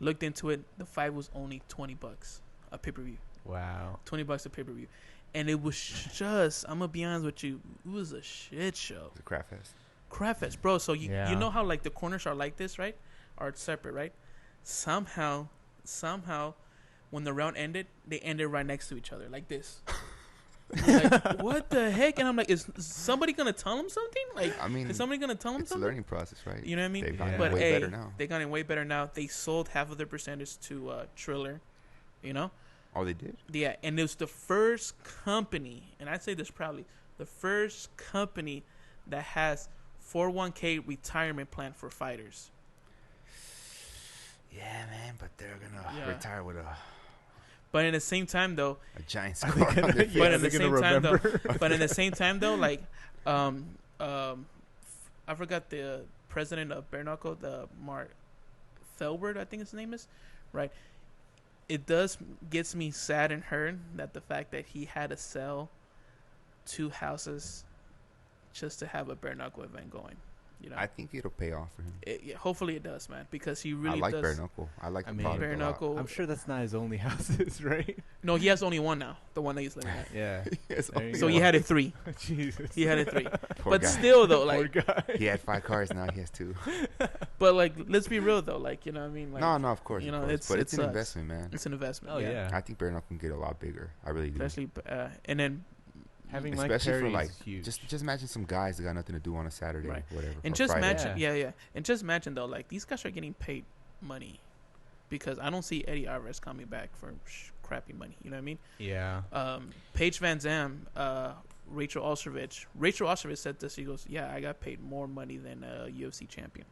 Looked into it. The fight was only $20 a pay-per-view. Wow. $20 a pay-per-view. And it was just, I'm going to be honest with you, it was a shit show. It's a crap fest. Crap fest, bro. So you know Yeah. how like the corners are like this, right? Are separate, right? Somehow, when the round ended, they ended right next to each other, like this. Like, what the heck? And I'm like, is somebody gonna tell him something? Like, I mean, is somebody gonna tell him it's a something? learning process, right? You know what I mean? They've gotten Yeah. But way hey, better now. they got it way better now. They sold half of their percentage to Triller, you know? Oh, they did? Yeah, and it was the first company, and I say this proudly, the first company that has 401k retirement plan for fighters. Yeah, man, but they're gonna Yeah. retire with a But in the same time, though, giant Are scar they on gonna- their yeah, face. but at they're the gonna same time, though, remember. but in the same time, though, like, I forgot the president of bare knuckle, the Mark Thelbert, I think his name is, right? It gets me sad and hurt that the fact that he had to sell 2 houses just to have a bare knuckle event going. You know, I think it'll pay off for him. hopefully it does, man, because he really I like does. bare knuckle. I like I the mean, product Bare a lot. knuckle. I'm sure that's not his only houses, right? No, he has only one now, the one that he's living at. Yeah. Yes, There you So go. he had it 3. Jesus. He had it 3. poor But guy. still, though, Poor like, guy. He had 5 cars, now he has 2. but like, let's be real though, like, you know what I mean? Like, no, of course, you of know, course. But it it's an sucks. investment, man. It's an investment. Oh yeah. I think bare knuckle can get a lot bigger. I really do. Especially, and then, Having Mike Especially for Perry like is huge. just imagine some guys that got nothing to do on a Saturday, Right. whatever. and or just Friday. imagine, yeah, and just imagine though, like, these guys are getting paid money, because I don't see Eddie Alvarez coming back for crappy money. You know what I mean? Yeah. Paige Van Zam, Rachel Ostrovich. Rachel Ostrovich said this. She goes, "Yeah, I got paid more money than a UFC champion."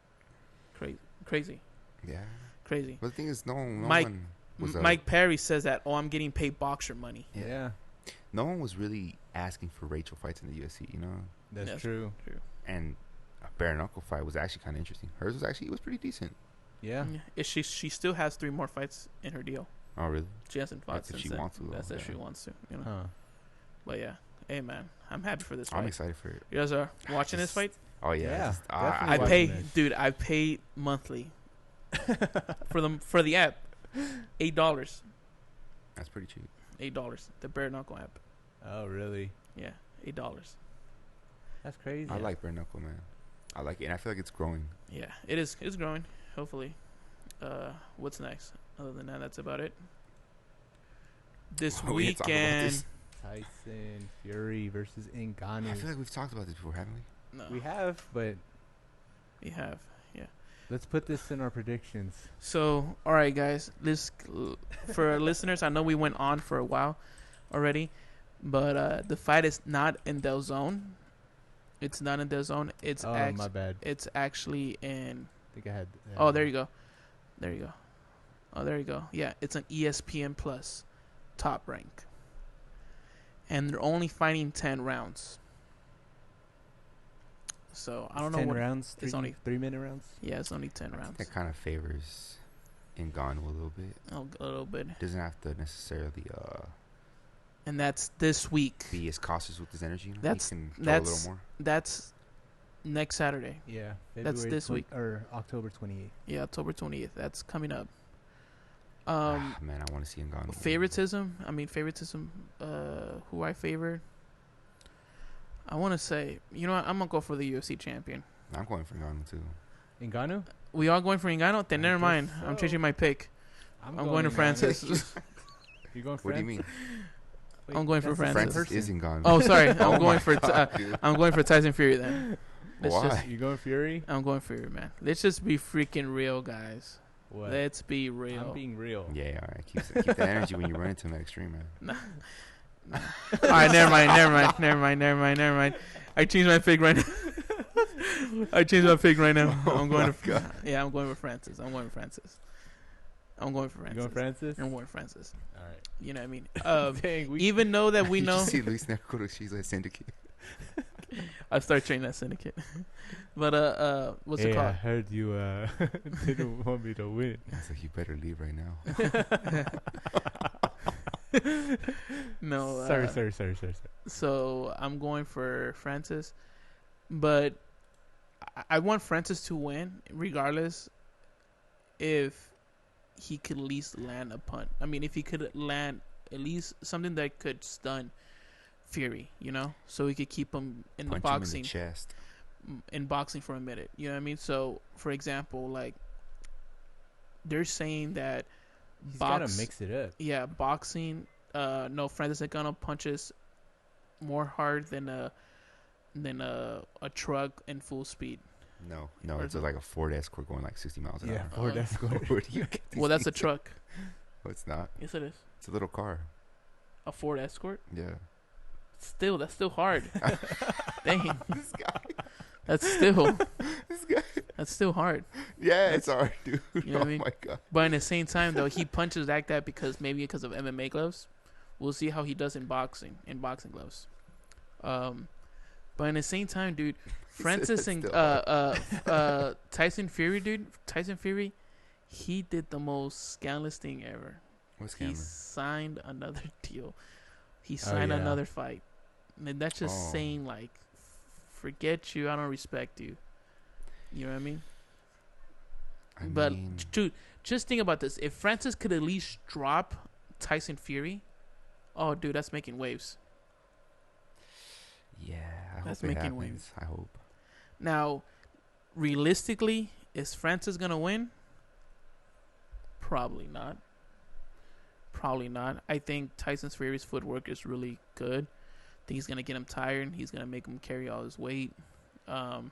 Crazy. Yeah. But But the thing is, no Mike- one was Mike Perry says that, "Oh, I'm getting paid boxer money." Yeah. no one was really asking for Rachel fights in the UFC, you know. That's Yes. true. And a bare knuckle fight was actually kind of interesting. Hers was pretty decent. Yeah. She still has 3 more fights in her deal. Oh really? She hasn't fought That's if since she then. wants to, though. That's if Yeah. she wants to. You know. Huh. But yeah, hey man, I'm happy for this I'm fight. excited for it. You guys are watching this fight? Oh yeah. Yeah, Just- definitely I watching pay, this. dude. I pay monthly for the app, $8. That's pretty cheap. $8. The bare knuckle app. Oh really? Yeah, $8. That's crazy. I like bare knuckle, man. I like it, and I feel like it's growing. Yeah, it is. It's growing. Hopefully, What's next? Other than that, that's about it. This We didn't talk about weekend, this. Tyson Fury versus I Ngannou. feel like we've talked about this before, haven't we? no, We have, but we have. let's put this in our predictions. So, all right, guys. For our listeners, I know we went on for a while already, but the fight is not in DAZN. It's not in DAZN. It's My bad. it's actually in. I think I had. Oh, there you go. There you go. Oh, there you go. Yeah, it's an ESPN Plus Top Rank, and they're only fighting 10 rounds. So I don't know 10 what. rounds. it's only- 3-minute rounds. Yeah, it's only 10 rounds. That kind of favors Ngannou a little bit. A little bit, Doesn't have to necessarily and that's this week. be as cautious with his energy. You know? That's- he can throw a that's- little more. That's next Saturday. Yeah, That's February this week. or October 28th. Yeah, October 20th. That's coming up. Man, I want to see Ngannou. Favoritism. Who I favored. I want to say, you know what? I'm gonna go for the UFC champion. I'm going for Ngannou too. Ngannou? We all going for Ngannou? Then I never guess mind. I'm so. changing my pick. I'm going to Ngannou. Francis. You going? What do you mean? Wait, I'm going for that's the same Francis. Francis person. is Ngannou. Oh, sorry. I'm Oh going my for God, dude. I'm going for Tyson Fury then. Let's Why? just- You going Fury? I'm going Fury, man. Let's just be freaking real, guys. What? Let's be real. I'm being real. Yeah, all right. Keep that energy when you run into him at extreme, man. All right, never mind. I changed my pick right now. I'm going to. God. Yeah, I'm going with Francis. You going Francis? I'm going with Francis. All right. You know what I mean? Dang, Even though that we You know, should see Luis Narcotic. She's like syndicate. I start training that syndicate. But what's it I called? heard you didn't want me to win. I was like, you better leave right now. No. Sorry. So I'm going for Francis, but I want Francis to win regardless. If he could at least land a punt, I mean, if he could land at least something that could stun Fury, you know, so we could keep him in Punch the him in boxing, the chest. in boxing for a minute. You know what I mean? So, for example, like they're saying that He's gotta mix it up. yeah, boxing. No, Francis Ngannou punches more hard than a truck in full speed. No, Or it's no. like a Ford Escort going like 60 miles an Yeah, hour. Ford Escort. Where do you get these Well, that's a things? truck. No, it's not. Yes, it is. It's a little car. A Ford Escort. Yeah. Still, that's still hard. Dang, This guy. that's still This guy. that's still hard. Yeah, it's hard, dude. You know what I Oh mean? my god. But in the same time, though, he punches like that because of MMA gloves. We'll see how he does in boxing gloves. But in the same time, dude, Francis and Tyson Fury, he did the most scandalous thing ever. What's He Cameron? signed another deal. He signed yeah. another fight. And that's just Oh. saying, like, forget you, I don't respect you. You know what I mean? But, dude, just think about this. If Francis could at least drop Tyson Fury, oh, dude, that's making waves. yeah, I That's hope it making happens. waves. I hope. Now, realistically, is Francis going to win? Probably not. I think Tyson Fury's footwork is really good. I think he's going to get him tired. He's going to make him carry all his weight. And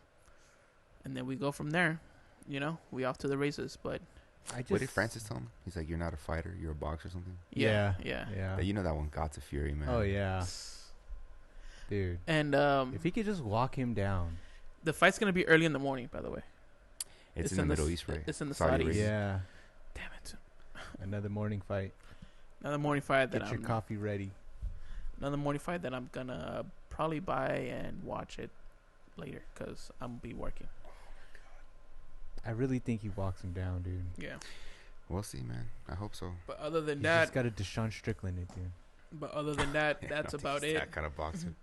then we go from there. You know, we off to the races. But What did Francis tell him? He's like, you're not a fighter, you're a boxer or something. yeah. Yeah. You know that one got to Fury, man. Oh yeah, dude. And If he could just walk him down. the fight's going to be early in the morning, by the way. It's in the Middle East, right? It's in the Saudi Saudis. Arabia. Yeah. Damn it. Another morning fight. Another morning fight that Get your coffee ready. Another morning fight that I'm gonna probably buy and watch it later because I'm gonna be working. I really think he walks him down, dude. Yeah. We'll see, man. I hope so. But other than He's that, just got a Deshaun Strickland in dude. but other than that, Yeah, I that's don't think about he's it. That kind of boxer.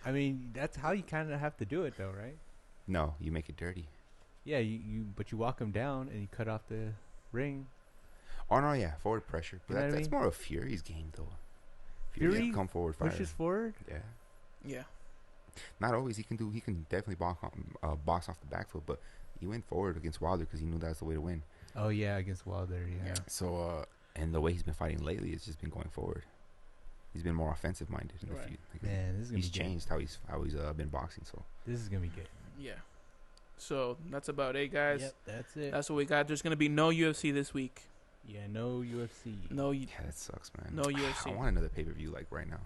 I mean, that's how you kind of have to do it, though, right? No, you make it dirty. Yeah, but you walk him down and you cut off the ring. Oh no, yeah, forward pressure. But You know what I that's mean? more of Fury's game, though. Fury come forward, fighter. Pushes forward. Yeah. Yeah. Not always. He can definitely box off the back foot, but he went forward against Wilder because he knew that's the way to win. Oh yeah, against Wilder. Yeah. So and the way he's been fighting lately, it's just been going forward. He's been more offensive minded. Right. Man, this is gonna He's be good. changed how he's been boxing. So This is gonna be good. Yeah. So that's about it, guys. Yep, that's it. That's what we got. There's gonna be no UFC this week. Yeah, no UFC. yeah, that sucks, man. No UFC. I want another pay per view like right now.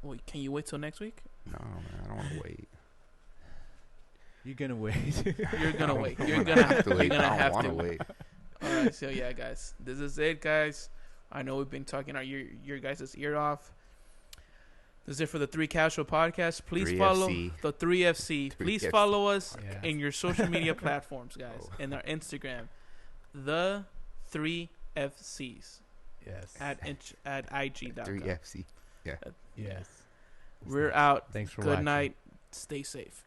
Wait, can you wait till next week? No, man, I don't want to wait. You're gonna wait. You're gonna wait. You're I'm gonna have to wait. You're gonna I have don't to want to wait. All right. So yeah, guys, this is it, guys. I know we've been talking your guys' ear off. This is it for the 3 Casual Podcast. Please 3FC. follow the 3FC. Please 3FC. follow us Yeah. in your social media platforms, guys, Oh. and our Instagram, the 3FCs Yes. at IG.com. 3FC. Yes. We're out. Thanks for Good watching. night. Stay safe.